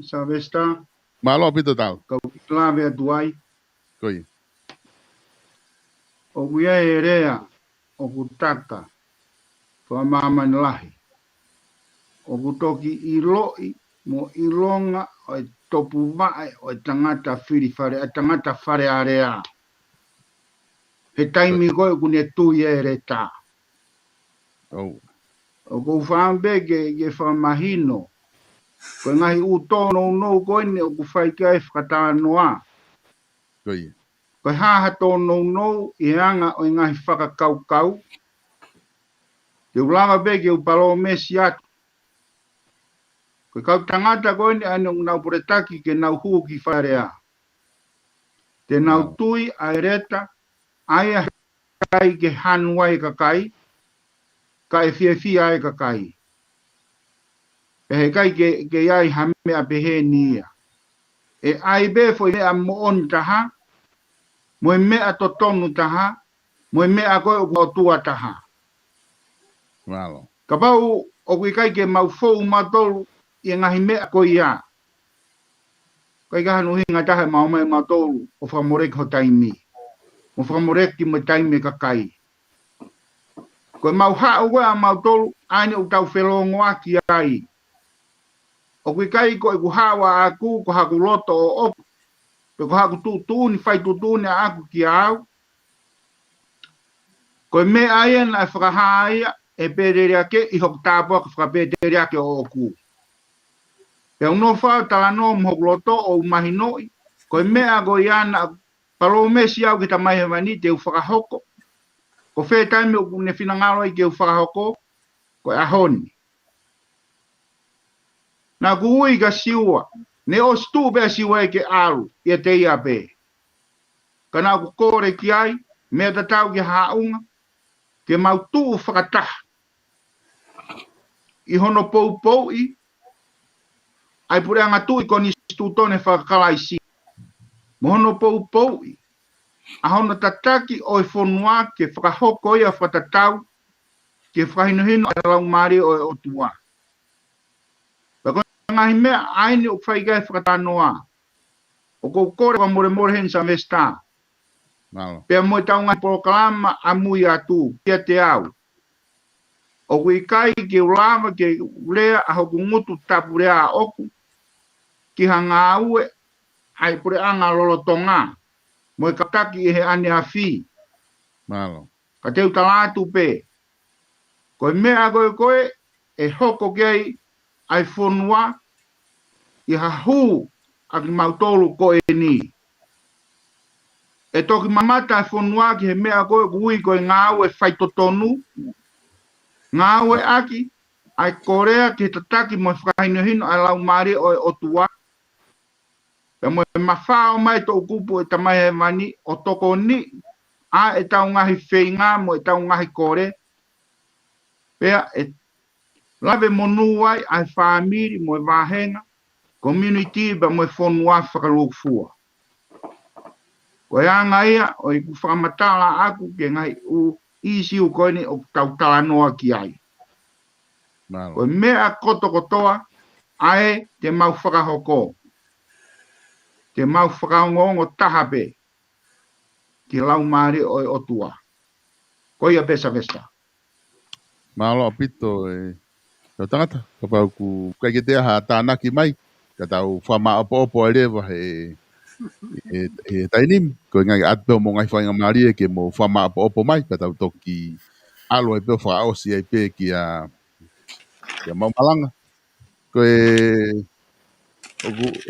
sa vesta, Malo apito tau. kau klave atuai, Koia. o kuia e rea, o kutaka, whamama lahi. O kutoki i loi, mo i longa, o e topu vae, o e tangata whiri whare, a tangata whare area. He taimi koe kune tui e re tā. Oh, O kou whambe ke whamahino, koe ngahi u tōno nou koe ne o ku whai kia e whakatanoa. koia. Koe haha tōno nou i anga o ngahi whakakaukau. Te ulama be ke upalo mesi atu. Koe kau tangata koe ne ane nau puretaki ke nau huu ki wharea. Te nau tui ai reta, aia kai ke hanwai kakai, ka e fia e kakai. E he kai ke iai hame a pehe nia. E ai be foi mea mo on taha, mo e mea to tonu taha, mo e mea koe o tua taha. Malo. Ka pau o kui kai ke mau fou matolu i ngahi mea koe ia. Kai ka hanu hinga taha mau mai matolu o whamorek ho taimi. O whamorek ki mo taimi kakai. Koe mau haa ua a matolu aine u tau whelongo aki ai. O kui kai koe ku hawa aku ko haku loto o oku. Pe ko haku tutuni, whai tutuni a aku ki au. Koe me aia na whakahaia e pērere ake i hok tāpua ka whakapērere ake o oku. Pe uno whao tala no mhok loto o mahinoi. Koe mea ko iana palo mesi au ki ta mai hewani te u whakahoko. Ko whē taime o ne whinangaro i ke u whakahoko. Koe ahoni. Nā kuhui ka siua. Ne o stu bea siua e ke aru i te ia pē. Ka nā ku kore ki ai, mea tatau ki haunga, ke mau tuu whakataha. I hono pou i, ai pure anga tui koni stu tone whakakalai si. Mo hono pou i, a hono tataki o i whonua ke whakahoko ia whatatau, ke whahinohino a lau maari o e otua. Pako ngahi mea aini o whaigai whakatanoa. O kou kore wa more hen sa vesta. Malo. Pea mo tau ngai proklama a mui atu, kia te au. O kui kai ke ulama ke ulea a hoku ngutu tapu rea a oku, ki hanga aue, ai pure anga lolotonga, mo i kataki e he ane a fi. Malo. Ka teu talatu pe. Koe mea koe, e hoko kei, ai whonua, i hahu, a ki mautolu koe ni. E toki mamata e whonua ki he mea koe kui koe ngā aue whaitotonu, ngā aue aki, ai korea ki tataki mo whakahinohino ai lau maari o e otua. E mo e mawhao mai tō kupu e tamai he mani o toko ni, a e tau ngahi whainga mo e tau ngahi kore. Pea e lave monu ai ai whamiri mo e wahenga, community ba mo e whonua whakalukfua. Ko e anga ia o i ku whakamatala aku ke ngai u isi u koini o tau talanoa ki ai. Malo. Ko mea kotoa ai te mau whakahoko. Te mau whakaongongo tahape ki lau maari o e otua. Ko ia pesa vesta. Malo apito e. Tau tangata. Ka pau ku kai ke te aha tānaki mai. Ka tau whama opo e rewa he tainim. Ko ngai atpeo mo ngai whainga maari e ke mo whama opo mai. Ka tau toki alo e peo whaosi e pe ki a mau malanga. Koe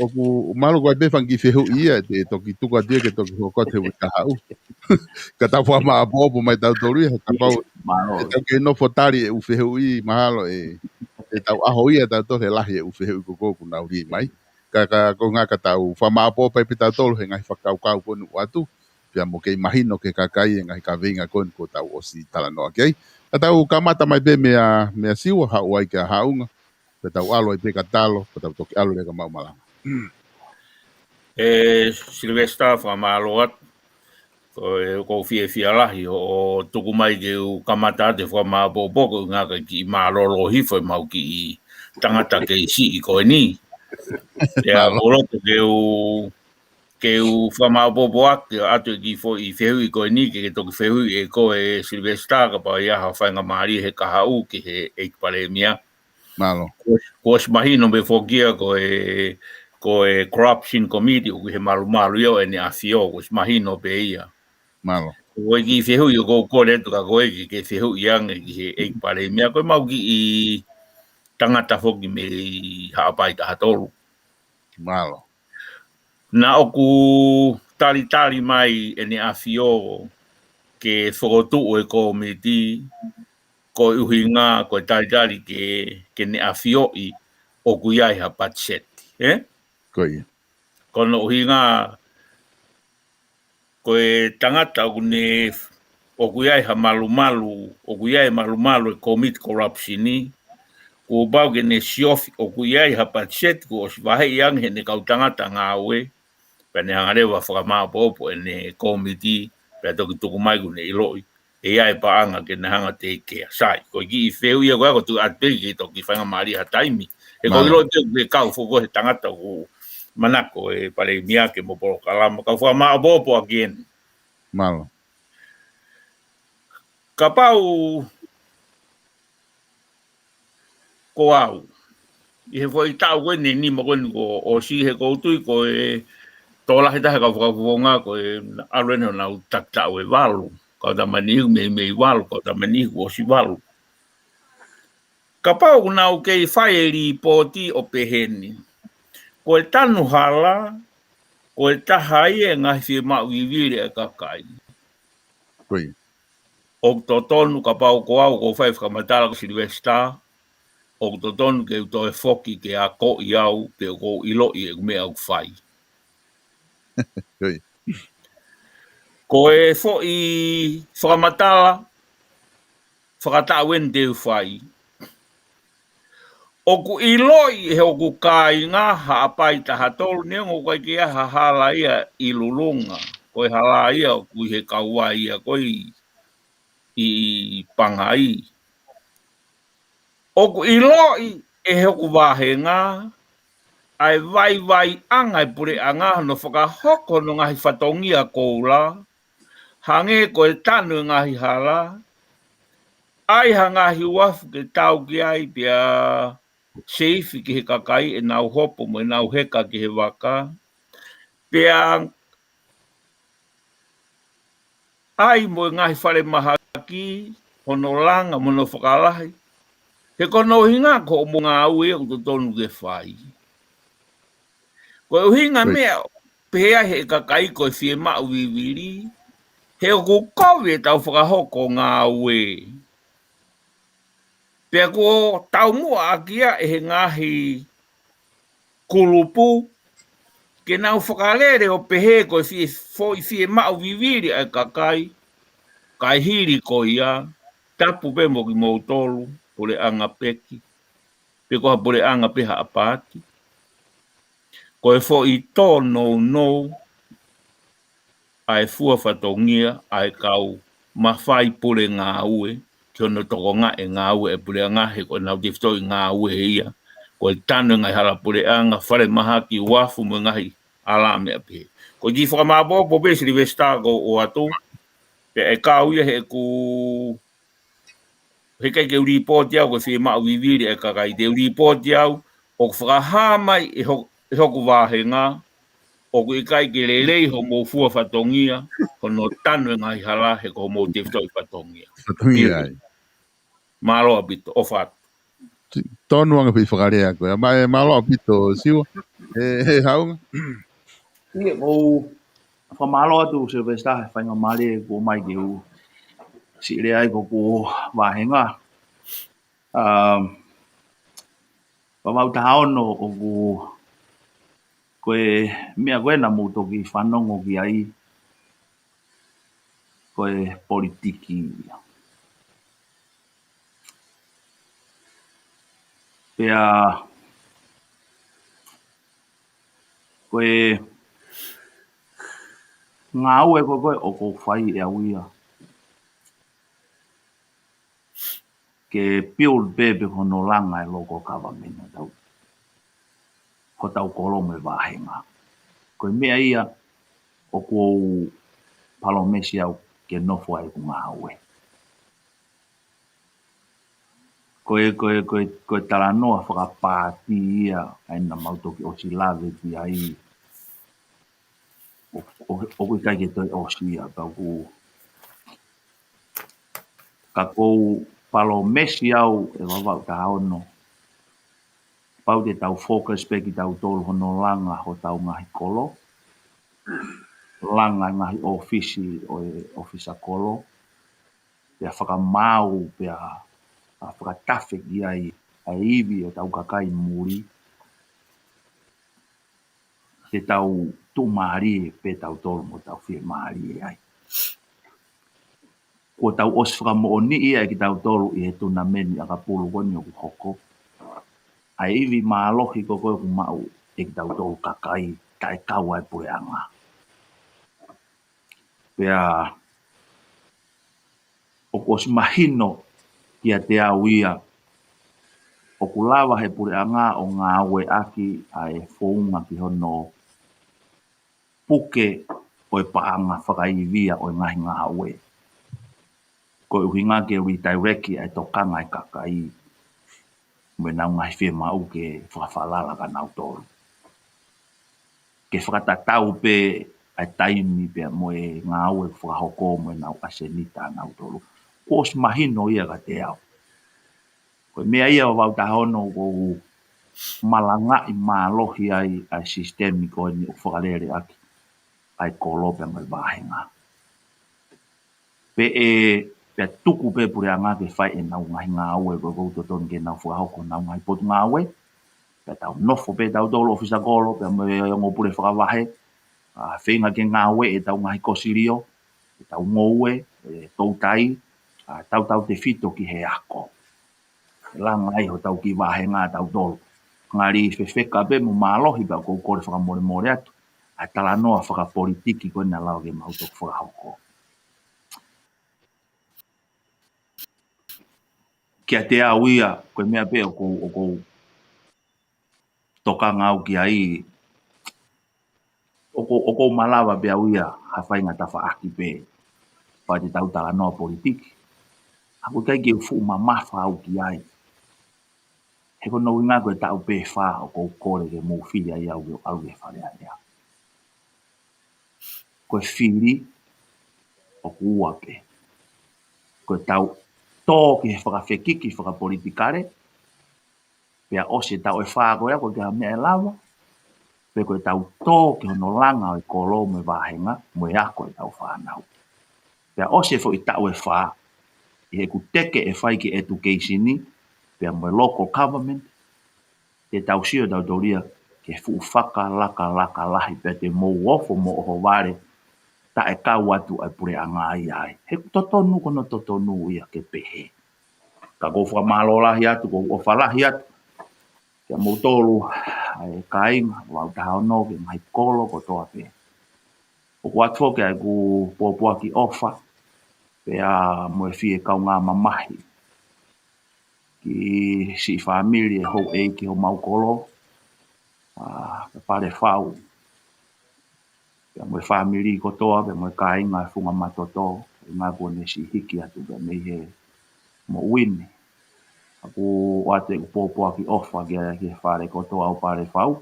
oku malo koe befang ki fehu ia te toki tuka dia ke toki hoko te wika hau. Ka tau wha maa bobo mai tau toru ia, ka pau e tau ke no fotari e ufehu i mahalo e tau aho ia tau tole lahi e ufehu i kukoku nau ri mai. Ka ko ngā ka tau wha maa bobo pai pita tolu he ngai whakau kau konu watu. Pia mo kei mahino ke kakai e ngai ka venga konu ko tau osi tala noa kei. Ka tau kamata mai be mea siwa hau ai ka haunga. Pe tau alo i pe ka talo, pe tau toki alo le ka mau malanga. Silvesta whamaloat, ko fia lahi o tuku mai ke u kamata te whamaboboko ngā ka ki mārolo hifo i mau ki i tangata ke si i koe ni. Ea koroto ke u whamabobo ake atu ki fo i whehu i koe ni ke toki whehu i e koe Silvesta ka pa iaha whainga maari he kahau ki he eikpare mia. Malo. Kos mahino me fogia ko corruption committee o he malu yo ene afio kos mahino be ia. Malo. Ko ki fehu yo ko le to ka ko ki fehu yang ki he ek pare mia ko mau ki i tangata fogi me ha pai ta hatolu. Malo. Na oku tali mai ene afio ke fogotu o committee ko uhinga ko tali ke ne afio i o kuiai ha patset Koi. Kono uhinga ko tangata o kuiai ha malu e commit corruption ni ko bau ke ne siofi o kuiai ha patset ko vahe yang he ne kau tangata ngawe pene hangare wa whakamā popo ne committee pe toki tuku mai ku ne iloi e ai paanga ke na hanga te ke sai ko ki feu ia ko tu atpe ki toki whanga mari ha taimi e ko iloi te kau foko he tangata ko manako e pare mia ke mo polo kalama ka whamā popo again Malo. ka pau ko au i he foi tau wene ni mo ko o si he koutui ko e tola he tahe ka whakawonga ko e arena na utatau e walu ka ta manihu me walu ka ta manihu o si walu ka pau nau kei whae ri poti o peheni ko e tanu hala ko e tahai e ngahi whie mau i vire e kakai Koi. o to tonu ka pau ko au ko whai whakamatala ko Silvesta o to tonu ke uto e foki ke a ko i au pe ko ilo i e me au whai Koi. ko e fo i whakamatala whakatawen te whai o ku iloi he o ku kai ngā haapai taha tolu ne o kai kia hala ia i lulunga ko e hala ia o ku he kaua ia ko i pangai o ku iloi e he o ku wahenga ai vai anga i pure anga no whakahoko no ngahi whatongia koula hange ko e tanu ngahi hala ai hangahi wafu ke tau ki ai pia seifi ki he kakai e nau hopo mo e nau heka ki he waka. Pia ai mo e ngahi whare mahaki hono langa mo no whakalahi. He kono hinga ko mo ngā ue o to tonu ke whai. Ko hinga mea pia he kakai ko e whie mau viwiri. He o ku kowe tau whakahoko ngā ue. Pea ko tau mua akia e he ngahi kulupu ke nau whakalere o pehe ko i fie mau viviri ai kakai kai hiri ko ia tapu pe mo ki mo tolu pole anga peki pe ko pole anga peha apati ko e fo i to no ai fua fatongia ai kau mawhai pole ngā ue ki ono toko ngā e ngā ue e pole ngā he ko nau tifto i ngā ue ia ko e tanu ngai hala pole anga whare maha ki wafu mo ngahi ala me ape ko ji whakamabo po pe Silvesta ko o atu pe e kau ia he ku he kai ke report iau ko whie mau viviri e kakai te report iau o whakaha mai e hoku wāhenga o ku i kai ke lelei ho mo fua whatongia ho no tanu ngai hala he ko mo tifto i whatongia Whatongia ai. Malo apito o whatu tonu anga pi whakarea koe. Mai malo pito siwa. Haunga. Ia o whamalo atu se vesta whainga mare ko mai ke u si rea ai ko wahenga. Wamau taha ono o ku koe mea koe na muto ki whanongo ki ai koe politiki. Pea koe ngā ue koe o ko whai e awia. Ke build bebe hono langa e loko kawamena tau. Ko tau kolo me wahenga. Koe mea ia o ko palomesi au ke nofo ai ku ngā ue. Koe tala noa whakapāti ia aina mautoki o si lave ki ai o koe kai ke toi o sia ka kou palomesi au e wawau ta ono. Pau te tau focus pe ki tau tolu hono langa ho tau ngahi kolo. Langa ngahi ofisi o e ofisa kolo. Pea whakamau pea whakatafe ki ai a iwi o tau kakai muri. Te tau tu maari pe tau tolu mo tau whie maari ai. Ko tau os whakamo o ni ia ki tau tolu i he tuna meni a ka pulu koni o ku hoko. A iwi maalohi ko koe ku mau e ki tau tolu kakai tae kau ai pure anga. Pea o kos mahino ki a te au ia o ku lawa he pure anga o ngā aue aki a e whounga ki hono puke o e paanga whakaiwia o e ngahi ngā aue. Ko uhinga ke redirect ai tokanga ai kakai me nau ngahi whia mau ke whakawhalala ka nau tolu. Ke whakatatau pe ai taimi pe mo e ngā aue whakahoko mo e nau asenita nau tolu. Ko os mahino ia ka te au. Ko mea ia o wau tahono ko malanga i mālohi ai sistemi ko ni o whakarere aki ai kolope mai wahenga. Pe pe tuku pe pure anga ke whai e nau ngahi ngā aue ko kouto tonu ke nau whakahoko nau ngahi potu ngā aue. Pe tau nofo pe tau tolo ofisa kolo pe mo e ngo pure whakawahe. Whenga ke ngā aue e tau ngahi kosirio. E tau ngoue, e tau tai, tau te fito ki he ako. Langa ai ho tau ki wahenga tau tolo. Ngari whewheka pe mo mālohi pa kou kore whakamore more atu. A tala noa whakapolitiki koe na lau ke mautok whakahoko. Kia te au ia, koe mea pe o kou toka ngau ki ai. O kou malawa pe au ia, hawhainga ta whaaki pe. Pa te tau tala noa politiki. Ako kai ke ufu mamafa au ki ai. He kono inga koe tau pe wha o kou kore ke mou whiri ai au e whare ai. Koe whiri o kua pe. Koe tau tō ki he whakawhekiki whakapolitikare. Pea ose tau e wha koe ako ke ha mea e lawa. Pe koe tau tō ki hono langa o e kolo me wahenga. Mo e ako e tau whanau. Pea ose fo i tau e wha. I he ku teke e whai ki educationi. Pea mo e local government. Te tau sio tau toria ke fu whaka laka lahi. Pea te mou ofo mo oho ware. Ta e kau atu ai pure anga ai. He totonu kono totonu ia ke pehe. Ka kou whakamalo lahi atu, kou ofa lahi atu. Kia mou tolu ai kainga, wau taha ono ke mai kolo ko toa pe. O kua tfoke ai ku pōpua ki ofa. Pea mo e fie kau ngā mamahi. Ki si family e hou e ki ho mau kolo. Pe pare whau. Pea mo e family ko toa, pea mo e kainga e funga matoto. E ngā kone si hiki atu pea me he mo wini. Aku wate ku pōpua ki ofa ki whare ko toa au pare whau.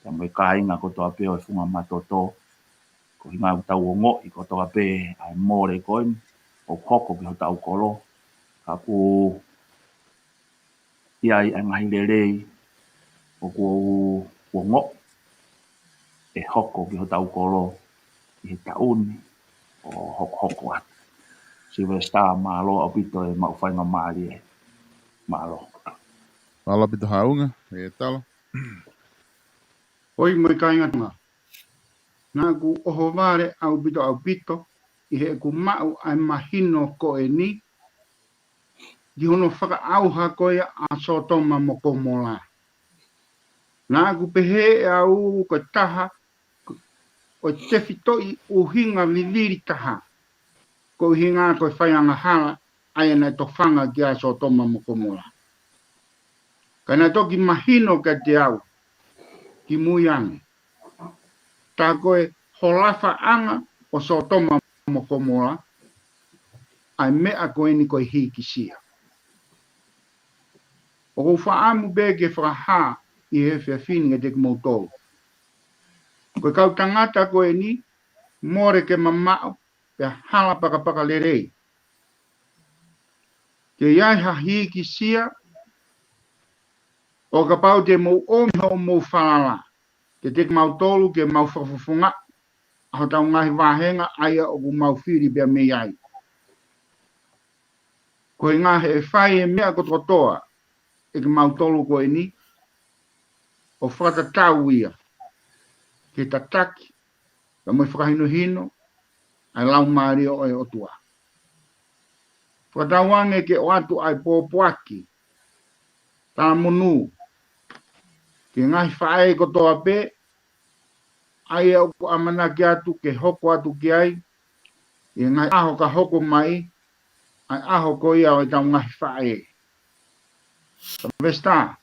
Pea mo e kainga ko toa peo e funga matoto. Ko hinga utau o ngo i ko toa pe ai more koin. O hoko ki ho tau kolo. Aku ia i ngahi lelei o kua ngō e hoko ki ho tau kolo i he tauni o hoko atu. Silvestar malo au pito e mau whainga maari e malo. Malo pito haunga, e talo. Oi mai ka ingatanga. Nā ku oho wāre au pito i he ku mau ai mahino ko e ni di hono whaka auha koia a sotoma mo ko mola. Nā ku pehe e au ko taha o te fito i uhinga viviri taha. Ko hinga ko whaianga hala ai ana to whanga ki a sotoma mo ko mola. Kana toki mahino ka te au ki muiangi. Tā koe holafa anga o sotoma mo ko mola ai mea koe ni koe hiki sia. O ko whaamu bēke whakaha i he whiawhini e te kumoutou. Koe kau tangata koe ni, more ke mamao, pe hala paka lerei. Ke iai ha hiki sia, o ka pau te mou omiho mou whalala. Ke te kumautolu ke mau whakafufunga, aho tau ngahi wāhenga aia o ku mau whiri bea me iai. Koe ngahe e whai e mea kotoa, e kumautolu koe ni, o whakatatau ia. Ke tataki, ka moi whakahino hino, ai lau maari o e otua. Whakatawange ke o atu ai pōpuaki, tā monu, ke ngahi whae kotoa pē, ai au ko amana ki atu ke hoko atu ki ai, e ngai aho ka hoko mai, ai aho ko ia o tau ngahi whae. Ka vesta,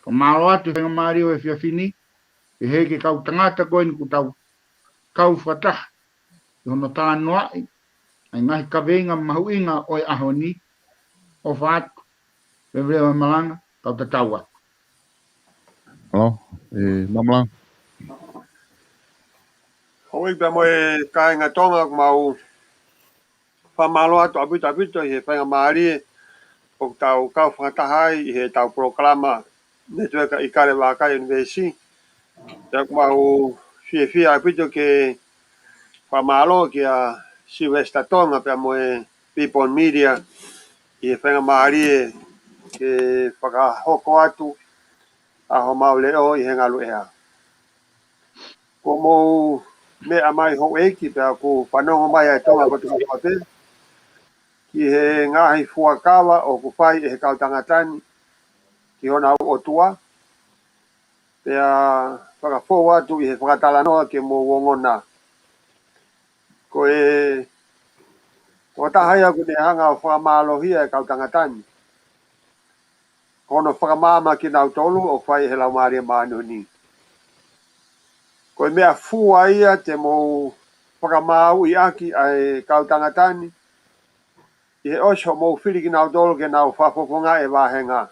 ka malo atu whenga maari o e whiawhini, ke heke kau tangata koe ni ku tau kau whatah, i hono tā noai, ai ngahi ka venga mahuinga o e aho ni, o whaatu, wewrewa malanga, kau tataua. Alo, Mamlang. Hoi pe moe kāinga tonga mau whamalo atu apito i he whainga maari o tau kau whakatahai i he tau proklama netueka Ikale Vakai Univeesi. Tak mau fia apito ke whamalo ki a Silvesta tonga pe moe people media i he whainga maari ke whakahoko atu a ho mau leo i he ngalu ea. Ko mou me amai ho eki pe aku whanongo mai ai tonga ko tuku kote. Ki he ngahi fuakawa o ku whai e he kautangatani ki hona au o tua. Pea whakafo atu i he whakatalanoa ke mō wongona. Ko e whatahai aku ne hanga o whakamálohia e kautangatani. Kono whakamama ki nau tolu o whai he lau maria mānu ni. Ko e mea fua ia te mō whakamau i aki ai kautangatani. I he osho mō whiri ki nau tolu ke nau whafofonga e wāhenga.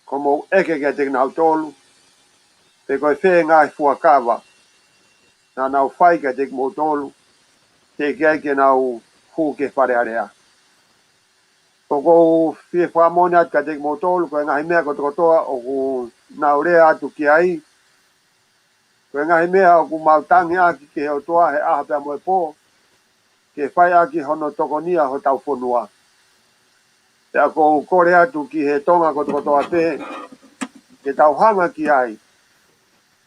Ko mō eke ke te nau tolu. Pe koe whē ngai fuakawa. Nā nau whai ke te mō tolu. Te kia ke nau hu ke whare area. Ko kou whie whamone atu ka te mō tolu. Koe ngahi mea kotoa o ku nau rea atu ki ai. Koe ngahi mea o ku mautangi aki ke heo toa he aha pia moe pō. Ke whai aki hono tokonia ho tau whonua. Te a kou kore atu ki he tonga kotoa pē. Ke tau hanga ki ai.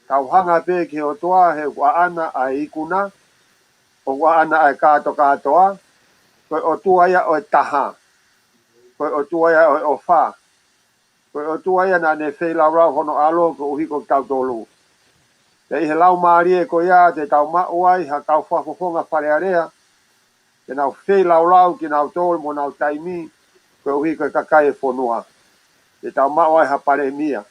Tau hanga pē ki heo toa he kua ana ai ikuna. O kua ana ai katoa. Koe o tua ia o e taha. Koe o tua ia o e ofa. Koe o tua ia na ne whei lau rau hono alo ko uhiko tau tolu. Te i he lau maari e ko ia te tau mauai ha kau whafofonga wharearea. Ke nau whei lau ki nau tolu mo nau taimi. Koe uhiko e kakai e whonua. Te tau mauai ha pare mia.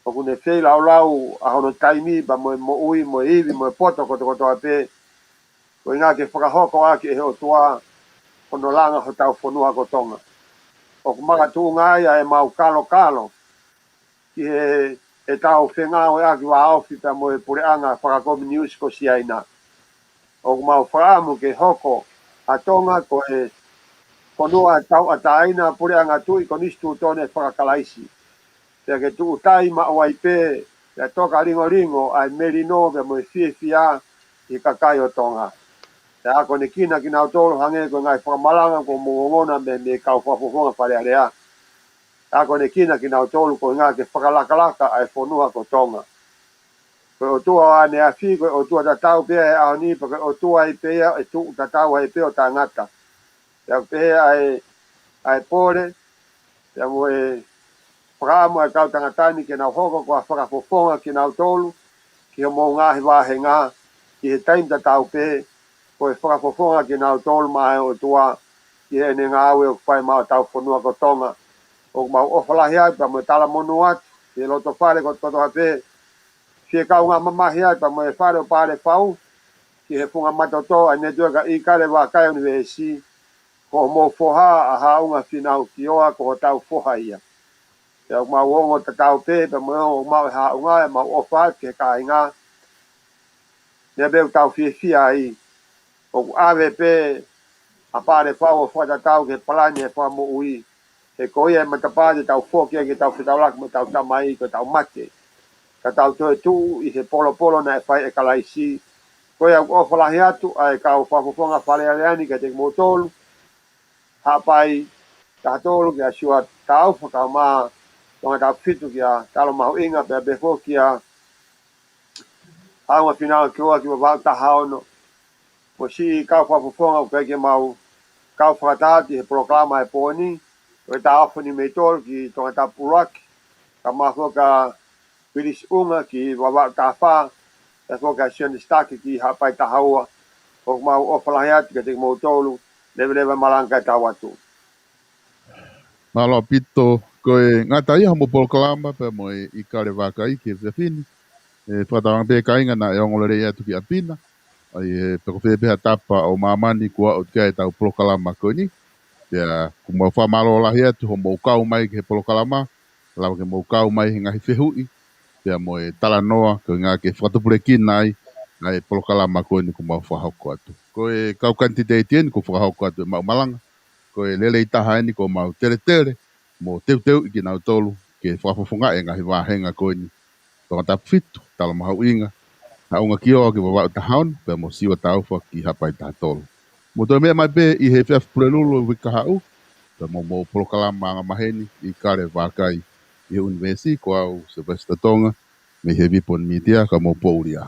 O kune whei lau a hono taimi ba mo ui, mo iwi, mo poto kotoa pē. Koe ngā ke whakahoko aki e heo tua hono langa ho tau whonua ko tonga. O kumaka tū ngai e mau kalo. Ki he e tau whengao e aki wa aofi pa mo e pureanga whakakomi news ko siaina. O kumau whaamu ke hoko a tonga ko e Konua tau ataina pure anga tui konistu tone whakakalaisi. Pea ke tu utai ma o pe, pea toka ringo ringo ai merino pea mo fie fia I kakai o tonga. Pea ako ne kina kina o tolo hange ko ngai whakamalanga ko mongona me kau whafofonga pare area. Ako ne kina kina o tolo ko ngai ke whakalakalaka ai whonua ko tonga. Ko o tua a ne a fi ko o tua tatau pea e ao ni pa ko o tua I pea e tu tatau ai pea o tangata. Pea pea ai pore, pea mo Whakaamo e kau tangatani ke nau hoko kua whakafofonga ki nau tolu, ki ho mō ngāhi wāhe ngā, ki he taim ta tau pē, ko e whakafofonga ki nau tolu mahe o tua, ki he ne ngā aue o kwhai mao tau whanua ko tonga, o mau ofalahi ai pa mo e tala monu atu, ki he loto whare ko totoha pē, ki he kau ngā mamahi ai pa mo e whare o pāre whau, ki he funga matoto a ne tuaka Ikale Vakai Univeesi, ko mō whoha a haunga whinau ki oa ko ho tau whoha ia. Te o mau ongo te tau pē, pe mo o mau ha unga e mau ofa ke ka inga. Ne beu tau fie fia ai. O ave pē, a pāre whau o whata tau ke palani e wha mo ui. He koi e matapāde tau whokia ke tau whitaulak mo tau tamai ko tau mate. Ka tau toe tu I he polo polo na e whai e kalaisi. Koi au ofalahi atu ai kau whapoponga whare aleani ke te motolu. Hapai, ka tolu ke a siua tau whakau maa. Tonga tau fitu kia talo mahu inga pe befo kia aunga finau ki oa ki wa wau tahaono. Mo si kau whapufonga o keke mau kau whakatahati he proklama e pōni. O e ta awhani mei tōru ki tonga tau puraki. Ka mahu ka British unga ki wa wau tahawha. E fo ka siani staki ki hapai tahaua. O mau ofalahi ati ka te mau tōru. Lewe malanga e tau atu. Malo pito koe ngata ia mo polokalama pe mo Ikale Vakai ki e fini. E whatawang pe kainga na e ongolere ia tuki apina. Ai e peko whepea tapa o mamani kua o tia e tau polokalama koe ni. Pea kumau whamalo lahi atu ho mou kau mai ke he polokalama. Lau ke mou kau mai he ngahi whehui. Pea mo e tala noa koe ngā ke whakatupure ki nai. Ai polokalama koe ni kumau whahoko atu. Koe kau kantidei tien ko whahoko atu e mau malanga. Ko e lele I taha ni ko mau tere tere, mo teu I ki nau tolu, ke whafofonga e ngahi wāhenga koe ni. Tonga ta fitu, tala mahau inga, na unga ki oa ki wawau tahaon, pe mo siwa taufa ki hapai taha tolu. Mo toi mea mai pe I he whiaf purelulu wika hau, pe mo polokalama anga maheni, Ikale Vakai, I Univeesi, ko au Sylvester Tonga, me he vipon media ka mo pouria.